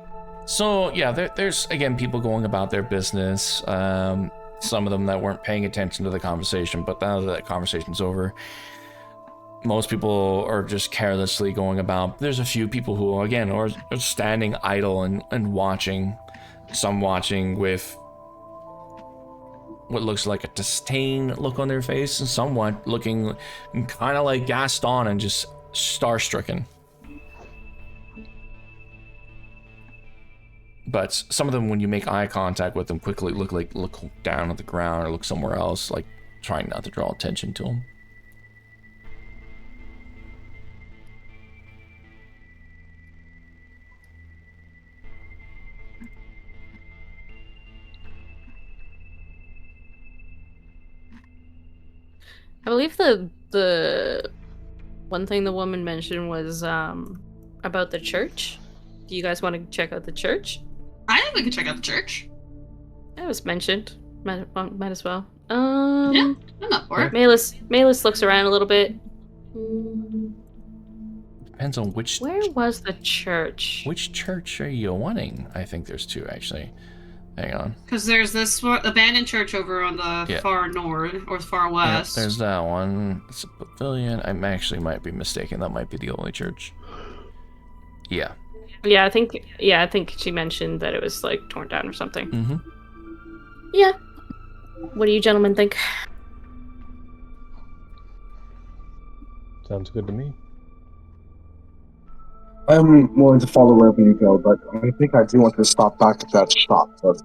So, yeah, there's, again, people going about their business. Some of them that weren't paying attention to the conversation, but now that conversation's over, most people are just carelessly going about. There's a few people who, again, are standing idle and watching. Some watching with what looks like a disdain look on their face, and someone looking kind of like Gaston and just star-stricken. But some of them, when you make eye contact with them, quickly look down at the ground or look somewhere else, like trying not to draw attention to them. I believe the one thing the woman mentioned was about the church. Do you guys want to check out the church? I think we can check out the church. That was mentioned. Might as well. Yeah, I'm up for it. Malus looks around a little bit. Depends on which. Where was the church? Which church are you wanting? I think there's two actually. Hang on. Because there's this abandoned church over on the far north or far west. There's that one. It's a pavilion. I actually might be mistaken. That might be the only church. Yeah. Yeah, I think she mentioned that it was like torn down or something. Mm-hmm. Yeah. What do you gentlemen think? Sounds good to me. I'm willing to follow wherever you go, but I think I do want to stop back at that shop first.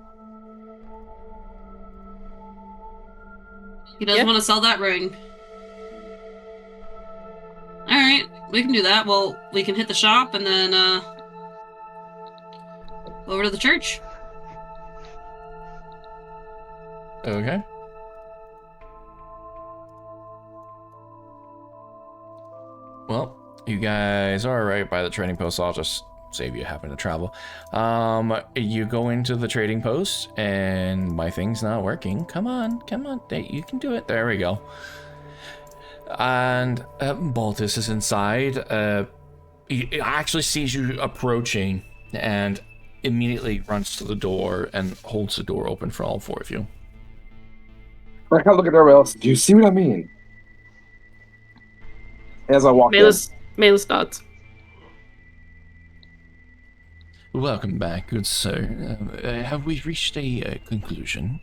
He doesn't want to sell that ring. Alright, we can do that. Well, we can hit the shop and then, over to the church. Okay. Well, you guys are right by the trading post, so I'll just save you having to travel. You go into the trading post, and my thing's not working. Come on, you can do it. There we go. And Baltus is inside. He actually sees you approaching, and immediately runs to the door and holds the door open for all four of you. I kind of look at everybody else. Do you see what I mean? As I walk Malus nods. Welcome back, good sir. Have we reached a conclusion?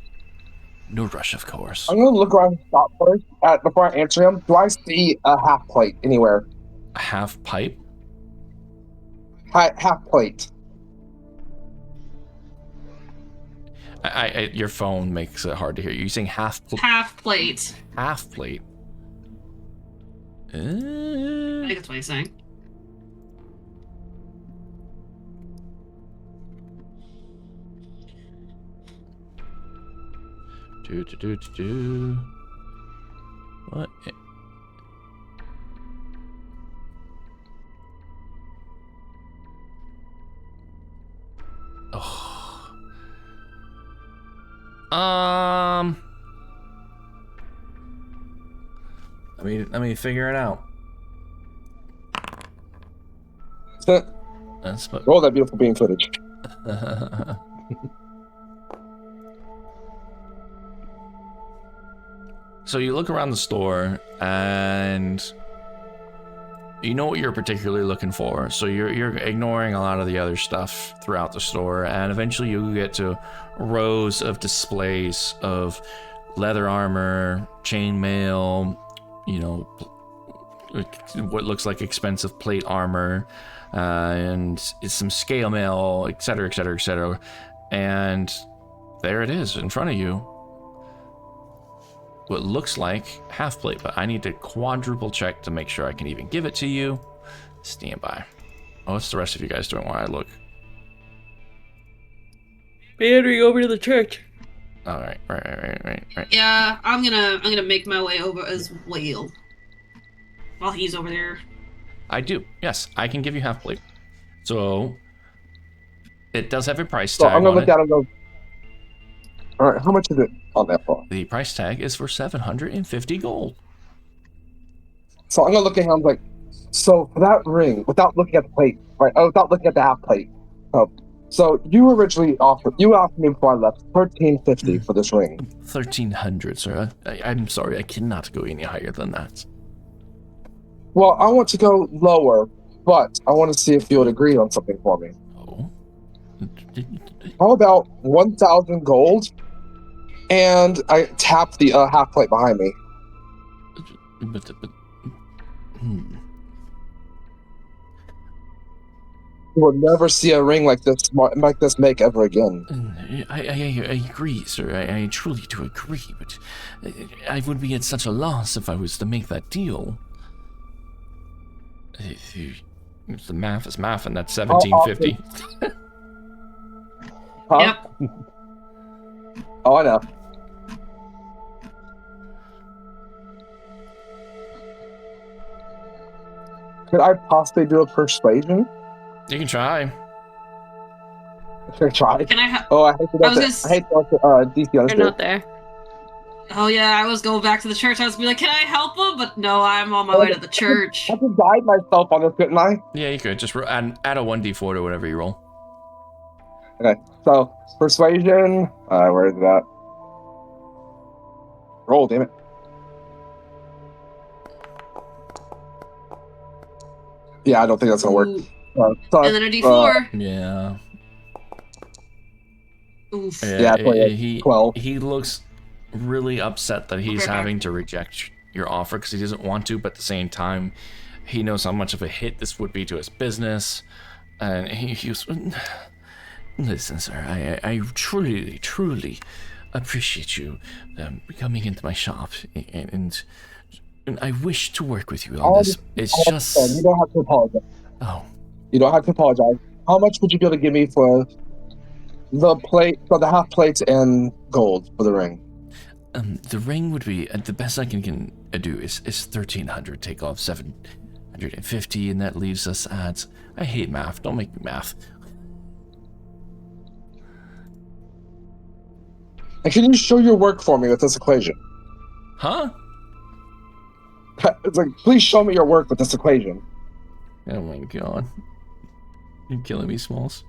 No rush, of course. I'm going to look around the shop first before I answer him. Do I see a half plate anywhere? A half pipe? Half plate. Your phone makes it hard to hear. You're saying half plate? Half plate. Half plate. I think that's what he's saying. What? Oh. Let me figure it out. That's what. Roll that beautiful beam footage. So you look around the store and you know what you're particularly looking for. So you're ignoring a lot of the other stuff throughout the store, and eventually you get to rows of displays of leather armor, chainmail, you know, what looks like expensive plate armor, and some scale mail, etc., etc., etc. And there it is in front of you. What looks like half plate, but I need to quadruple check to make sure I can even give it to you. Stand by. Oh, what's the rest of you guys doing while I look? Meandering over to the church. All right. Yeah, I'm gonna make my way over as well. While he's over there. I do. Yes, I can give you half plate. So it does have a price So tag I'm gonna on look it. at it and go, all right, how much is it on that phone? The price tag is for 750 gold. So I'm gonna look at him like, so for that ring, without looking at the plate, right? Oh, without looking at the half plate. So you originally offered me before I left $1,350 for this ring. 1,300, sir. I'm sorry, I cannot go any higher than that. Well, I want to go lower, but I want to see if you would agree on something for me. Oh. How about 1,000 gold? And I tap the half plate behind me. But You will never see a ring like this make ever again. I agree, sir. I truly do agree, but I would be at such a loss if I was to make that deal. The math is math, and that's 1750. Huh? Yep. Oh, I know. Could I possibly do a persuasion? You can try. Should I try? Can I have? Oh, I hate to go to DC You're on not there. Oh yeah, I was going back to the church. I was be like, can I help him? But no, I'm on my way to the church. I could guide myself on this, couldn't I? Yeah, you could. Just add a 1d4 to whatever you roll. Okay, so persuasion. Where is that? Roll, damn it. Yeah, I don't think that's gonna work. Ooh. And then a D4. Yeah. Oof. Yeah, he 12. He looks really upset that he's Okay. having to reject your offer because he doesn't want to, but at the same time, he knows how much of a hit this would be to his business, and he was... Listen, sir, I truly appreciate you coming into my shop, and I wish to work with you on this. It's just... You don't have to apologize. Oh. You don't have to apologize. How much would you be able to give me for the half plate and gold for the ring? The ring would be... the best I can do is 1,300. Take off 750, and that leaves us at... I hate math. Don't make me math. And can you show your work for me with this equation? Huh? It's like, please show me your work with this equation. Oh my god. You're killing me, Smalls.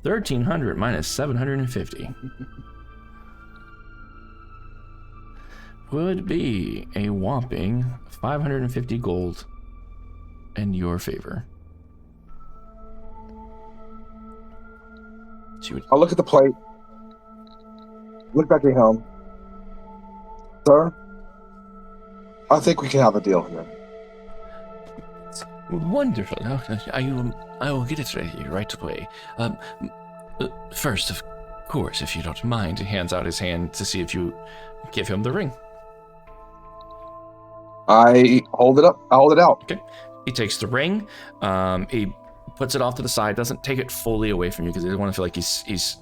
1,300 minus 750 would be a whopping 550 gold in your favor. I'll look at the plate. Look back at your helm. Sir, I think we can have a deal here. Wonderful. I will get it ready right away. First, of course, if you don't mind, he hands out his hand to see if you give him the ring. I hold it up. I hold it out. Okay. He takes the ring. He puts it off to the side. Doesn't take it fully away from you because he doesn't want to feel like he's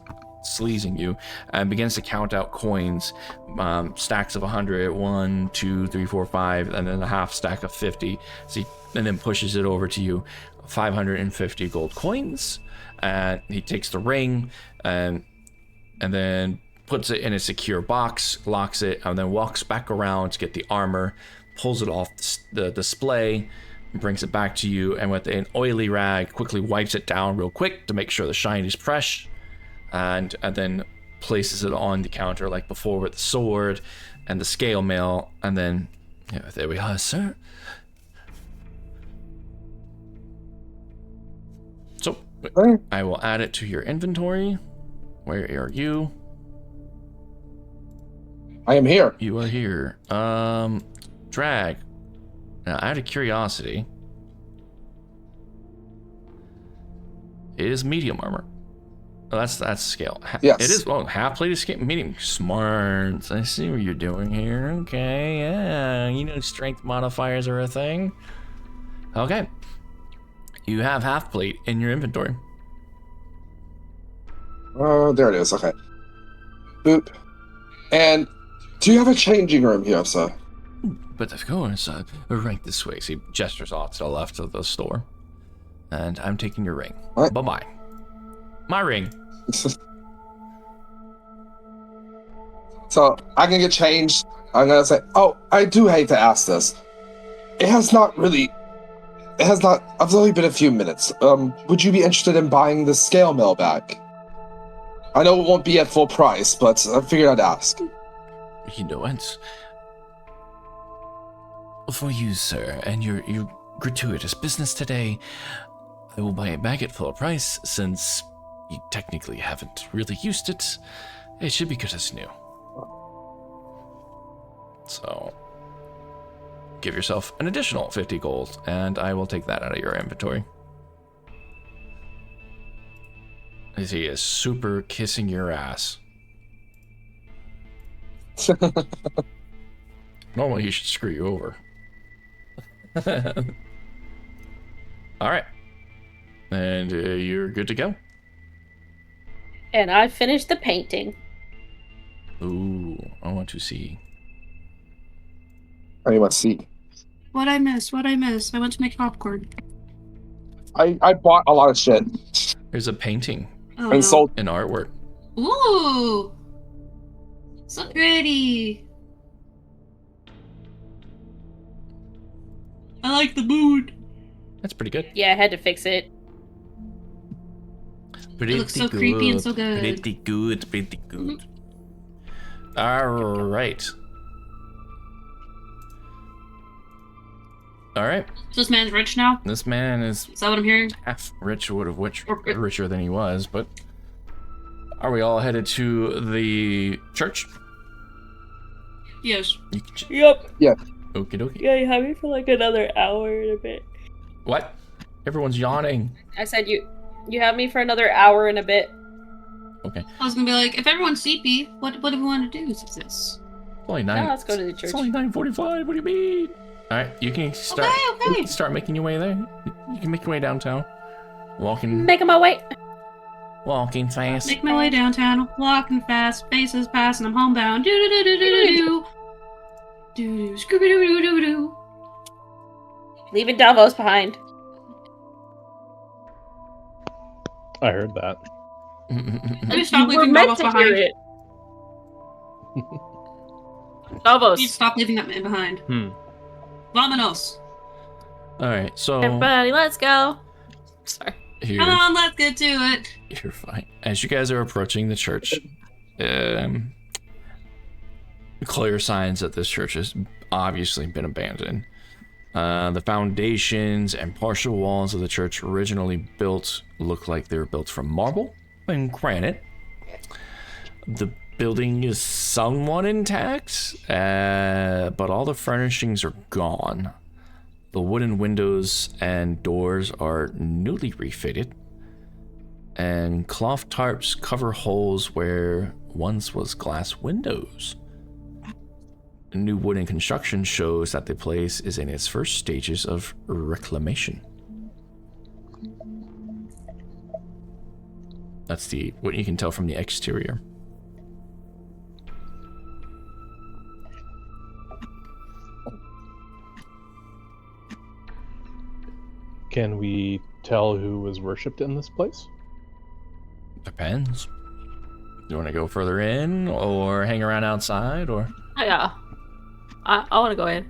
sleazing you, and begins to count out coins, stacks of 100, 1, 2, 3, 4, 5, and then a half stack of 50. And then pushes it over to you, 550 gold coins. And he takes the ring and then puts it in a secure box, locks it, and then walks back around to get the armor, pulls it off the display, brings it back to you, and with an oily rag quickly wipes it down real quick to make sure the shine is fresh. And then places it on the counter like before with the sword and the scale mail, and then there we are, sir. So I will add it to your inventory. Where are you? I am here. You are here. Drag. Now, out of curiosity, it is medium armor. Oh, that's scale. Yes. It is. Oh, half plate is scale. Medium. Smart. I see what you're doing here. Okay, yeah. You know strength modifiers are a thing. Okay. You have half plate in your inventory. Oh, there it is. Okay. Boop. And do you have a changing room here, sir? But of course, right this way. So he gestures off to the left of the store. And I'm taking your ring. What? Bye-bye. My ring. So I can get changed. I'm gonna say, oh, I do hate to ask this. I've only been a few minutes. Would you be interested in buying the scale mail back? I know it won't be at full price, but I figured I'd ask. You know what? For you, sir, and your gratuitous business today, I will buy it back at full price, since you technically haven't really used it. It should be good as new. So, give yourself an additional 50 gold, and I will take that out of your inventory. As he is super kissing your ass. Normally he should screw you over. Alright. And you're good to go. And I finished the painting. Ooh, I want to see. I want to see. What'd I miss? I went to make popcorn. I bought a lot of shit. There's a painting Oh, And no. sold. and artwork. Ooh! So pretty! I like the mood. That's pretty good. Yeah, I had to fix it. Pretty looks so creepy and so good. Pretty good. Pretty good. Alright. Alright. So this man's rich now? This man is Is that what I'm hearing? half rich, richer than he was, but are we all headed to the church? Yes. You can Yep. Okie dokie. Yeah, you have me for like another hour and a bit. What? Everyone's yawning. I said you have me for another hour and a bit. Okay. I was gonna be like, if everyone's sleepy, what do we want to do? Is this? It's only 9. Now let's go to the church. It's only 9:45. What do you mean? All right, you can start. Okay. You can start making your way there. You can make your way downtown. Walking Making my way. fast. Make my way downtown, walking fast, faces passing, I'm homebound. Do do do do do do do. Scooby doo doo doo doo. Leaving Davos behind. I heard that. Please stop You were leaving meant Davos to hear behind. it. Davos. Please stop leaving that man behind. Vámonos. All right, so Everybody, let's go. Sorry. Come on, let's get to it. You're fine. As you guys are approaching the church, clear signs that this church has obviously been abandoned. The foundations and partial walls of the church originally built look like they were built from marble and granite. The building is somewhat intact, but all the furnishings are gone. The wooden windows and doors are newly refitted, and cloth tarps cover holes where once was glass windows. New wooden construction shows that the place is in its first stages of reclamation. That's what you can tell from the exterior. Can we tell who was worshipped in this place? Depends. You want to go further in, or hang around outside, or Yeah. I want to go in.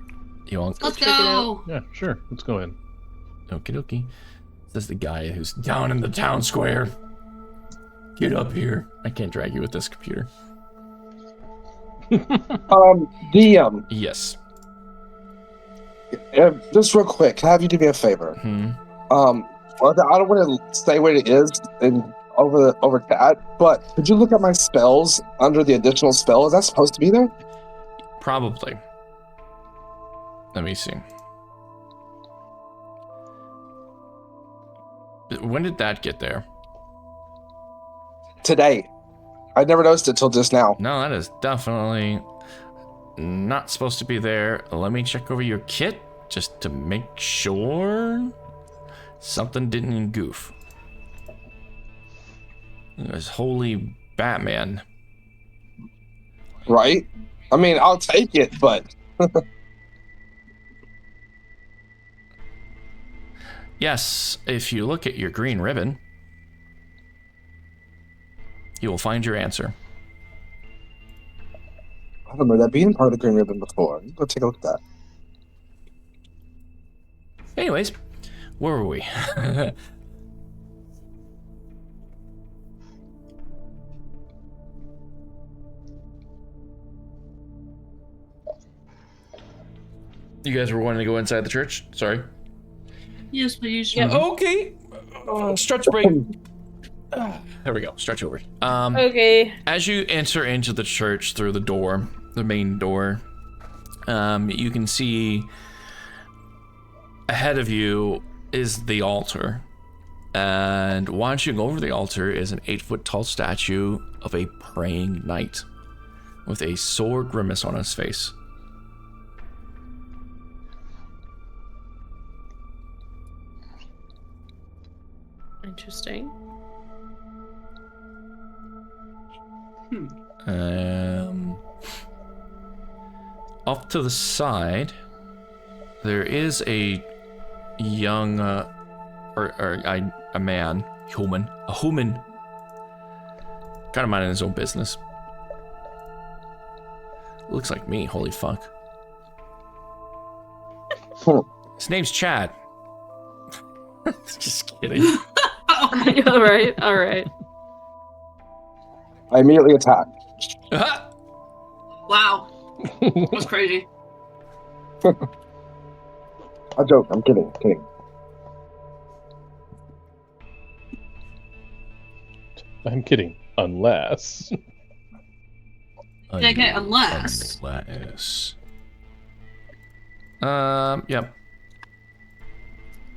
you want? Let's check it go. Yeah, sure. Let's go in. Okie dokie. This is the guy who's down in the town square. Get up here. I can't drag you with this computer. DM, Yes. just real quick, can I have you do me a favor? Well, I don't want to say what it is over chat, but could you look at my spells under the additional spell? Is that supposed to be there? Probably. Let me see. When did that get there? Today. I never noticed it till just now. No, that is definitely not supposed to be there. Let me check over your kit just to make sure something didn't goof. There's holy Batman. Right? I mean, I'll take it, but Yes, if you look at your green ribbon, you will find your answer. I don't remember that being part of the green ribbon before. Go take a look at that. Anyways, where were we? You guys were wanting to go inside the church? Sorry. Yes, please. Yeah. Okay. Stretch break. There we go. Stretch over. Okay. As you enter into the church through the door, the main door, you can see ahead of you is the altar. And watching over the altar is an 8-foot tall statue of a praying knight with a sore grimace on his face. Interesting. Off to the side, there is a young, a man, a human, kind of minding his own business. Looks like me, holy fuck. His name's Chad. Just kidding. all right. All right. I immediately attack. Wow. That was crazy. I joke. I'm kidding. I'm kidding. Unless. Okay, unless. Yep.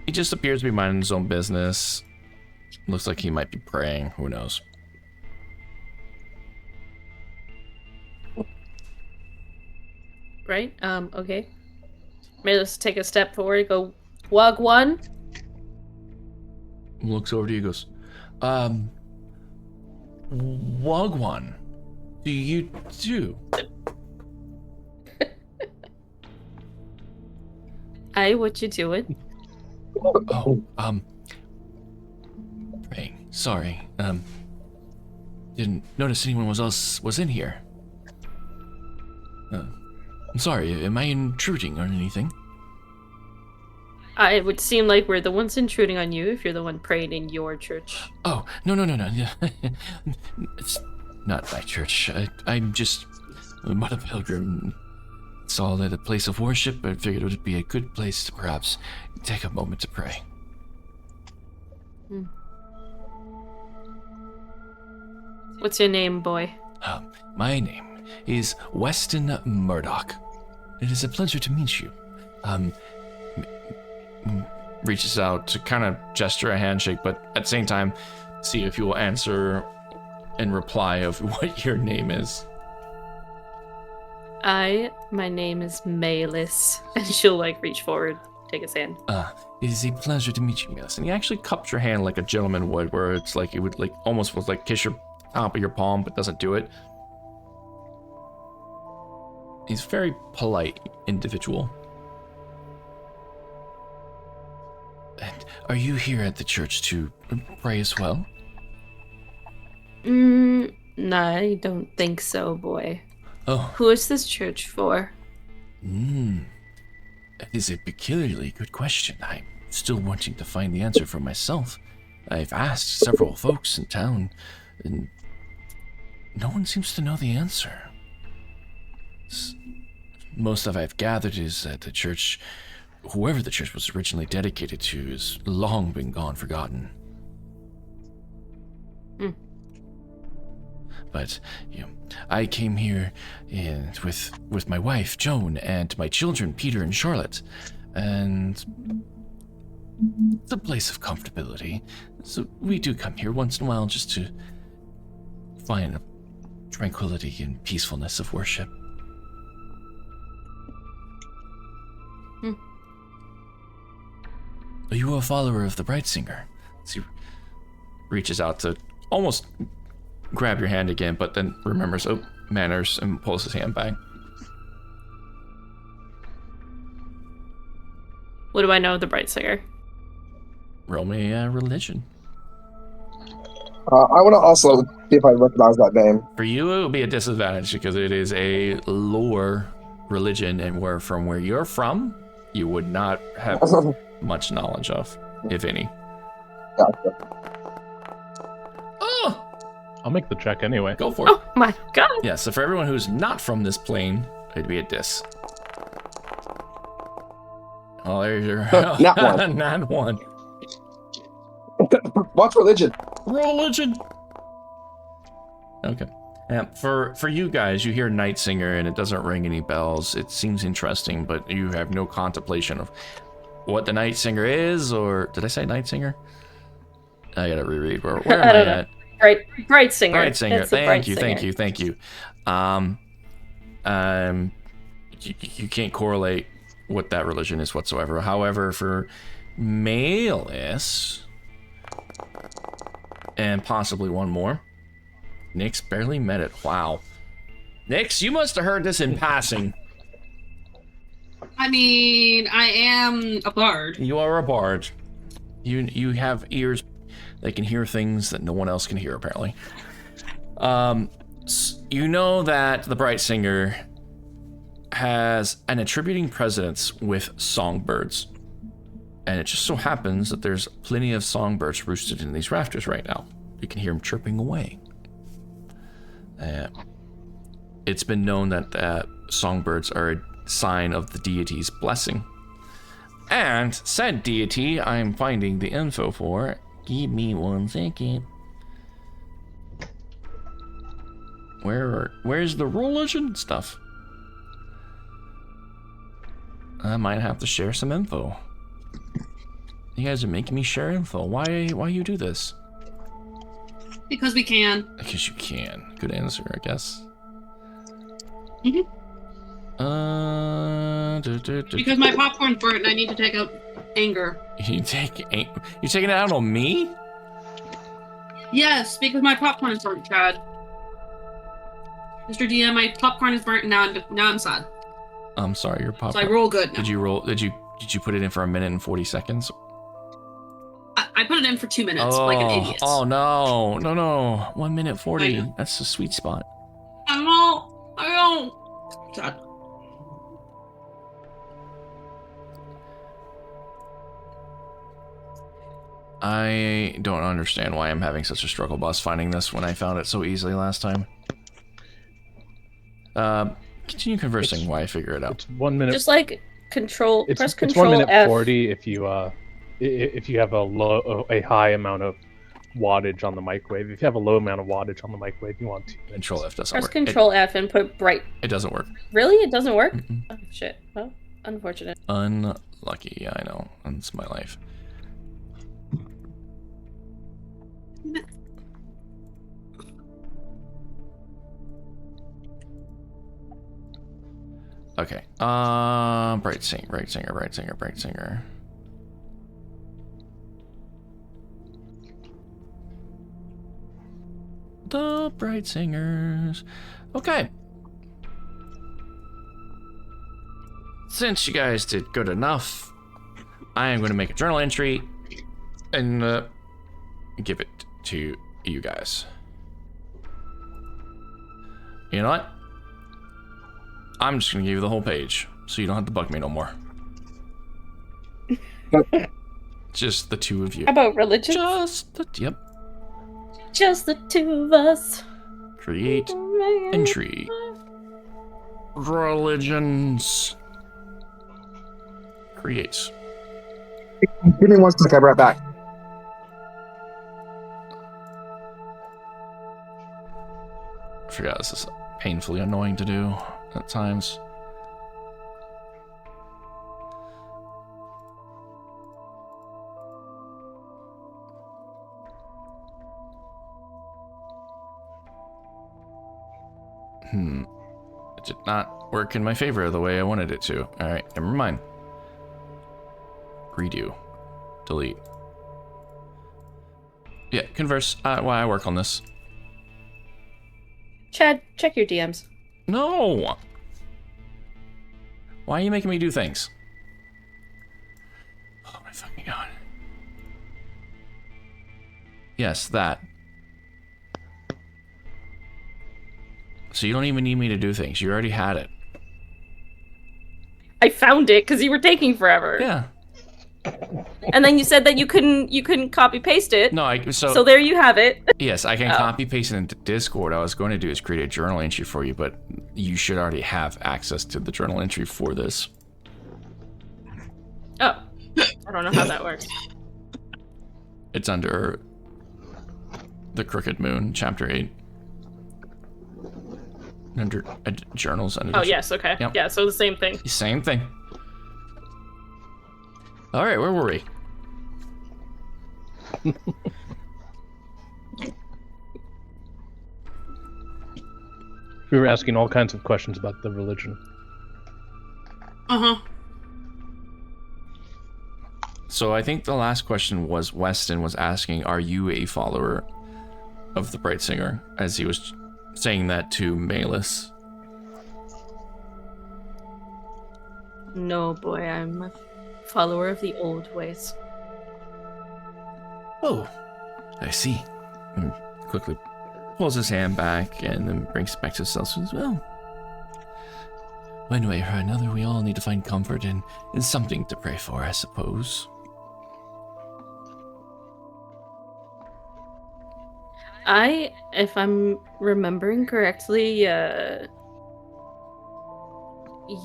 He just appears to be minding his own business. Looks like he might be praying. Who knows? Right? Okay. Maybe let's take a step forward, go Wagwan. Looks over to you, goes, Wagwan, do you do? Aye, what you doing? Oh, praying. Sorry, didn't notice anyone was in here. I'm sorry, am I intruding on anything? It would seem like we're the ones intruding on you if you're the one praying in your church. Oh, no. It's not my church. I'm just but a pilgrim. Saw that a place of worship, I figured it would be a good place to perhaps take a moment to pray. What's your name, boy? My name is Weston Murdoch. It is a pleasure to meet you. Reaches out to kind of gesture a handshake, but at the same time, see if you will answer in reply of what your name is. My name is Malis. And she'll like reach forward, take his hand. It is a pleasure to meet you, Miss. And he actually cups your hand like a gentleman would, where it's like it would like almost was like kiss your top of your palm, but doesn't do it. He's a very polite individual. And are you here at the church to pray as well? No, I don't think so, boy. Oh. Who is this church for? That is a peculiarly good question. I'm still wanting to find the answer for myself. I've asked several folks in town, and no one seems to know the answer. Most of I've gathered is that the church, whoever the church was originally dedicated to, has long been gone forgotten. But, I came here with my wife, Joan, and my children, Peter and Charlotte, and it's a place of comfortability. So we do come here once in a while just to find a tranquility and peacefulness of worship. Are you a follower of the Bright Singer? He reaches out to almost grab your hand again, but then remembers, manners, and pulls his hand back. What do I know of the Bright Singer? Roll me a religion. I want to also see if I recognize that name. For you, it will be a disadvantage because it is a lore religion, and from where you're from, you would not have much knowledge of, if any. Gotcha. Oh! I'll make the check anyway. Go for it. Oh my god! Yeah, so for everyone who's not from this plane, it'd be a dis. Oh, there's your... Not one. Not one. What's religion? Religion! Okay. For you guys, you hear Night Singer and it doesn't ring any bells. It seems interesting, but you have no contemplation of what the Night Singer is, or... Did I say Night Singer? I gotta reread. Where am I at? Bright Singer. Bright Singer. It's the Bright Thank Singer. you. You can't correlate what that religion is whatsoever. However, for Malis, and possibly one more, Nyx barely met it. Wow. Nyx, you must have heard this in passing. I mean, I am a bard. You are a bard. You have ears that can hear things that no one else can hear, apparently. You know that the Bright Singer has an attributing precedence with songbirds. And it just so happens that there's plenty of songbirds roosted in these rafters right now. You can hear them chirping away. It's been known that songbirds are a sign of the deity's blessing. And said deity, I'm finding the info for. Give me 1 second. Where's the religion stuff? I might have to share some info. You guys are making me share info. Why you do this? Because we can. Because you can. Good answer, I guess. Mhm. Because Because my popcorn's burnt and I need to take out anger. you taking it out on me? Yes, because my popcorn is burnt, Chad. Mr. DM, my popcorn is burnt and now I'm sad. I'm sorry, your popcorn. So I roll good now. Did you roll? Did you put it in for 1 minute and 40 seconds? I put it in for 2 minutes, like an idiot. Oh no! 1 minute 40. That's the sweet spot. I don't. Sad. I don't understand why I'm having such a struggle bus finding this when I found it so easily last time. Continue conversing while I figure it out. It's 1 minute. Just like control. Press It's Control 1 minute F. 40 if you have a high amount of wattage on the microwave. If you have a low amount of wattage on the microwave, you want to. Control F doesn't Press work. Control F and put bright. It doesn't work. Really? It doesn't work? Mm-mm. Oh shit. Well, unfortunate. Unlucky. Yeah, I know. That's my life. Okay. Bright singer. The Bright Singers. Okay. Since you guys did good enough, I am going to make a journal entry and give it to you guys. You know what? I'm just going to give you the whole page, so you don't have to bug me no more. Just the two of you. How about religion? Yep. Just the two of us. Create entry. Religions. Create. Give me 1 second, I'll be right back. I forgot this is painfully annoying to do at times. It did not work in my favor the way I wanted it to. Alright, never mind. Redo. Delete. Yeah, converse. While I work on this. Chad, check your DMs. No! Why are you making me do things? Oh my fucking god. Yes, that. So you don't even need me to do things. You already had it. I found it because you were taking forever. Yeah. And then you said that you couldn't copy paste it. No, so there you have it. Yes, I can copy paste it into Discord. What I was going to do is create a journal entry for you, but you should already have access to the journal entry for this. Oh. I don't know how that works. It's under The Crooked Moon, Chapter 8. Under journals. Under Oh, yes, okay. Yep. Yeah, so the same thing. Same thing. Alright, where were we? We were asking all kinds of questions about the religion. Uh-huh. So I think the last question was Weston was asking, are you a follower of the Bright Singer? As he was saying that to Malus. No, boy, I'm a follower of the old ways. Oh, I see. And quickly pulls his hand back and then brings it back to himself as well. One way or another, we all need to find comfort in something to pray for, I suppose. If I'm remembering correctly,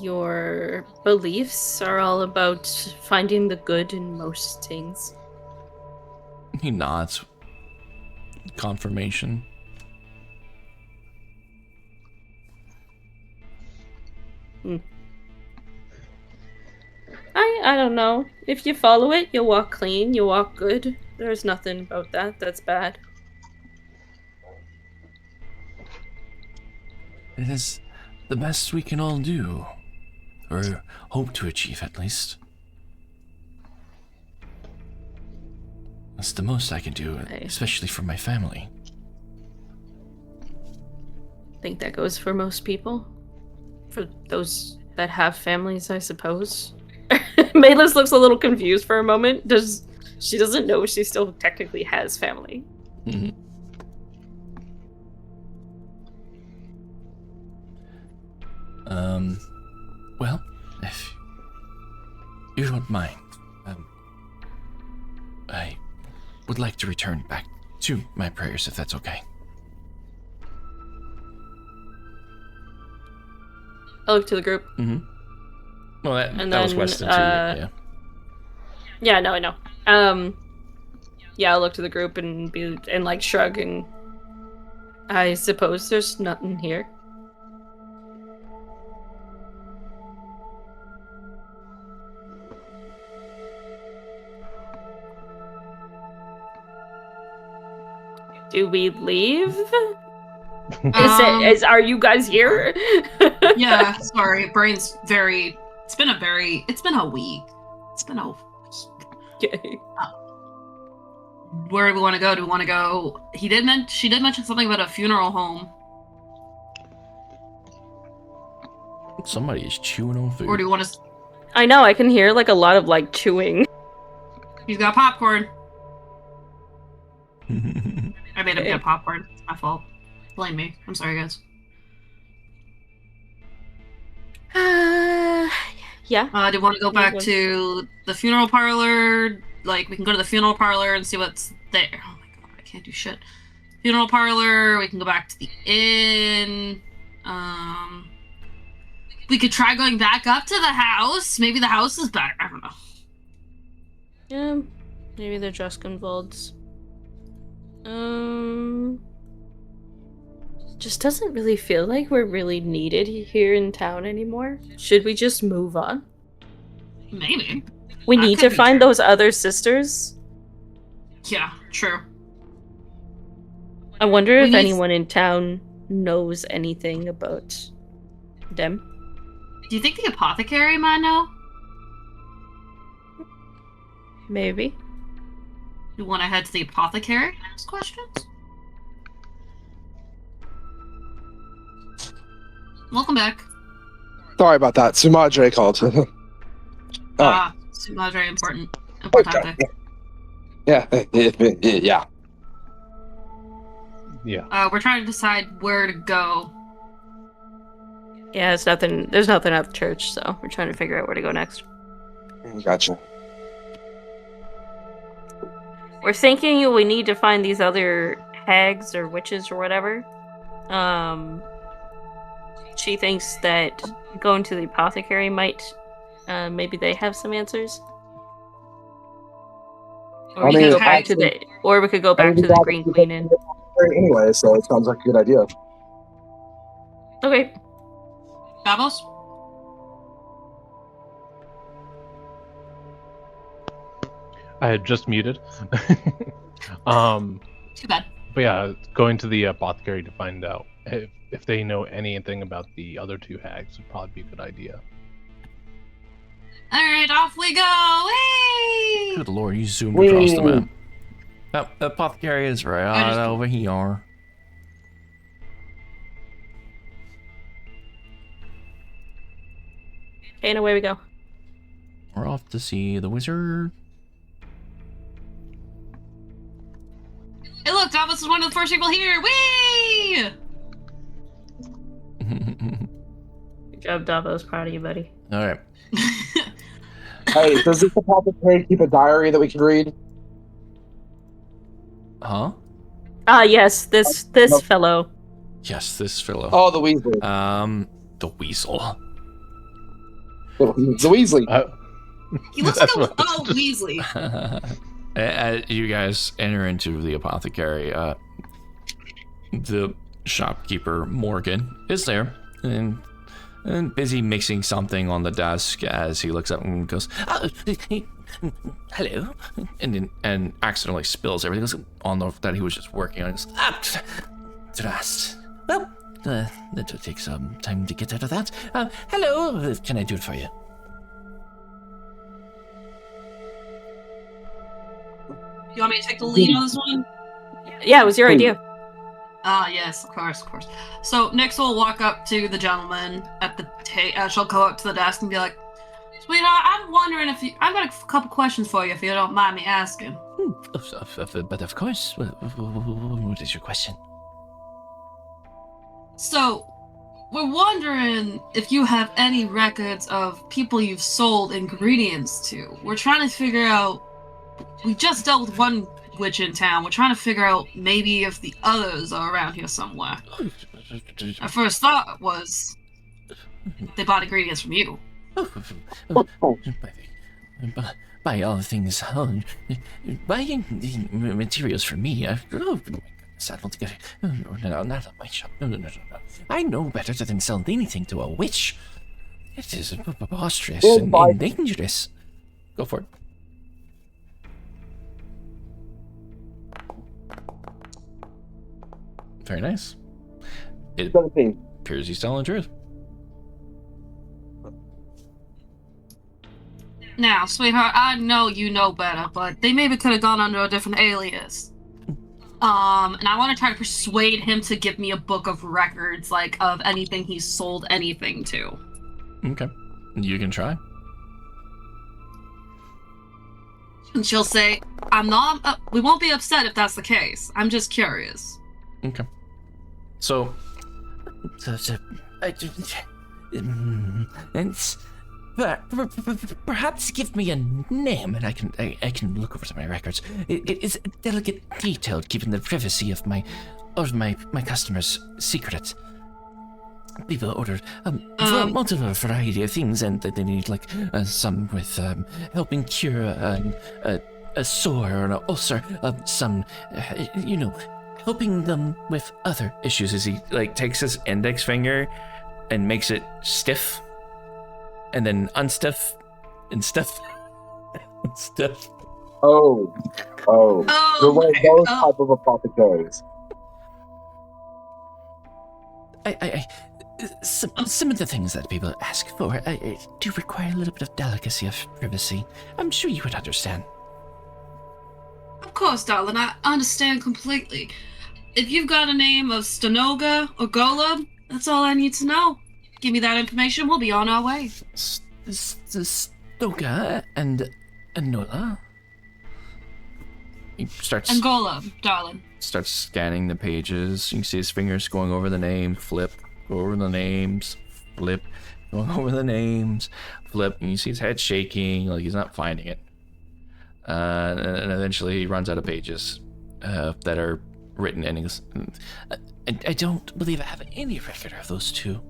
your beliefs are all about finding the good in most things. He nods. Confirmation. I don't know. If you follow it, you'll walk clean, you'll walk good. There's nothing about that that's bad. It is the best we can all do. Or hope to achieve, at least. That's the most I can do, especially for my family. I think that goes for most people. For those that have families, I suppose. Maylus looks a little confused for a moment. She doesn't know she still technically has family. Mm-hmm. Well, if you don't mind, I would like to return back to my prayers, if that's okay. I look to the group. Mm-hmm. Well, And that was then, Weston too, yeah. Yeah, no, I know. Yeah, I'll look to the group and like shrug, and I suppose there's nothing here. Do we leave? Are you guys here? Yeah, sorry. Brain's very. It's been a week. It's been a week. Okay. Where do we want to go? Do we want to go? She did mention something about a funeral home. Somebody is chewing on food. Or do you want to? I know, I can hear like a lot of like chewing. He's got popcorn. I made him get popcorn. It's my fault. Blame me. I'm sorry, guys. Yeah. Do you want to go back to the funeral parlor? Like, we can go to the funeral parlor and see what's there. Oh my god, I can't do shit. Funeral parlor. We can go back to the inn. We could try going back up to the house. Maybe the house is better. I don't know. Yeah. Maybe they're Druskenwalds. Just doesn't really feel like we're really needed here in town anymore. Should we just move on? Maybe. We That need could to be find true. those other sisters. Yeah, true. I wonder We if need- anyone in town knows anything about them. Do you think the apothecary might know? Maybe. You want to head to the apothecary and ask questions? Welcome back. Sorry about that. Sumadre called. Very important. Importante. Yeah. Yeah. Yeah. We're trying to decide where to go. Yeah, there's nothing at the church, so we're trying to figure out where to go next. Gotcha. We're thinking we need to find these other hags or witches or whatever. She thinks that going to the apothecary might, maybe they have some answers. Or we could go back to the, or we could go back to the Green Queen Inn. Anyway, so it sounds like a good idea. Okay. Davos? I had just muted. Too bad. But yeah, going to the apothecary to find out if they know anything about the other two hags would probably be a good idea. Alright, off we go! Whee! Good lord, you zoomed across the map. Oh, the apothecary is right over here. Okay, and away we go. We're off to see the wizard. Hey look, Davos is one of the first people here! Whee! Good job, Davos. Proud of you, buddy. Alright. Hey, does this apothecary keep a diary that we can read? Huh? Yes, this fellow. Yes, this fellow. Oh, the Weasley. The weasel. The Weasley. He looks like a That's what- little Weasley. As you guys enter into the apothecary, the shopkeeper Morgan is there, and busy mixing something on the desk as he looks up and goes, hello, and accidentally spills everything on that he was just working on. He goes, trust. Well, it'll take some time to get out of that. Hello, can I do it for you? You want me to take the lead on this one? Yeah, it was your idea. Yes, of course. So Nyx will walk up to the gentleman at the she'll go up to the desk and be like, "Sweetheart, I'm wondering if I've got a couple questions for you, if you don't mind me asking." But of course, what is your question? So, we're wondering if you have any records of people you've sold ingredients to. We're trying to figure out. We just dealt with one witch in town. We're trying to figure out maybe if the others are around here somewhere. Our first thought was they bought ingredients from you. By all things, buying the materials from me. I don't get it. No, not at my shop. No. I know better than sell anything to a witch. It is preposterous and dangerous. Go for it. Very nice. It 17. appears he's telling the truth. Now, sweetheart, I know you know better, but they maybe could have gone under a different alias. And I want to try to persuade him to give me a book of records, like, of anything he's sold anything to. Okay. You can try. And she'll say, we won't be upset if that's the case. I'm just curious. Okay. So perhaps give me a name, and I can look over some of my records. It is a delicate detail, given the privacy of my customers' secrets. People order multiple variety of things, and they need like some with helping cure a sore or an ulcer. Some, helping them with other issues. As he like takes his index finger and makes it stiff, and then unstiff, and stiff, and stiff. Oh. You're one of those type of apothecaries. Some of the things that people ask for do require a little bit of delicacy of privacy. I'm sure you would understand. Of course, darling, I understand completely. If you've got a name of Stanoga or Golub, that's all I need to know. Give me that information, we'll be on our way. Stoga and Anola. He starts... And Golub, darling. Starts scanning the pages. You can see his fingers going over the name, flip, go over the names, flip, going over the names, flip. And you see his head shaking, like he's not finding it. And eventually he runs out of pages that are written endings. I don't believe I have any record of those two.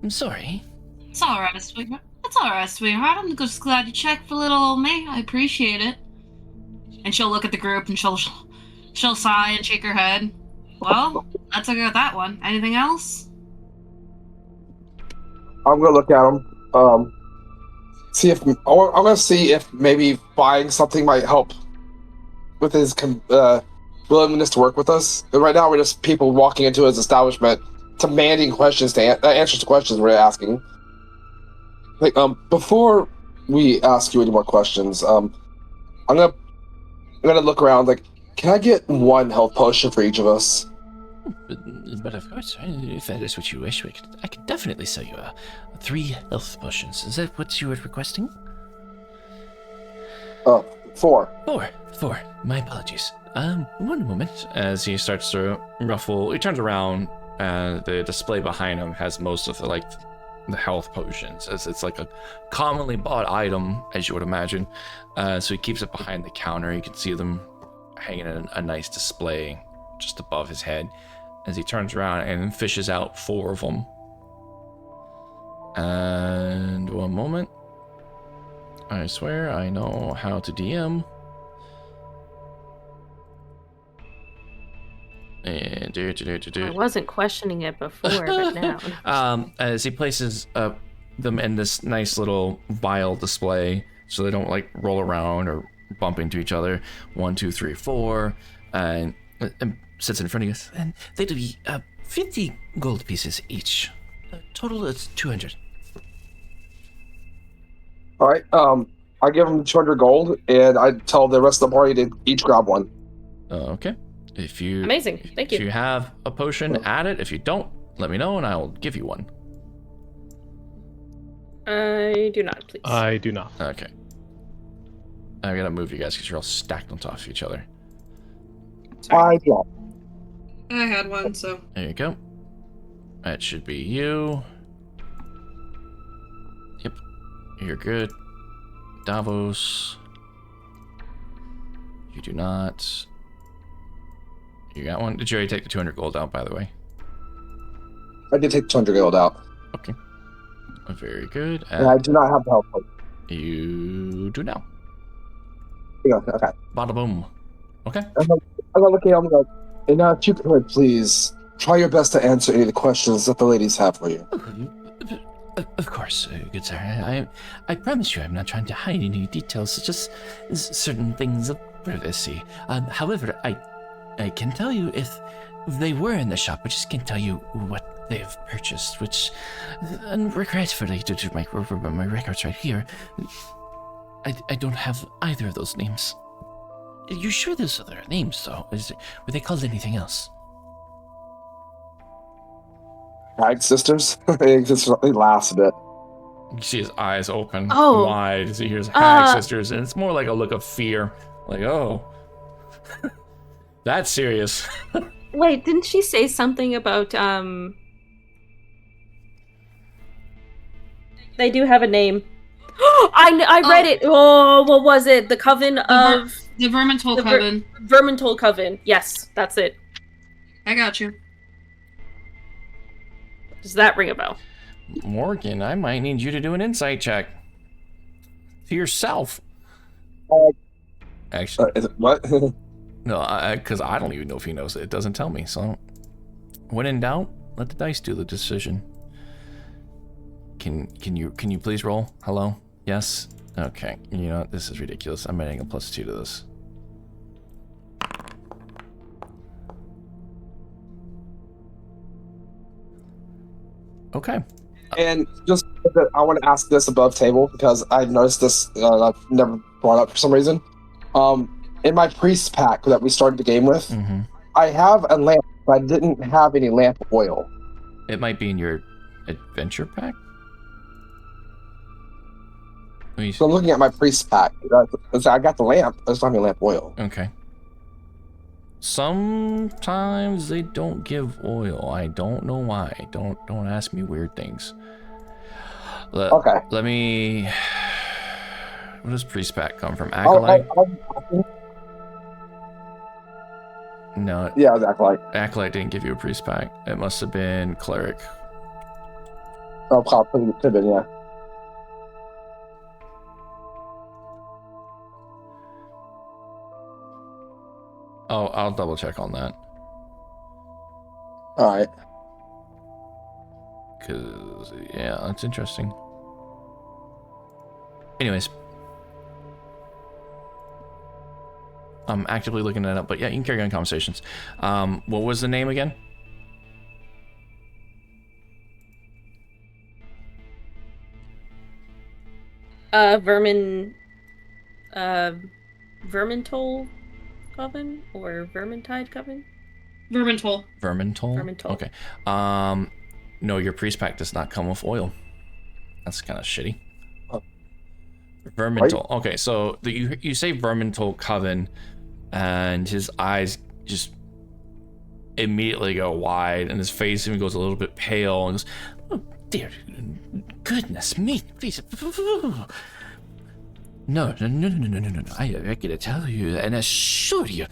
I'm sorry. It's alright, sweetheart. It's alright, sweetheart. I'm just glad you checked for little old me. I appreciate it. And she'll look at the group and she'll sigh and shake her head. Well, that's okay with that one. Anything else? I'm gonna look at him. I'm gonna see if maybe buying something might help with his willingness to work with us. And right now, we're just people walking into his establishment, demanding questions answers to questions we're asking. Like, before we ask you any more questions, I'm gonna look around. Like, can I get one health potion for each of us? But of course, if that is what you wish, I could definitely sell you 3 health potions. Is that what you were requesting? 4. 4. My apologies. One moment. As he starts to ruffle, he turns around, and the display behind him has most of the health potions, as it's like a commonly bought item, as you would imagine. So he keeps it behind the counter. You can see them hanging in a nice display just above his head, as he turns around and fishes out 4 of them. And one moment. I swear I know how to DM. And I wasn't questioning it before, but now. As he places them in this nice little vial display, so they don't like roll around or bump into each other. 1, 2, 3, 4, and sits in front of you. And they'd be 50 gold pieces each. Total is 200. All right. I give them 200 gold, and I tell the rest of the party to each grab one. Okay. If you Amazing. Thank If you. you have a potion, add it. If you don't, let me know and I'll give you one. I do not, please. I do not. Okay. I gotta move you guys because you're all stacked on top of each other. I do. I had one, so. There you go. That should be you. Yep. You're good. Davos. You do not. You got one? Did you already take the 200 gold out, by the way? I did take 200 gold out. Okay. Very good. And I do not have the health point. You do now. Yeah, okay. Bada boom. Okay. I'm gonna look at him and go, and now, if you could, please, try your best to answer any of the questions that the ladies have for you. Of course, good sir. I promise you I'm not trying to hide any details. It's just certain things of privacy. However, I can tell you if they were in the shop. I just can't tell you what they've purchased, which, and regretfully, due to my records right here, I don't have either of those names. You sure those are their names, though? Were they called anything else? Hag sisters? He laughs a bit. You see his eyes open wide as he hears Hag Sisters, and it's more like a look of fear. Like, oh. That's serious. Wait, didn't she say something about, They do have a name. I read it! Oh, what was it? The Coven of... The Vermintol Coven. Vermintol Coven. Yes, that's it. I got you. Does that ring a bell? Morgan, I might need you to do an insight check. To yourself. Actually, What? no, because I don't even know if he knows it. It doesn't tell me, so... When in doubt, let the dice do the decision. Can you please roll? Hello? Yes? Okay. You know what? This is ridiculous. I'm adding a +2 to this. Okay. And just, I want to ask this above table because I've noticed this, I've never brought up for some reason. In my priest pack that we started the game with, I have a lamp, but I didn't have any lamp oil. It might be in your adventure pack? So I'm looking at my priest pack. I got the lamp, I just don't have any lamp oil. Okay. Sometimes they don't give oil. I don't know why. Don't ask me weird things. Okay. Let me... Where does priest pack come from? Acolyte? No. Yeah, it was Acolyte. Acolyte didn't give you a priest pack. It must have been cleric. Oh, could have been, yeah. Oh, I'll double check on that. Alright. Because, yeah, that's interesting. Anyways. I'm actively looking that up, but yeah, you can carry on conversations. What was the name again? Vermintol Coven or Vermintide Coven? Vermintol. Vermintol? Okay. No, your priest pack does not come with oil. That's kind of shitty. Vermintol. Okay, so you say Vermintol Coven, and his eyes just immediately go wide, and his face even goes a little bit pale, and goes, "Oh, dear goodness me, please. No. I gotta tell you and assure you,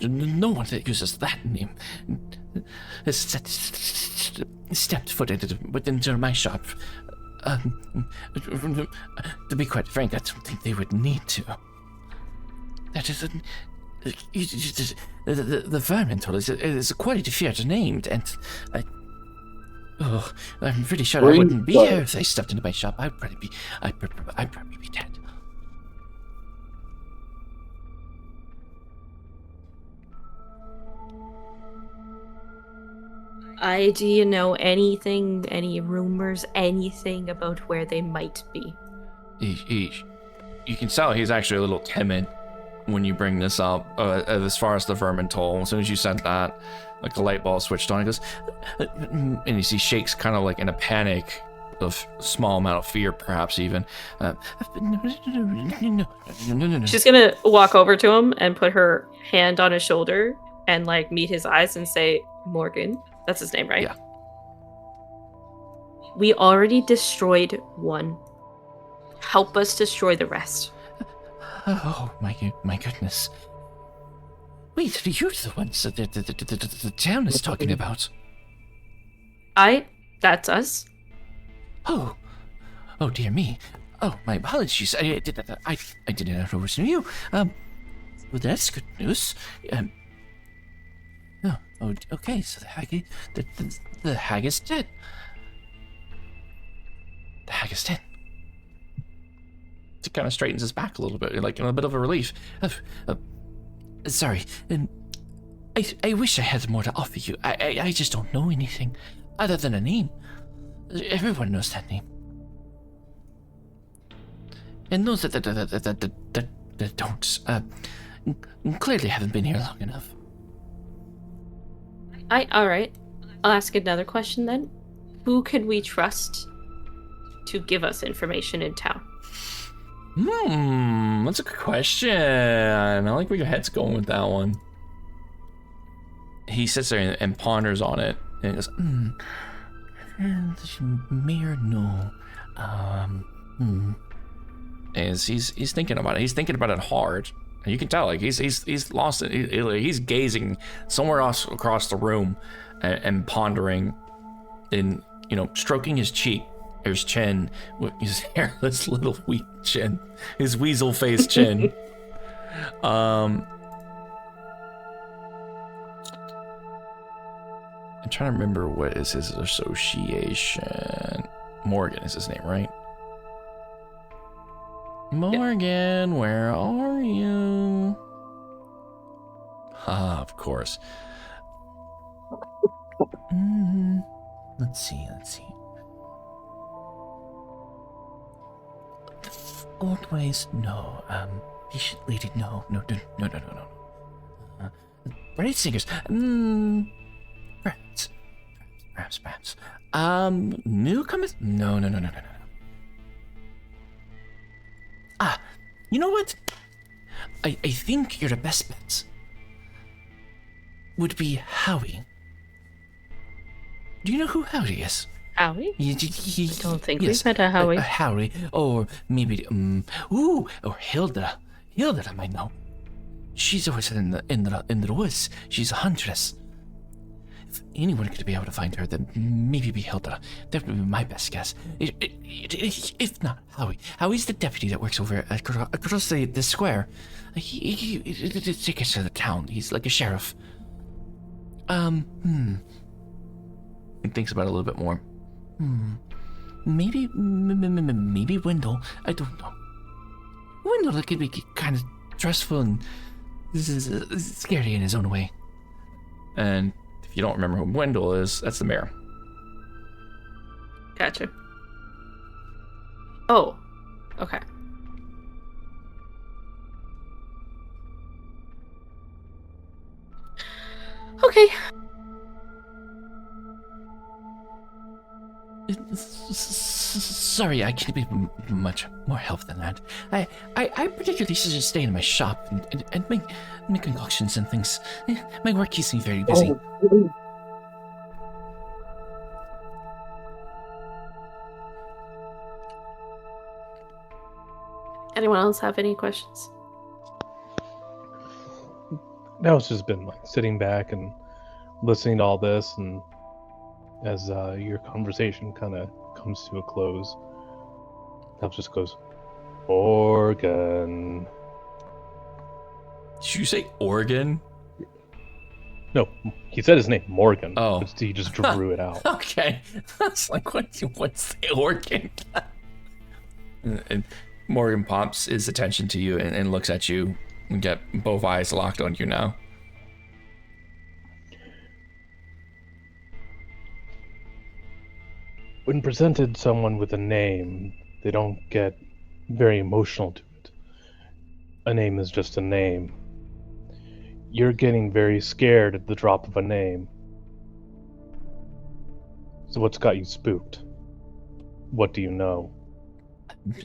no one that uses that name has stepped foot into my shop. To be quite frank, I don't think they would need to. That is The Vermintor is quite a feared name, and I'm pretty sure I wouldn't be here if they stepped into my shop. I'd probably be dead. Do you know anything, any rumors, anything about where they might be? You can tell he's actually a little timid when you bring this up, as far as the Vermintor. As soon as you said that, like the light bulb switched on. He goes, and he shakes kind of like in a panic of small amount of fear, perhaps even. She's gonna walk over to him and put her hand on his shoulder and like meet his eyes and say, Morgan. That's his name, right? Yeah. We already destroyed one. Help us destroy the rest. Oh, my goodness. Wait, you're the ones that the town is talking about. That's us. Oh dear me. Oh, my apologies. I didn't know it was you. Well, that's good news. Oh, okay. So the hag is dead. The hag is dead. He kind of straightens his back a little bit, like in a bit of a relief. Sorry. I wish I had more to offer you. I just don't know anything other than a name. Everyone knows that name. And those that don't clearly haven't been here long enough. All right. I'll ask another question then. Who can we trust to give us information in town? That's a good question. I like where your head's going with that one. He sits there and ponders on it, and he goes, Mayor, no. As he's thinking about it. He's thinking about it hard. And you can tell, like he's lost it. He's gazing somewhere else across the room, and pondering, and stroking his cheek, or his chin, with his hairless little weak chin, his weasel faced chin. I'm trying to remember what is his association. Morgan is his name, right? Morgan, where are you? Ah, of course. Let's see. Old ways, no. Patient lady, no. Bright singers, perhaps. Newcomers, no. Ah, you know what? I think your best bet would be Howie. Do you know who Howie is? Howie? I don't think we've met a Howie. Howie, or maybe, or Hilda. Hilda, I might know. She's always in the woods. She's a huntress. If anyone could be able to find her, then maybe be Hilda. That would be my best guess. If not Howie. Howie's the deputy that works over across the square. He takes to the town. He's like a sheriff. He thinks about it a little bit more. Maybe Wendell. I don't know. Wendell could be kind of trustful and scary in his own way. And if you don't remember who Wendell is, that's the mayor. Gotcha. Oh, okay. Okay. Sorry, I can't be much more help than that. I particularly suggest staying in my shop and make concoctions and things. My work keeps me very busy. Anyone else have any questions? Now it's just been like sitting back and listening to all this, and as your conversation kind of comes to a close, Nell just goes, Morgan. Did you say Oregon? No, he said his name, Morgan. Oh. He just drew it out. Okay. I was like, what's the Oregon? And Morgan pops his attention to you and looks at you and get both eyes locked on you now. When presented someone with a name, they don't get very emotional to it. A name is just a name. You're getting very scared at the drop of a name. So what's got you spooked? What do you know?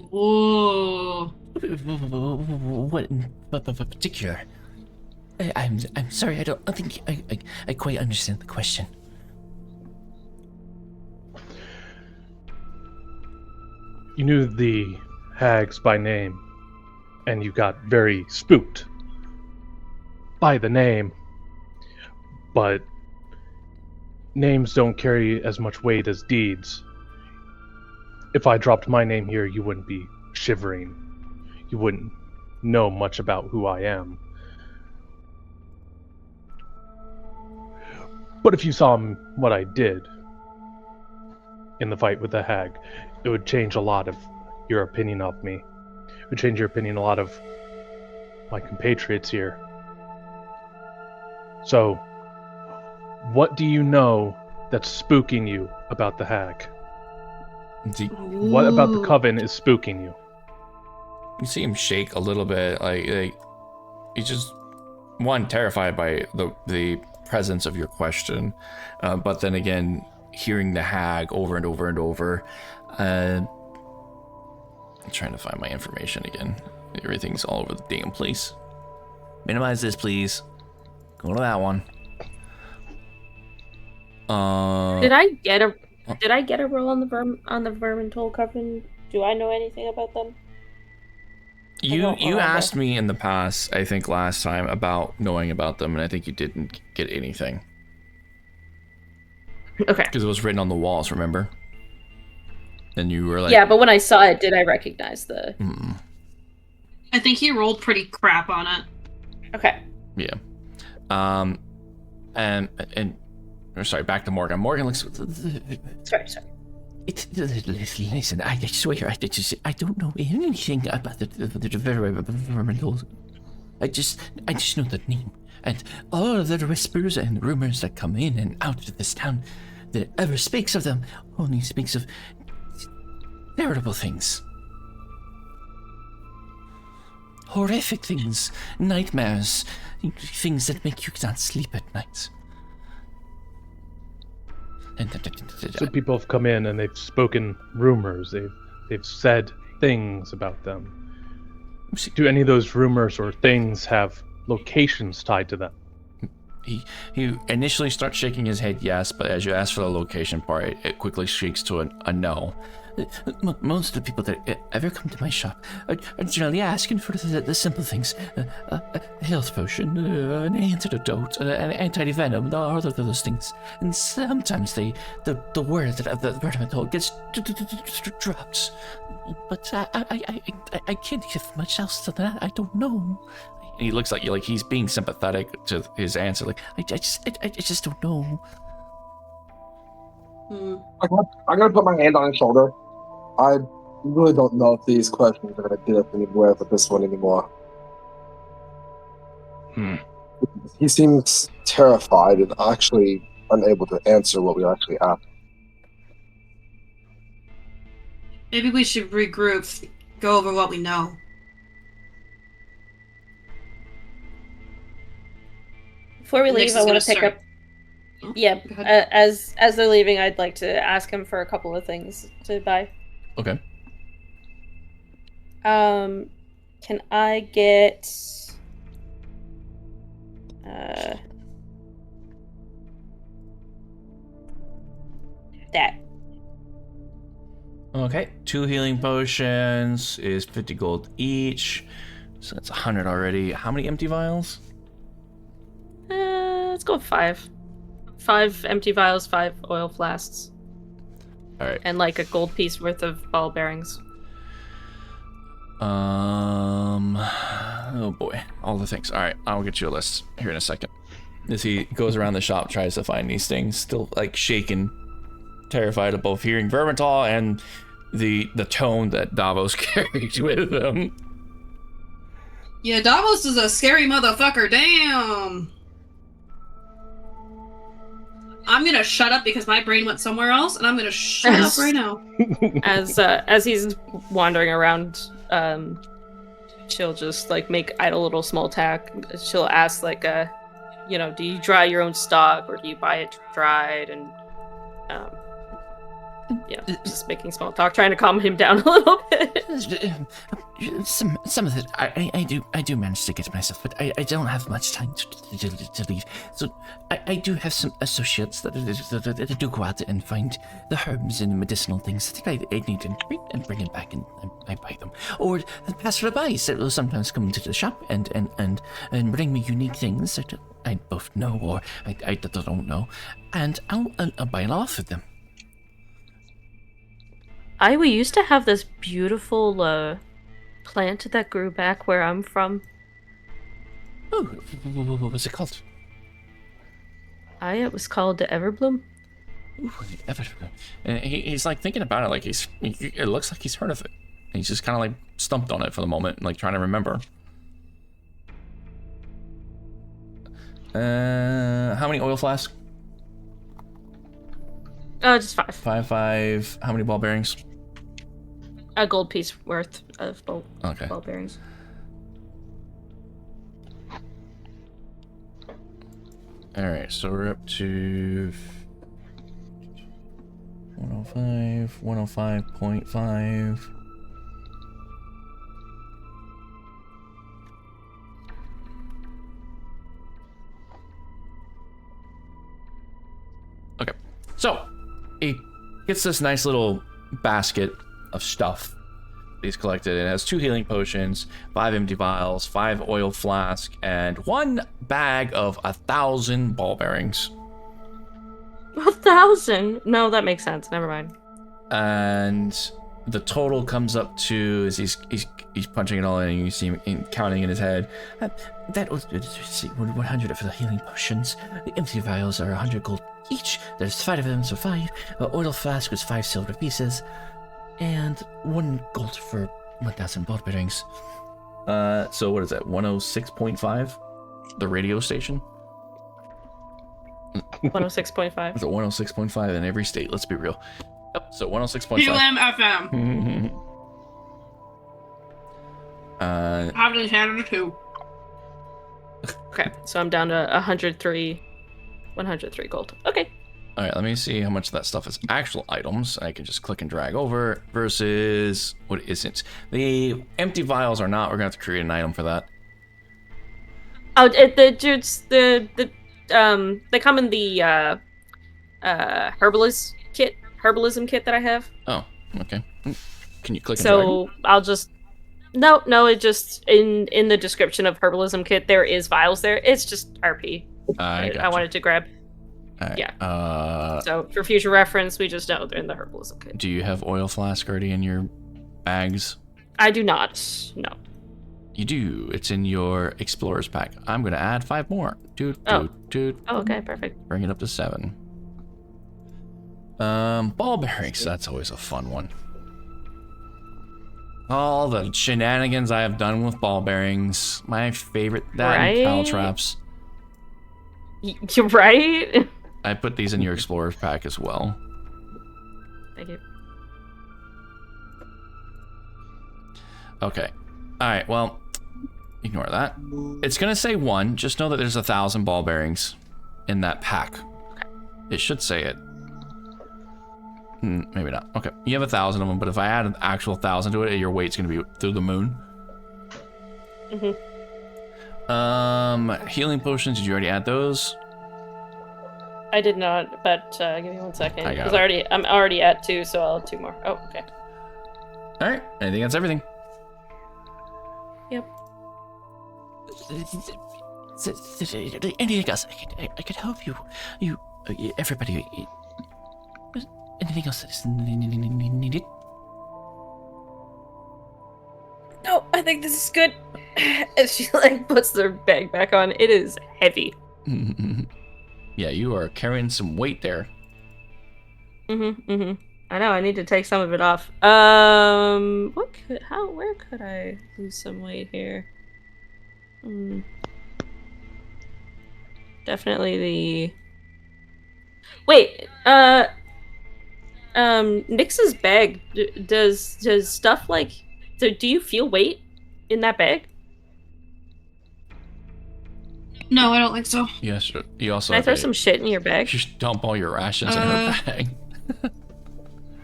Whoa. What in particular? I'm sorry, I don't think I quite understand the question. You knew the hags by name, and you got very spooked by the name, but names don't carry as much weight as deeds. If I dropped my name here, you wouldn't be shivering. You wouldn't know much about who I am. But if you saw what I did in the fight with the hag, it would change a lot of your opinion of me. It would change your opinion a lot of my compatriots here. So, what do you know that's spooking you about the hag? What about the coven is spooking you? You see him shake a little bit, like he's just terrified by the presence of your question, but then again, hearing the hag over and over and over. I'm trying to find my information again. Everything's all over the damn place. Minimize this, please. Go to that one. Did I get a roll on the Vermintol Coven? Do I know anything about them? You asked me in the past, I think last time, about knowing about them, and I think you didn't get anything. Okay. Because it was written on the walls, remember? And you were like... Yeah, but when I saw it, did I recognize the... Mm-mm. I think he rolled pretty crap on it. Okay. Yeah. Sorry, back to Morgan. Morgan looks... Sorry. Listen, I swear, I don't know anything about the Vermintol. I just know the name. And all of the whispers and rumors that come in and out of this town that ever speaks of them only speaks of terrible things. Horrific things, nightmares, things that make you not sleep at night. So people have come in and they've spoken rumors. They've said things about them. Do any of those rumors or things have locations tied to them? He initially starts shaking his head yes, but as you ask for the location part, it quickly shakes to a no. Most of the people that ever come to my shop are generally asking for the simple things. A health potion, an antidote, an anti-venom, all of those things. And sometimes the word of the Vermintol gets dropped. But I can't give much else than that. I don't know. He looks like you, like he's being sympathetic to his answer. Like I just don't know. I'm gonna put my hand on his shoulder. I really don't know if these questions are gonna get us anywhere with this one anymore. He seems terrified and actually unable to answer what we actually asked. Maybe we should regroup, go over what we know. Before we Nyx leave, is I want gonna to pick start- up. Oh, Yeah, go ahead. as they're leaving, I'd like to ask him for a couple of things to buy. okay. Can I get that? Okay, 2 healing potions is 50 gold each, so that's 100 already. How many empty vials? Let's go with 5. 5 empty vials, 5 oil flasks, All right. and like a gold piece worth of ball bearings. Oh boy, all the things. All right, I'll get you a list here in a second. As he goes around the shop, tries to find these things, still like shaken, terrified of both hearing Vermintol and the tone that Davos carried with him. Yeah, Davos is a scary motherfucker. Damn. I'm gonna shut up because my brain went somewhere else, and I'm gonna shut up right now. As he's wandering around, she'll just like make idle little small talk. She'll ask like, do you dry your own stock or do you buy it dried? And just making small talk, trying to calm him down a little bit. Some of it I do manage to get myself, but I don't have much time to leave. So I do have some associates that do go out and find the herbs and medicinal things that I need and bring it back and I buy them. Or the passerbys that will sometimes come into the shop and bring me unique things that I both know or I don't know, and I'll buy it off of them. We used to have this beautiful plant that grew back where I'm from. Oh, what was it called? It was called the Everbloom. Ooh, Everbloom. And he's like thinking about it, like it looks like he's heard of it. And he's just kind of like stumped on it for the moment, like trying to remember. How many oil flasks? Oh, just 5. 5. How many ball bearings? A gold piece worth of ball bearings. Alright, so we're up to 105, 105.5. Okay, so he gets this nice little basket of stuff he's collected. It has 2 healing potions, 5 empty vials, 5 oil flasks, and 1 bag of 1,000 ball bearings. 1,000? No, that makes sense. Never mind. And the total comes up to, as he's punching it all in, and you see him counting in his head. That was 100 for the healing potions. The empty vials are 100 gold each. There's 5 of them, so 5. Oil flask was 5 silver pieces. And 1 gold for 1,000 ball bearings. So what is that? 106.5? The radio station? 106.5. It's a 106.5 in every state, let's be real. Yep, so 106.5. UMFM. Have it in Canada too. Okay, so I'm down to 103 gold. Okay. Alright, let me see how much of that stuff is actual items. I can just click and drag over versus what isn't. The empty vials are not. We're gonna have to create an item for that. Oh, they come in the herbalism kit that I have. Oh, okay. Can you click and So I'll just no, it just in the description of herbalism kit there is vials there. It's just RP. I wanted to grab. Right. Yeah. So for future reference, we just know they're in the herbalism kit. Do you have oil flask already in your bags? I do not. No. You do. It's in your explorer's pack. I'm gonna add 5 more. Dude. Oh, okay, perfect. Bring it up to 7. Ball bearings. That's always a fun one. All the shenanigans I have done with ball bearings. My favorite. That and caltraps. You're right. I put these in your explorer's pack as well. Thank you. Okay. Alright, well, ignore that. It's gonna say 1. Just know that there's 1,000 ball bearings in that pack. It should say it. Maybe not. Okay. You have 1,000 of them, but if I add an actual 1,000 to it, your weight's gonna be through the moon. Healing potions, did you already add those? I did not, but give me 1 second. I got Because I'm already at 2, so I'll have 2 more. Oh, okay. Alright, I think that's everything. Yep. Anything else I could help you, everybody. Anything else that is needed? No, I think this is good. And she like puts their bag back on. It is heavy. Yeah, you are carrying some weight there. I know. I need to take some of it off. Where could I lose some weight here? Definitely the. Wait. Nix's bag. Does stuff like? Do you feel weight in that bag? No, I don't think so. Yes, you also Can I have throw some shit in your bag? Just dump all your rations in her bag.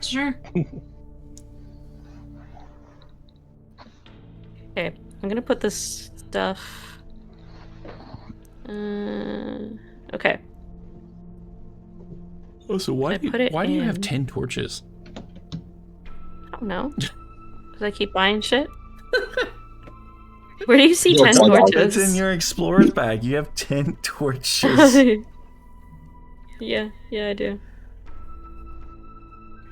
Sure. Okay, I'm gonna put this stuff. Okay. Oh, so why do you have 10 torches? I don't know. Because I keep buying shit. Where do you see You'll 10 find out. torches? It's in your explorer's bag. You have 10 torches. Yeah, I do.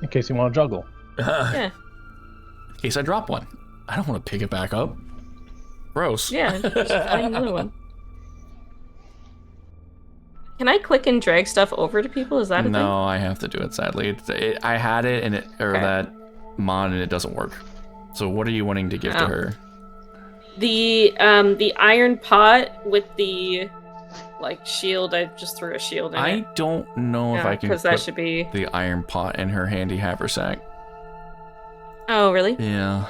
In case you want to juggle. Yeah. In case I drop one. I don't want to pick it back up. Gross. Yeah, just find another one. Can I click and drag stuff over to people? Is that a thing? No, I have to do it, sadly. I had it, and that mod, and it doesn't work. So what are you wanting to give to her? The iron pot with the like shield. I just threw a shield in it. I don't know if I can because that should be the iron pot in her handy haversack. Oh, really? Yeah.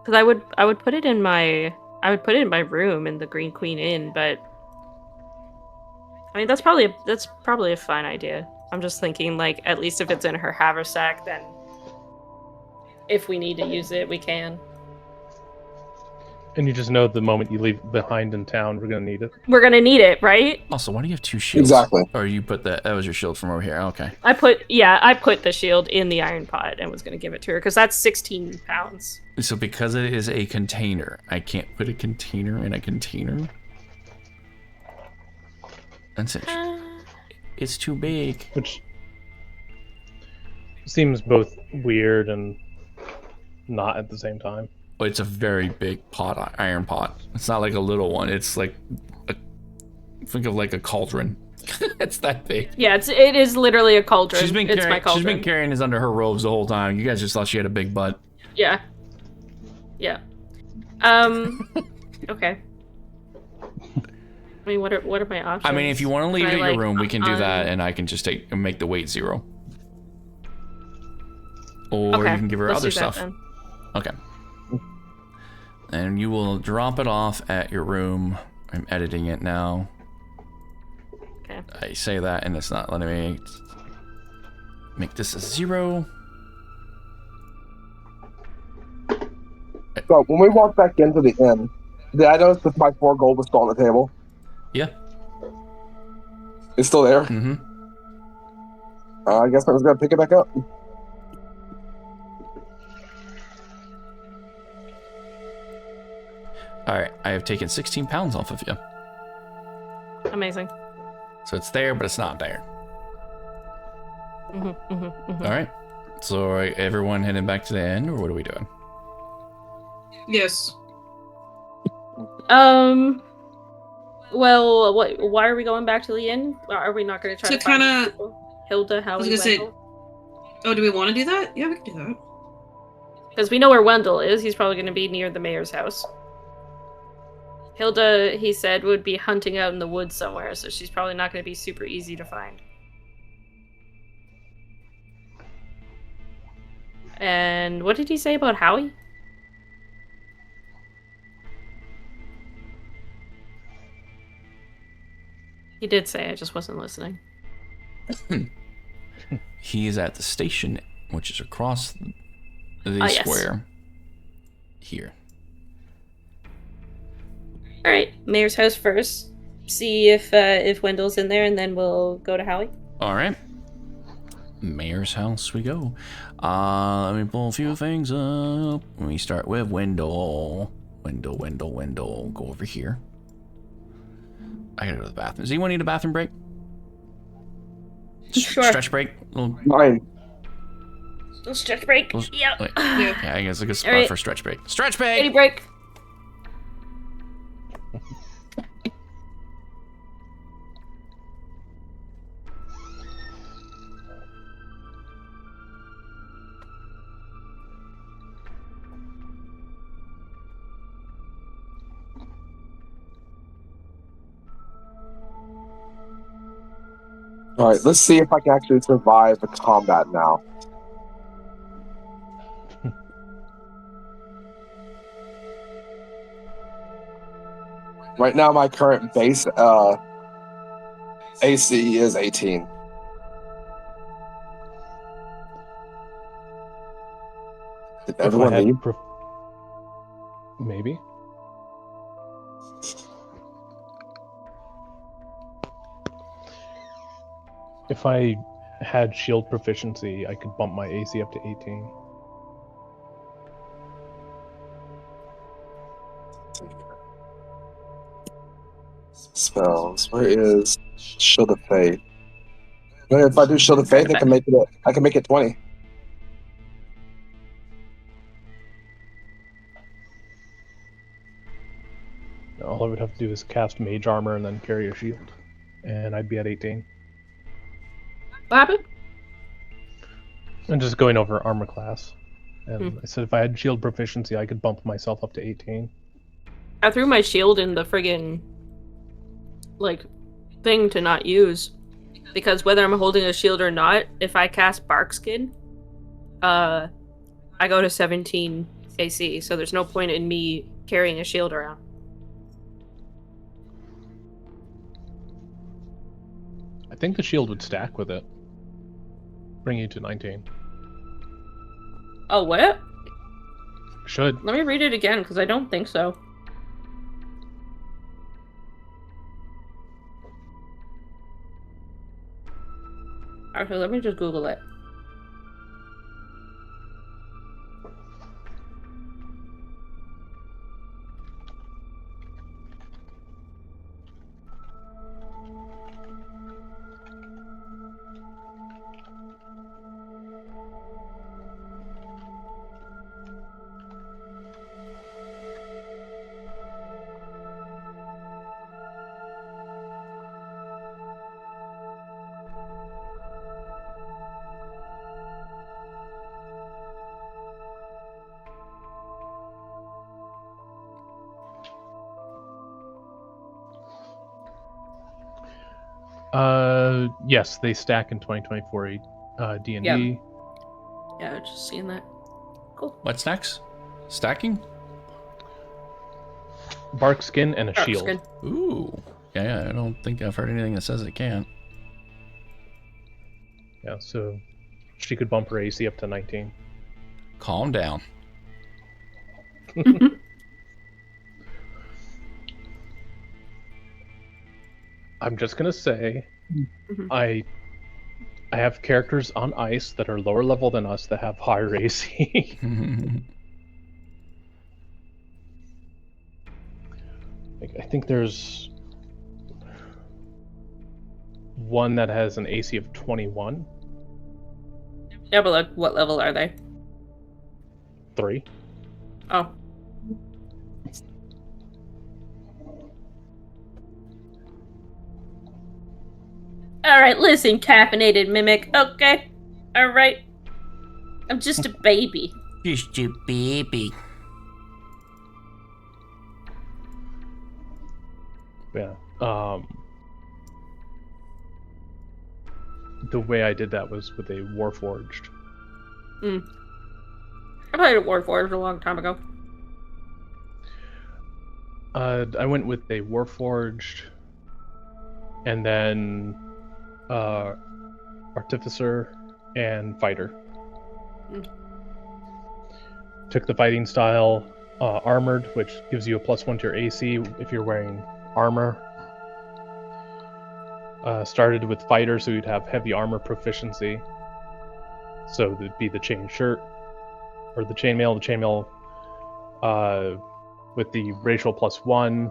Because I would put it in my room in the Green Queen Inn, but I mean that's probably a fine idea. I'm just thinking like at least if it's in her haversack, then if we need to use it, we can. And you just know the moment you leave behind in town, we're gonna need it. We're gonna need it, right? Also, why do you have 2 shields? Exactly. Or you put that was your shield from over here. Okay. I put the shield in the iron pot and was gonna give it to her because that's 16 pounds. So because it is a container, I can't put a container in a container. That's it. It's too big. Which seems both weird and not at the same time. It's a very big pot, iron pot. It's not like a little one. It's like think of like a cauldron. It's that big. Yeah, it is literally a cauldron. She's been my cauldron. She's been carrying this under her robes the whole time. You guys just thought she had a big butt. Yeah. Okay. I mean, what are my options? I mean, if you want to leave it in your room, we can do that, on- and I can just make the weight 0. Or Okay, you can give her let's other do that stuff. then. Okay. And you will drop it off at your room. I'm editing it now. Okay. I say that, and it's not letting me make this a 0. So when we walk back into the inn, did I notice that my 4 gold was still on the table? Yeah. It's still there? Mm-hmm. I guess I was going to pick it back up. Alright, I have taken 16 pounds off of you. Amazing. So it's there, but it's not there. Mm-hmm. Alright. So are everyone heading back to the inn, or what are we doing? Yes. Well, why are we going back to the inn? Are we not going to try To to find kinda- these people? Hilda, Howie, I was gonna say- Wendell? Oh, do we want to do that? Yeah, we can do that. Because we know where Wendell is. He's probably going to be near the mayor's house. Hilda, he said, would be hunting out in the woods somewhere, so she's probably not going to be super easy to find. And what did he say about Howie? He did say, I just wasn't listening. He is at the station, which is across the yes. square. Here. All right, mayor's house first. See if Wendell's in there, and then we'll go to Howie. All right. Mayor's house we go. Let me pull a few things up. We start with Wendell. Wendell. Go over here. I gotta go to the bathroom. Does anyone need a bathroom break? Sure. Stretch break? Little... Mine. Little stretch break. Those- Yep. wait, Yeah. yeah, I guess a good spot Alright. for stretch break. Stretch Kitty break! break. All right, let's see if I can actually survive the combat now. Right now, my current base AC is 18. Did If I everyone had leave? maybe. If I had shield proficiency, I could bump my AC up to 18. Spells. Where is Shield of Faith? If I do Shield of Faith, I can make it. I can make it 20. All I would have to do is cast Mage Armor and then carry a shield, and I'd be at 18. What happened? And just going over armor class. And I said if I had shield proficiency, I could bump myself up to 18. I threw my shield in the friggin' like thing to not use. Because whether I'm holding a shield or not, if I cast Barkskin, I go to 17 AC, so there's no point in me carrying a shield around. I think the shield would stack with it. Bring you to 19. Oh, what? Should. Let me read it again, because I don't think so. Actually, let me just Google it. Yes, they stack in 2024 D&D. Yeah, I was just seeing that. Cool. What's next? Stacking? Barkskin and a shield. Barkskin. Ooh. Yeah, I don't think I've heard anything that says it can't. Yeah, so she could bump her AC up to 19. Calm down. I'm just gonna say, Mhm. I have characters on ice that are lower level than us that have higher AC. I think there's one that has an AC of 21. Yeah, but like, what level are they? 3. Oh. Alright, listen, caffeinated mimic. Okay. Alright. I'm just a baby. Just a baby. Yeah. The way I did that was with a Warforged. I played at Warforged a long time ago. I went with a Warforged, and then Artificer and Fighter. Took the fighting style, Armored, which gives you a +1 to your AC if you're wearing armor. Started with Fighter, so you'd have heavy armor proficiency. So it'd be the chain shirt, or the chainmail. The chainmail with the racial +1,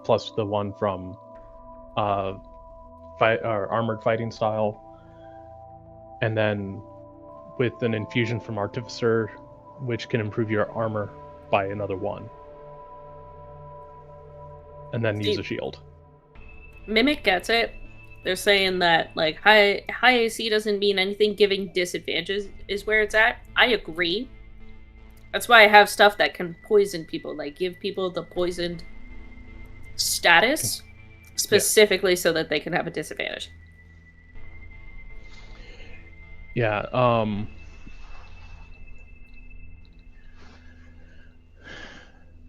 plus the one from armored fighting style, and then with an infusion from Artificer, which can improve your armor by another 1. And then use a shield. Mimic gets it. They're saying that like high AC doesn't mean anything. Giving disadvantages is where it's at. I agree. That's why I have stuff that can poison people, like give people the poisoned status specifically so that they can have a disadvantage. Yeah.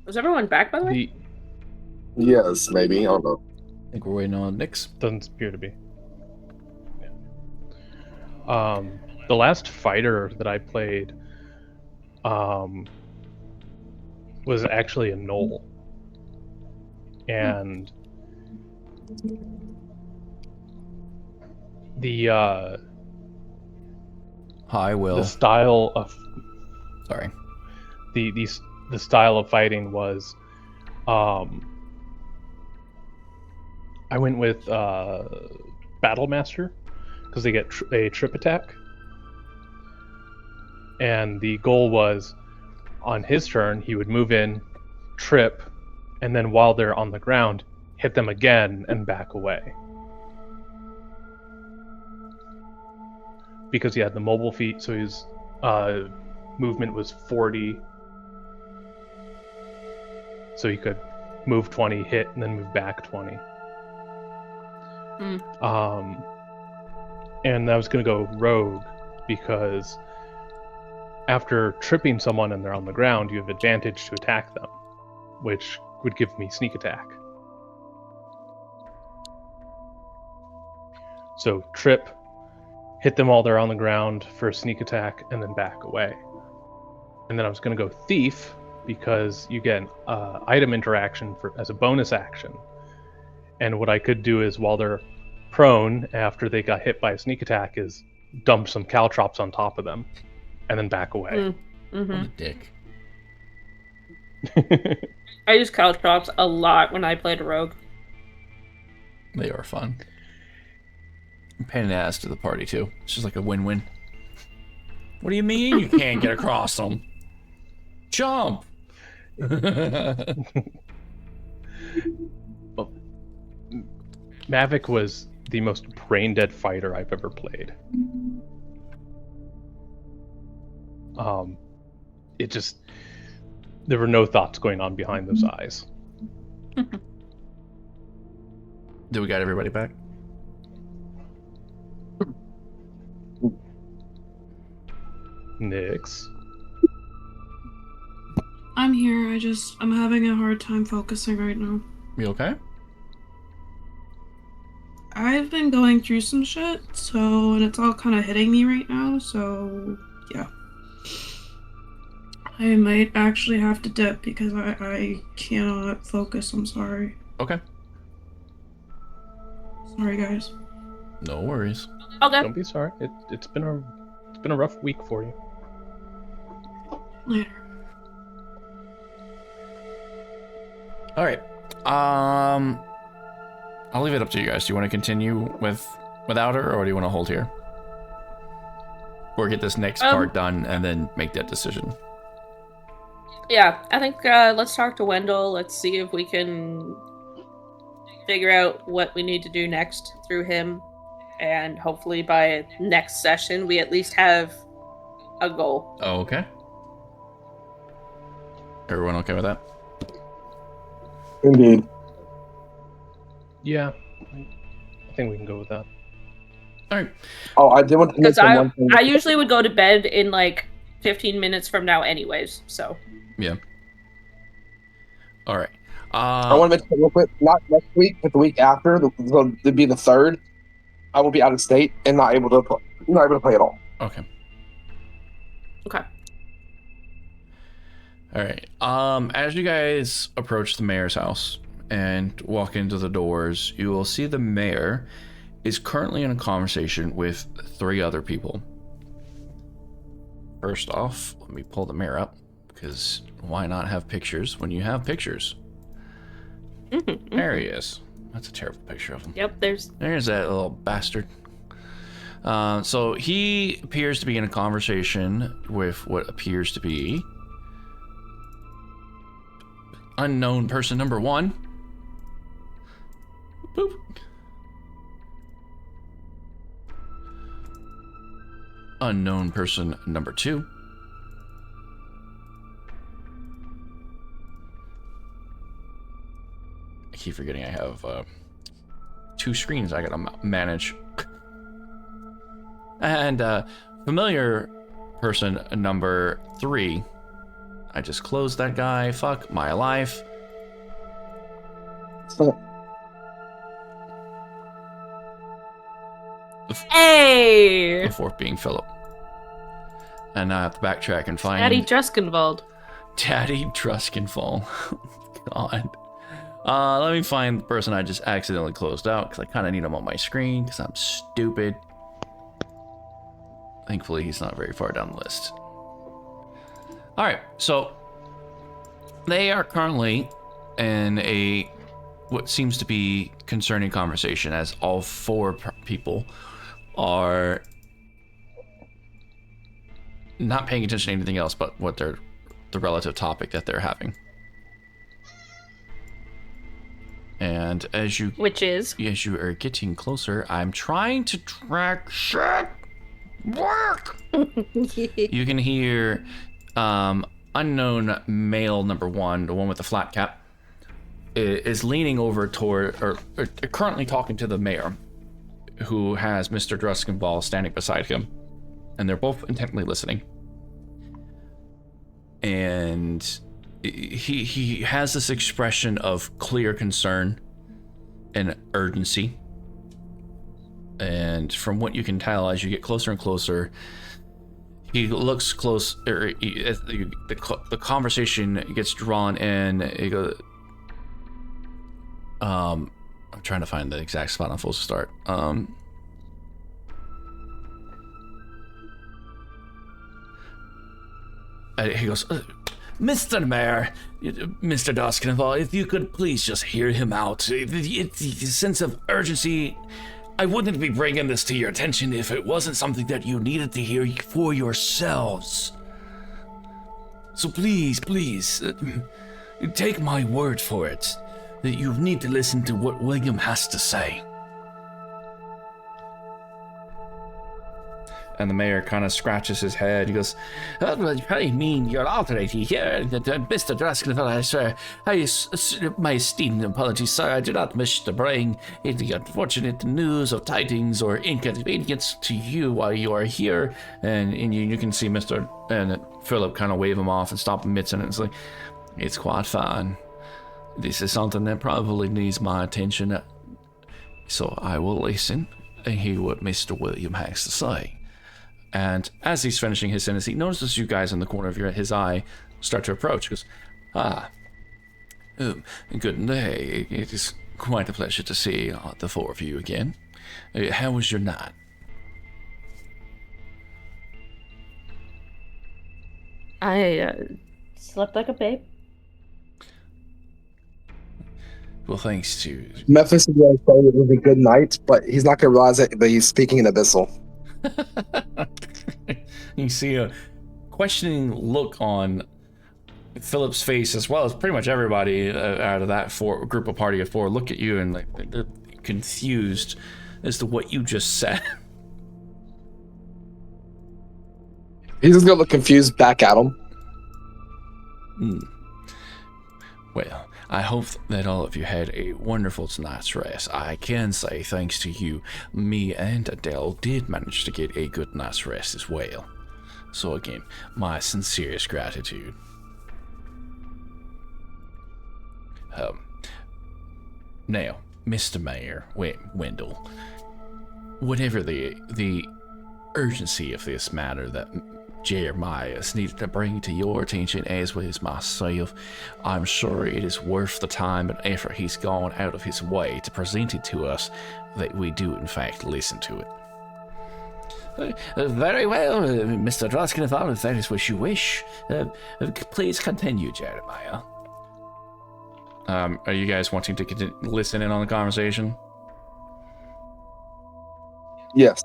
Was everyone back by the way? Yes, maybe. I don't know. I think we're waiting on Nyx. Doesn't appear to be. Yeah. The last fighter that I played was actually a gnoll. And the Hi, Will. the style of Sorry. the style of fighting was I went with Battle Master because they get a trip attack, and the goal was on his turn he would move in, trip, and then while they're on the ground hit them again and back away, because he had the mobile feat, so his movement was 40, so he could move 20, hit, and then move back 20. And I was going to go rogue because after tripping someone and they're on the ground, you have advantage to attack them, which would give me sneak attack. So trip, hit them while they're on the ground for a sneak attack, and then back away. And then I was going to go thief because you get an item interaction as a bonus action. And what I could do is, while they're prone after they got hit by a sneak attack, is dump some caltrops on top of them and then back away. What a dick. I use caltrops a lot when I played a rogue. They are fun. Pain in the ass to the party, too. It's just like a win-win. What do you mean you can't get across them? Jump! Well, Mavic was the most brain-dead fighter I've ever played. There were no thoughts going on behind those eyes. Do we got everybody back? Nyx. I'm here. I'm having a hard time focusing right now. You okay? I've been going through some shit, and it's all kind of hitting me right now, so yeah. I might actually have to dip because I cannot focus. I'm sorry. Okay. Sorry, guys. No worries. Okay. Don't be sorry. It's been a rough week for you. Later. All right. I'll leave it up to you guys. Do you want to continue without her, or do you want to hold here? Or get this next part done and then make that decision? Yeah, I think let's talk to Wendell. Let's see if we can figure out what we need to do next through him. And hopefully by next session, we at least have a goal. Oh, okay. Everyone okay with that? Indeed. Yeah, I think we can go with that. All right. Oh, I did want to Because mention one thing. I usually would go to bed in like 15 minutes from now anyways, so. Yeah. All right. I want to mention real quick, not next week, but the week after, it'd be the 3rd. I will be out of state and not able to play at all. Okay. Okay. All right. As you guys approach the mayor's house and walk into the doors, you will see the mayor is currently in a conversation with 3 other people. First off, let me pull the mayor up, because why not have pictures when you have pictures? There he is. That's a terrible picture of him. Yep, there's There's that little bastard. So he appears to be in a conversation with what appears to be unknown person number 1. Boop. Unknown person number 2. I keep forgetting I have 2 screens I gotta manage. And familiar person number 3. I just closed that guy. Fuck my life. So, Hey! The 4th being Philip. And I have to backtrack and find Daddy Druskenwald. Daddy Druskenfall. God. Let me find the person I just accidentally closed out, because I kind of need him on my screen, because I'm stupid. Thankfully, he's not very far down the list. Alright, so they are currently in a what seems to be concerning conversation, as all 4 people are not paying attention to anything else but what the relative topic that they're having. And as you are getting closer, I'm trying to track shit. Work. You can hear unknown male number 1, the one with the flat cap, is leaning over toward, or currently talking to the mayor, who has Mr. Druskenball standing beside him, and they're both intently listening. And he has this expression of clear concern and urgency. And from what you can tell, as you get closer and closer, he looks close, or as the conversation gets drawn in. He goes, I'm trying to find the exact spot I'm supposed to start. He goes, Mr. Mayor, Mr. Doskinval, if you could please just hear him out. The sense of urgency, I wouldn't be bringing this to your attention if it wasn't something that you needed to hear for yourselves. So please, take my word for it, that you need to listen to what William has to say. And the mayor kind of scratches his head. He goes, I mean, you're already here, Mr. Draskenfell, sir. My esteemed apologies, sir. I do not wish to bring the unfortunate news of tidings or inconvenience to you while you are here. And you can see Mr. and Philip kind of wave him off and stop him mid-sentence. It's like, it's quite fine. This is something that probably needs my attention. So I will listen and hear what Mr. William has to say. And as he's finishing his sentence, he notices you guys in the corner of his eye start to approach. He goes, good day. It is quite a pleasure to see the 4 of you again. How was your night? I slept like a babe. Well, thanks to... Memphis is going to say it was a good night, but he's not going to realize that he's speaking in Abyssal. You see a questioning look on Philip's face, as well as pretty much everybody out of that group of party of 4 look at you and like they're confused as to what you just said. He's just going to look confused back at him. Well, I hope that all of you had a wonderful night's rest. I can say, thanks to you, me and Adele did manage to get a good night's rest as well. So again, my sincerest gratitude. Now, Mr. Mayor, Wendell, whatever the urgency of this matter that Jeremiah's needed to bring to your attention, as well as myself, I'm sure it is worth the time and effort he's gone out of his way to present it to us, that we do in fact listen to it. Very well, Mr. Droskenfall, if that is what you wish. Please continue, Jeremiah. Are you guys wanting to listen in on the conversation? Yes.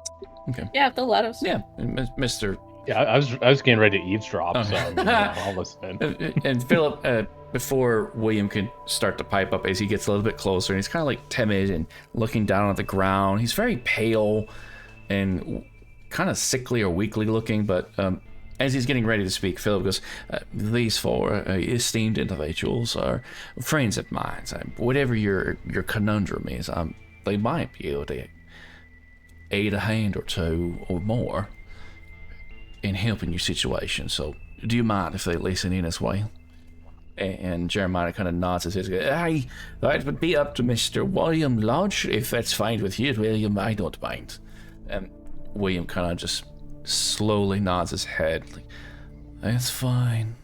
Okay. Yeah, they'll let us. Yeah, Mr. Yeah, I was getting ready to eavesdrop, Oh. so I'll listen. And Philip, before William could start to pipe up, as he gets a little bit closer, and he's kind of like timid and looking down at the ground. He's very pale and kind of sickly or weakly looking, but as he's getting ready to speak, Philip goes, "These four esteemed individuals are friends of mine. Whatever your conundrum is, they might be able to aid a hand or two or more in helping your situation. So, do you mind if they listen in as well?" And Jeremiah kind of nods his head. "Hey, that would be up to Mr. William Lodge, if that's fine with you, William. I don't mind." And William kind of just slowly nods his head. Like, "That's fine."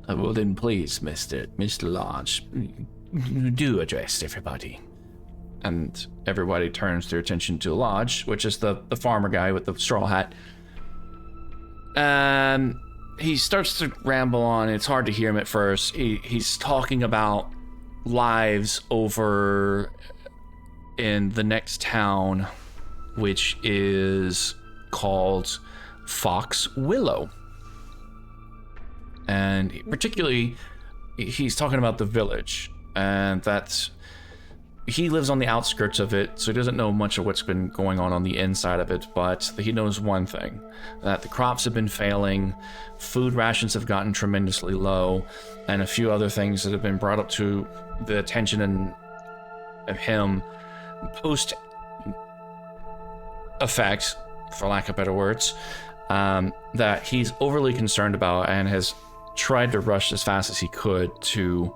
"Well then, please, Mr. Lodge, do address everybody." And everybody turns their attention to Lodge, which is the farmer guy with the straw hat. He starts to ramble on. It's hard to hear him at first. He's talking about lives over in the next town, which is called Fox Willow. And particularly, he's talking about the village, and that's... He lives on the outskirts of it, so he doesn't know much of what's been going on the inside of it, but he knows one thing, that the crops have been failing, food rations have gotten tremendously low, and a few other things that have been brought up to the attention of him post effect, for lack of better words, that he's overly concerned about and has tried to rush as fast as he could to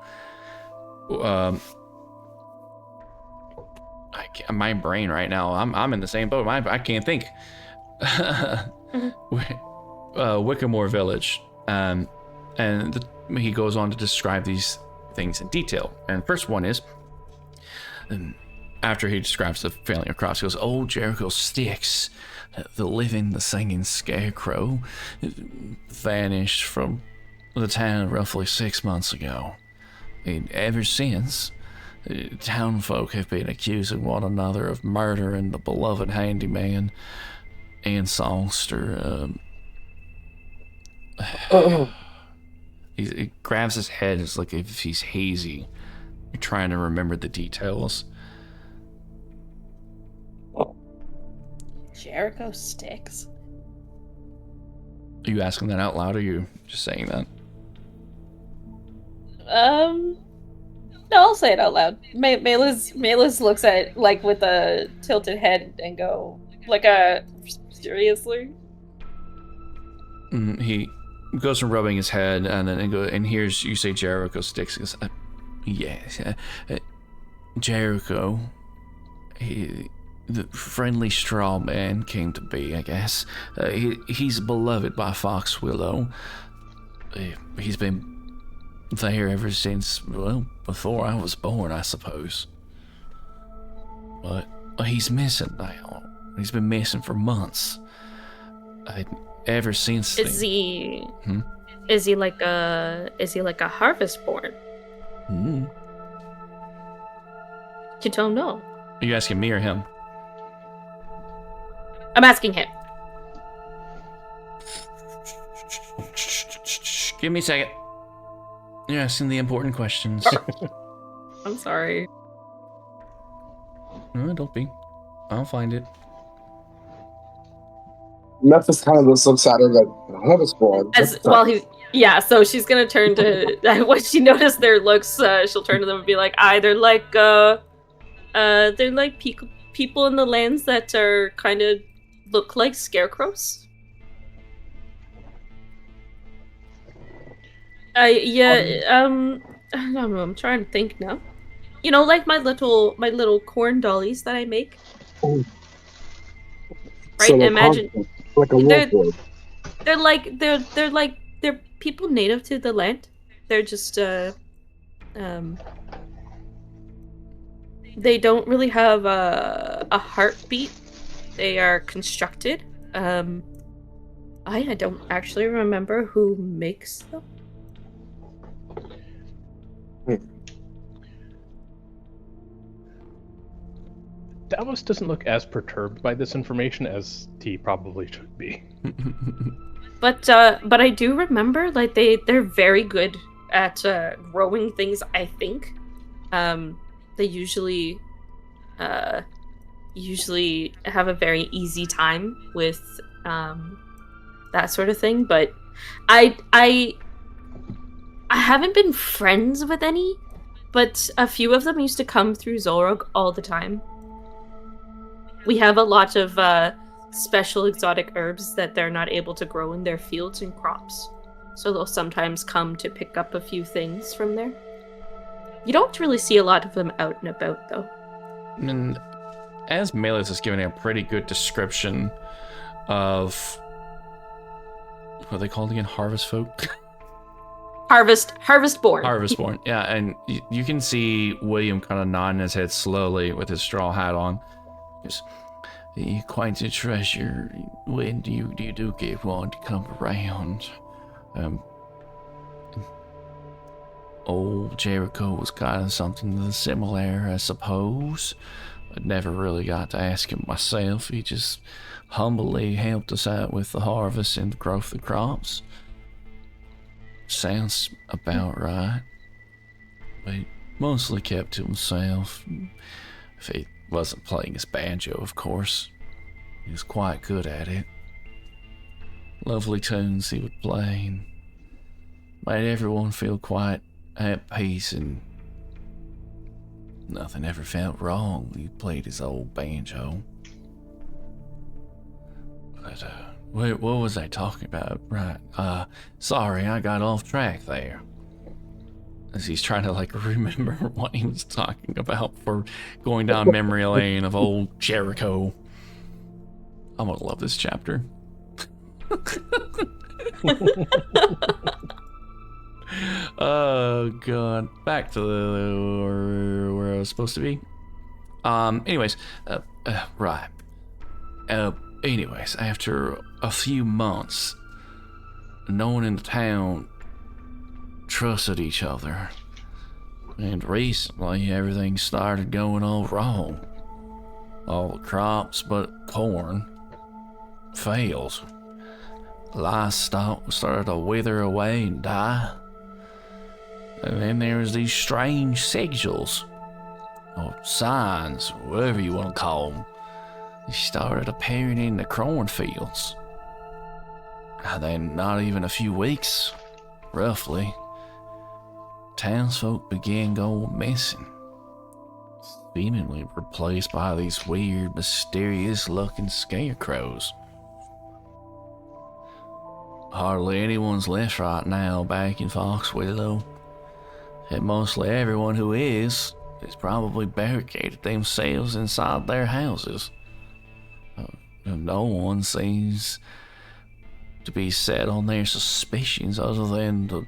my brain right now, I'm in the same boat. I can't think. Wickermoor Village, and he goes on to describe these things in detail. And the first one is, after he describes the failing of crops, he goes, "Old Jericho Sticks, the living, the singing scarecrow, vanished from the town roughly 6 months ago. And ever since, town folk have been accusing one another of murdering the beloved handyman and songster." He grabs his head. It's like if he's hazy, trying to remember the details. Jericho Sticks. Are you asking that out loud, or are you just saying that? No, I'll say it out loud. Melis looks at it, like, with a tilted head and go, like, seriously? He goes from rubbing his head, and then and here's, you say Jericho Sticks. He goes, "Yes, Jericho, the friendly straw man came to be, I guess. He's beloved by Fox Willow. He's been there ever since, well, before I was born, I suppose. But he's missing now. He's been missing for months. Ever since. Is he like a harvest born? You don't know. Are you asking me or him? I'm asking him. Give me a second. You're asking the important questions. I'm sorry. No, don't be. I'll find it. Memphis kind of looks sad like harvest born. So she's gonna turn to when she noticed their looks, she'll turn to them and be like, they're like people in the lands that are kind of look like scarecrows. I'm trying to think now. You know, like my little corn dollies that I make. Oh. Right? So Imagine like a wolf. they're people native to the land. They're just they don't really have a heartbeat. They are constructed. I don't actually remember who makes them. Davos doesn't look as perturbed by this information as he probably should be. But I do remember, like, they're very good at growing things, I think. They usually have a very easy time with that sort of thing, but I haven't been friends with any, but a few of them used to come through Zolrog all the time. We have a lot of special exotic herbs that they're not able to grow in their fields and crops, so they'll sometimes come to pick up a few things from there. You don't really see a lot of them out and about, though. And as Malus is giving a pretty good description of what are they called again? Harvest folk? Harvestborn. Harvestborn, yeah, and you can see William kind of nodding his head slowly with his straw hat on. Just, quite a treasure. When do you get one to come around? Old Jericho was kind of something similar, I suppose. I never really got to ask him myself. He just humbly helped us out with the harvest and the growth of crops. Sounds about right. But he mostly kept to himself. If he wasn't playing his banjo, of course. He was quite good at it. Lovely tunes he would play and made everyone feel quite at peace, and nothing ever felt wrong when he played his old banjo. But, what was I talking about? Right, sorry, I got off track there. As he's trying to, like, remember what he was talking about for going down memory lane of old Jericho. I'm gonna love this chapter. Oh god, back to where I was supposed to be. Anyways, right. Anyways, after a few months, no one in the town trusted each other, and recently everything started going all wrong. All the crops but corn failed. Livestock started to wither away and die. And then there was these strange sigils, or signs, whatever you want to call them. They started appearing in the cornfields. And then not even a few weeks, roughly, townsfolk began going missing. Seemingly replaced by these weird, mysterious-looking scarecrows. Hardly anyone's left right now back in Fox Willow. And mostly everyone who is probably barricaded themselves inside their houses. No one seems to be set on their suspicions other than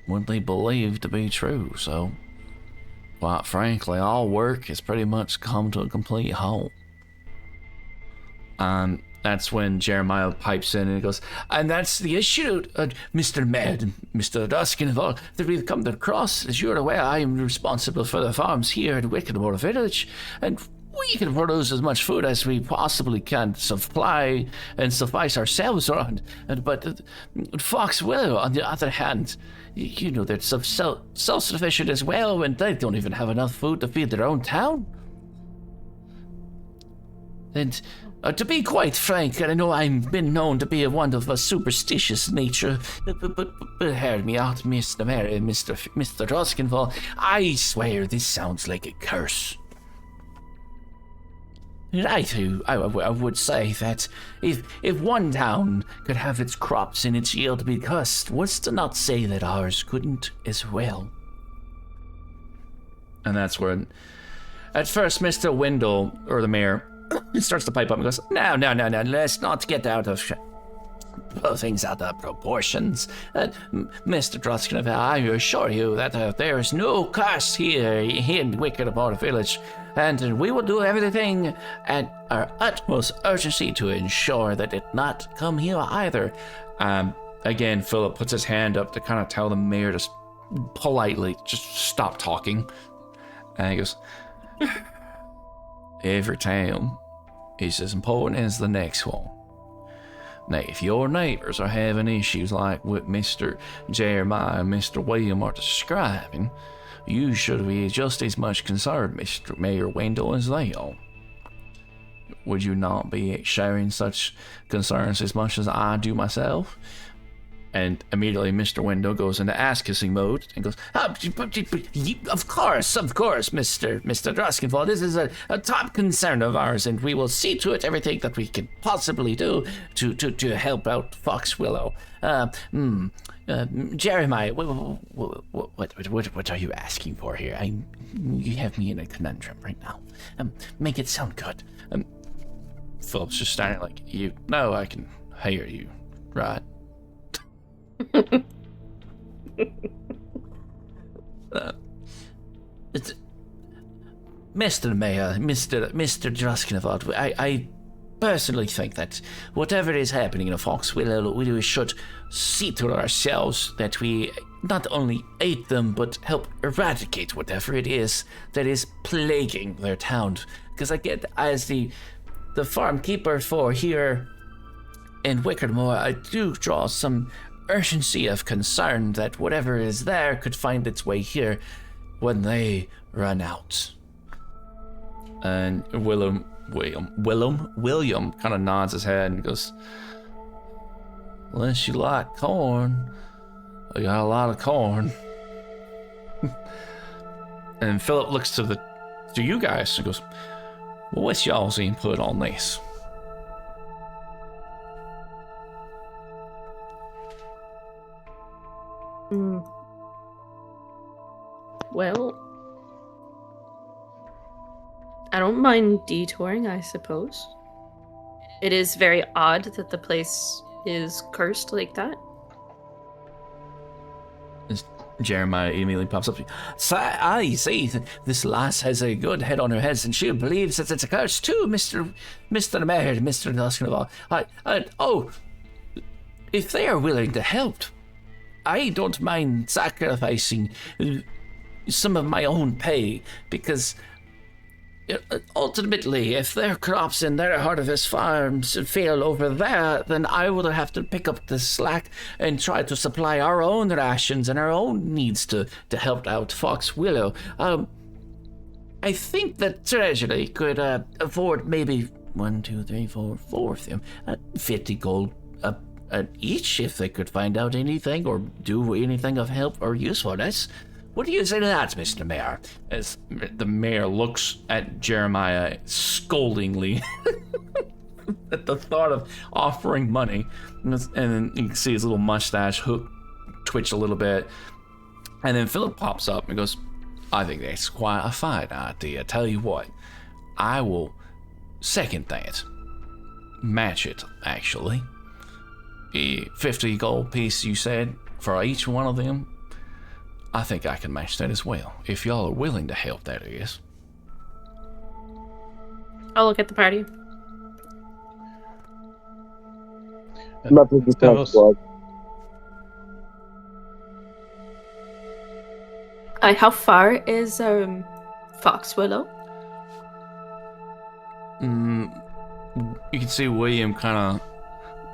what they believe to be true, so quite frankly, all work has pretty much come to a complete halt. And that's when Jeremiah pipes in and he goes, and that's the issue, Mr. Med, Mr. Duskin, that we've come to cross. As you're aware, I am responsible for the farms here at Wickermoor Village, and we can produce as much food as we possibly can supply and suffice ourselves on. But Fox Willow, on the other hand, you know, they're self-sufficient as well, and they don't even have enough food to feed their own town. And to be quite frank, I know I've been known to be one of a superstitious nature, but hear me out, Mr. Mary, Mr. Roskinval. I swear this sounds like a curse. And I would say that if one town could have its crops and its yield be cursed, what's to not say that ours couldn't as well? And that's when, at first, Mr. Wendell, or the mayor, starts to pipe up and goes, No, let's not get out of things out of proportions. Mr. Droskin, I assure you that there is no curse here in Wickermoor Village, and we will do everything at our utmost urgency to ensure that it not come here either. Again, Philip puts his hand up to kind of tell the mayor to politely just stop talking. And he goes, every town is as important as the next one. Now, if your neighbors are having issues like what Mr. Jeremiah and Mr. William are describing, you should be just as much concerned, Mr. Mayor Wendell, as they are. Would you not be sharing such concerns as much as I do myself? And immediately Mr. Wendell goes into ass-kissing mode and goes, of course, Mr. Druskenfall. This is a top concern of ours, and we will see to it everything that we can possibly do to help out Fox Willow. Jeremiah, what are you asking for here? You have me in a conundrum right now. Make it sound good. Philip's just standing like, you know I can hear you, right? Mr. Mayor, Mr. Druskenfall, I personally think that whatever is happening in Fox Willow, we should see to ourselves that we not only aid them, but help eradicate whatever it is that is plaguing their town. Because I get, as the farm keeper for here in Wickermoor, I do draw some urgency of concern that whatever is there could find its way here when they run out. And William kind of nods his head and goes, unless you like corn, I got a lot of corn. And Philip looks to you guys and goes, well, what's y'all's input on this? Well, I don't mind detouring, I suppose. It is very odd that the place is cursed like that. Jeremiah immediately pops up. So I see this lass has a good head on her head, and she believes that it's a curse too, Mr. Mayor, Mr. Duskenfall. If they are willing to help, I don't mind sacrificing some of my own pay, because ultimately, if their crops and their harvest farms fail over there, then I will have to pick up the slack and try to supply our own rations and our own needs to help out Fox Willow. I think that Treasury could afford maybe 1, 2, 3, 4 of them, 50 gold each, if they could find out anything or do anything of help or usefulness. What do you say to that, Mr. Mayor? As the mayor looks at Jeremiah scoldingly at the thought of offering money, and then you can see his little mustache hook twitch a little bit, and then Philip pops up and goes, I think that's quite a fine idea. Tell you what, I will second that. Match it, actually. The 50 gold piece you said for each one of them, I think I can match that as well, if y'all are willing to help, that is. I'll look at the party. Nothing to Devils. blood. How far is Fox Willow? You can see William kind of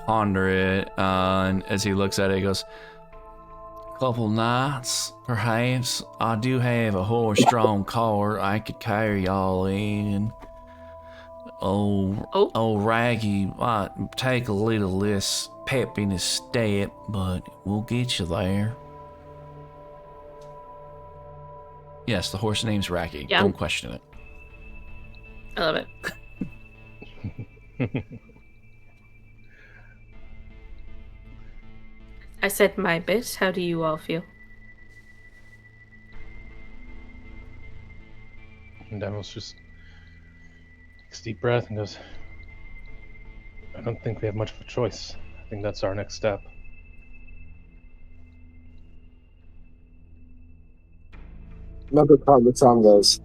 ponder it, and as he looks at it, he goes, couple nights, perhaps. I do have a horse-drawn car I could carry y'all in. Old Raggy might take a little less pep in his step, but we'll get you there. Yes, the horse name's Raggy. Yeah. Don't question it. I love it. I said my bit. How do you all feel? And Devils just takes a deep breath and goes, I don't think we have much of a choice. I think that's our next step. Another part of the song goes,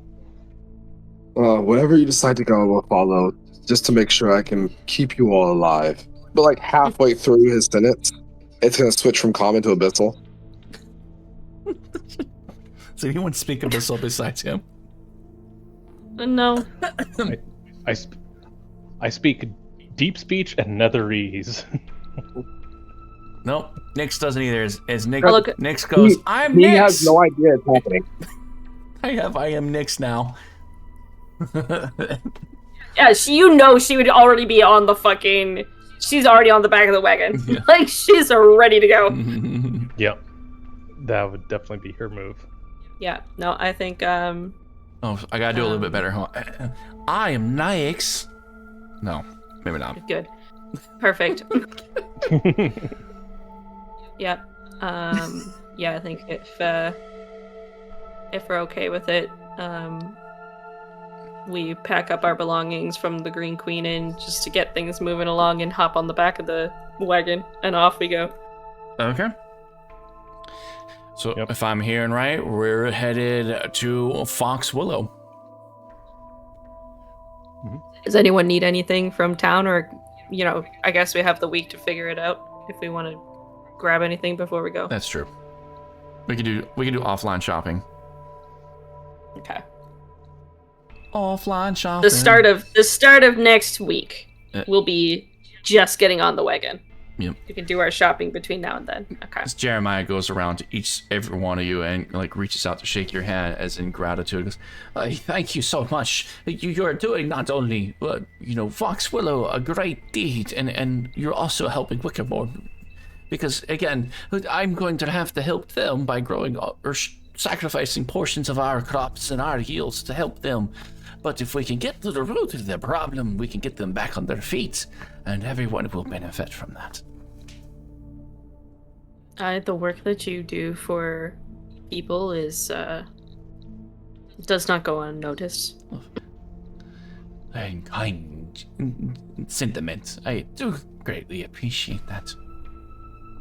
whatever you decide to go, we'll follow, just to make sure I can keep you all alive. But like halfway through his sentence, it's going to switch from common to abyssal. Does anyone speak abyssal besides him? No. I speak deep speech and netherese. Nope. Nix doesn't either. As Nick, Oh, look. Nix goes, I'm Nix. He has no idea it's happening. I am Nix now. Yeah, she would already be on the fucking. She's already on the back of the wagon. Yeah. Like she's ready to go. Yep. That would definitely be her move. Yeah. No, I think. Oh, I gotta do a little bit better. Huh? I am Nix. No, maybe not. Good. Perfect. Yeah. Yeah, I think if we're okay with it, we pack up our belongings from the Green Queen Inn just to get things moving along and hop on the back of the wagon and off we go. Okay. So Yep. if I'm hearing right, we're headed to Fox Willow. Does anyone need anything from town, or I guess we have the week to figure it out if we want to grab anything before we go. That's true. We could do offline shopping. Okay. Offline shopping. The start of next week will be just getting on the wagon. Yep. We can do our shopping between now and then. Okay. As Jeremiah goes around to every one of you and reaches out to shake your hand as in gratitude. Goes, thank you so much. You're doing not only Fox Willow a great deed, and you're also helping Wickermoor. Because again, I'm going to have to help them by growing or sacrificing portions of our crops and our yields to help them. But if we can get to the root of the problem, we can get them back on their feet, and everyone will benefit from that. The work that you do for people does not go unnoticed. And kind sentiment. I do greatly appreciate that.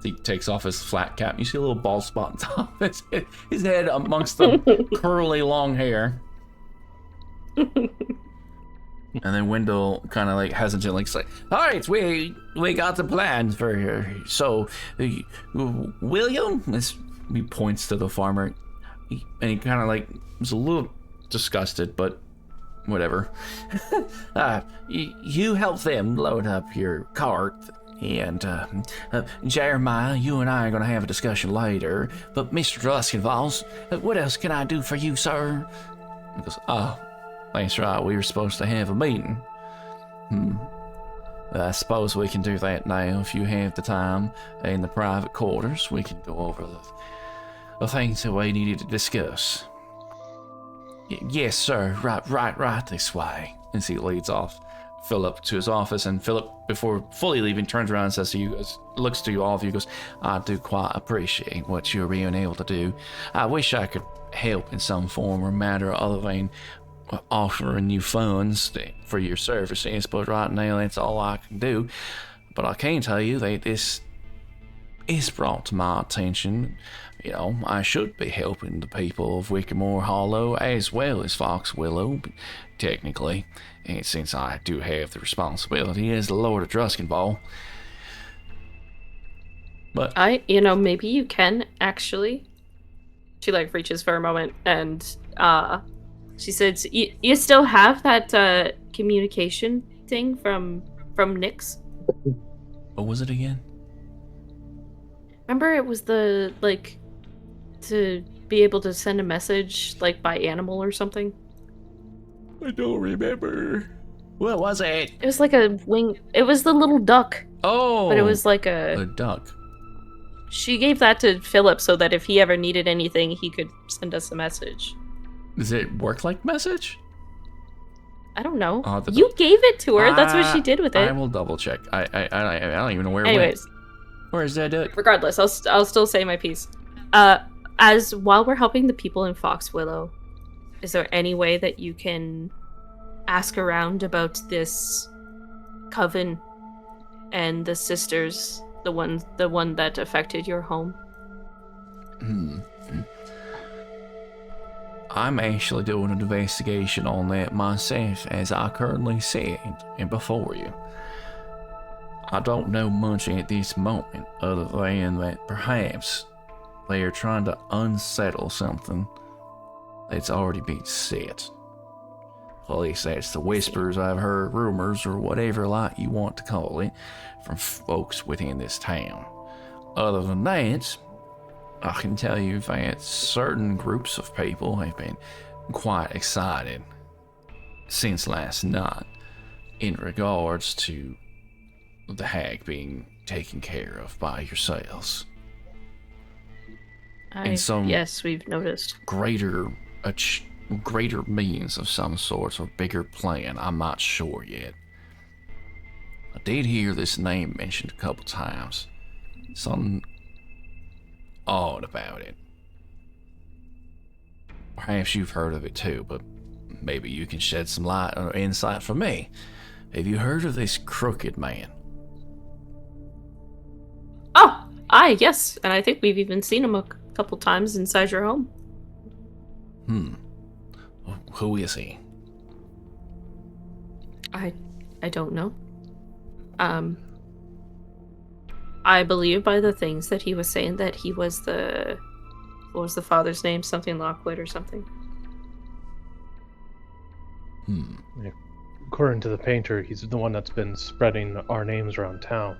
He takes off his flat cap. You see a little bald spot on top of his head amongst the curly long hair. And then Wendell kind of hesitantly like, all right, we got the plans for here. So, William, he points to the farmer, and he kind of was a little disgusted, but whatever. You help them load up your cart, and Jeremiah, you and I are going to have a discussion later. But Mr. Druskenvalls, what else can I do for you, sir? He goes, that's right, we were supposed to have a meeting. I suppose we can do that now if you have the time in the private quarters. We can go over the things that we needed to discuss. Yes, sir, right this way. As he leads off Philip to his office, and Philip, before fully leaving, turns around and says to you guys, looks to you all of you, goes, I do quite appreciate what you're being able to do. I wish I could help in some form or matter other than offering you funds for your services, but right now that's all I can do. But I can tell you that this is brought to my attention. I should be helping the people of Wickermoor Hollow as well as Fox Willow, technically, and since I do have the responsibility as the Lord of Druskenball. But maybe you can actually. She reaches for a moment and she says, "You still have that communication thing from Nix?" What was it again? Remember, it was the to be able to send a message by animal or something. I don't remember. What was it? It was a wing. It was the little duck. Oh, but it was a duck. She gave that to Philip so that if he ever needed anything, he could send us a message. Does it work like message? I don't know. You gave it to her. That's what she did with it. I will double check. I don't even know where it Anyways, went. Where's that duck? Regardless, I'll still say my piece. While we're helping the people in Fox Willow, is there any way that you can ask around about this coven and the sisters, the one that affected your home? I'm actually doing an investigation on that myself, as I currently said and before you. I don't know much at this moment, other than that perhaps they are trying to unsettle something that's already been set. At least that's the whispers I've heard, rumors, or whatever like you want to call it, from folks within this town. Other than that, I can tell you that certain groups of people have been quite excited since last night in regards to the hag being taken care of by yourselves. And some yes, we've noticed. greater means of some sort or bigger plan. I'm not sure yet. I did hear this name mentioned a couple times. Something odd about it. Perhaps you've heard of it too, but maybe you can shed some light or insight for me. Have you heard of this crooked man? Oh, aye, yes. And I think we've even seen him a couple times inside your home. Who is he? I don't know. I believe by the things that he was saying that he was what was the father's name? Something Lockwood or something. Yeah. According to the painter, he's the one that's been spreading our names around town.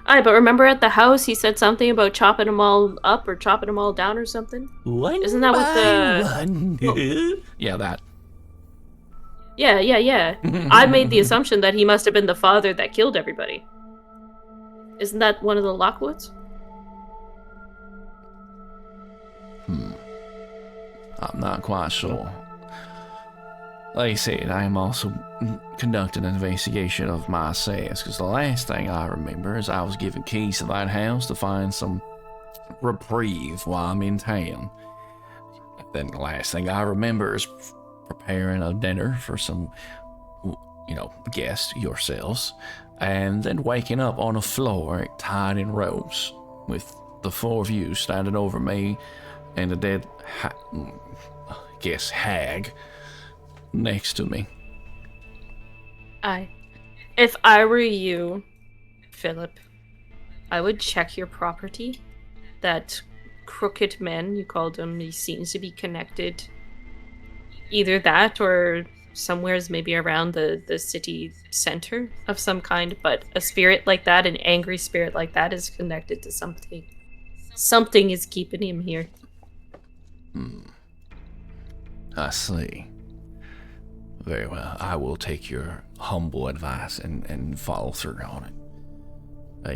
Aye, but remember at the house he said something about chopping them all up or chopping them all down or something? Isn't that what the... Yeah, that. Yeah. I made the assumption that he must have been the father that killed everybody. Isn't that one of the Lockwoods? I'm not quite sure. Like I said, I am also conducting an investigation of myself, because the last thing I remember is I was given keys to that house to find some reprieve while I'm in town. Then the last thing I remember is preparing a dinner for some, guests, yourselves, and then waking up on a floor tied in ropes with the four of you standing over me and a dead, hag next to me. If I were you, Philip, I would check your property. That crooked man, you called him, he seems to be connected. Either that or somewhere's maybe around the city center of some kind, but a spirit like that, an angry spirit like that, is connected to something. Something is keeping him here. I see. Very well. I will take your humble advice and follow through on it.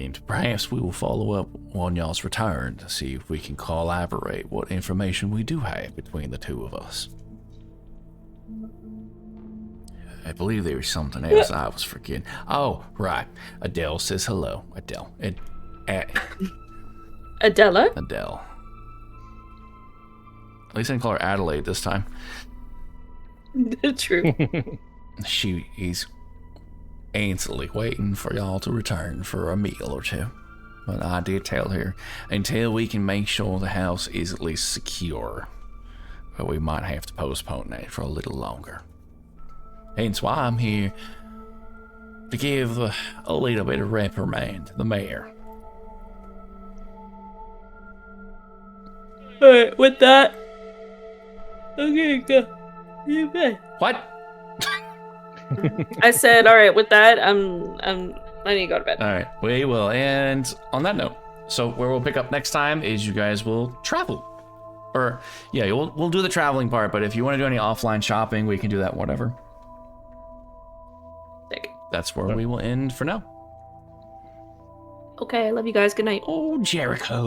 And perhaps we will follow up on y'all's return to see if we can collaborate what information we do have between the two of us. I believe there was something else I was forgetting. Oh, right. Adele says hello. Adele. Adela? Adele. At least I can call her Adelaide this time. True. She is anxiously waiting for y'all to return for a meal or two. But I did tell her, until we can make sure the house is at least secure, but we might have to postpone that for a little longer. Hence why I'm here to give a little bit of reprimand to the mayor. Alright, with that, okay, go. You bet. What? I said, alright, with that, I need to go to bed. All right, we will. And on that note, so where we'll pick up next time is you guys will travel. Or, yeah, we'll do the traveling part, but if you want to do any offline shopping, we can do that, whatever. Sick. That's where we will end for now. Okay, I love you guys. Good night. Oh, Jericho.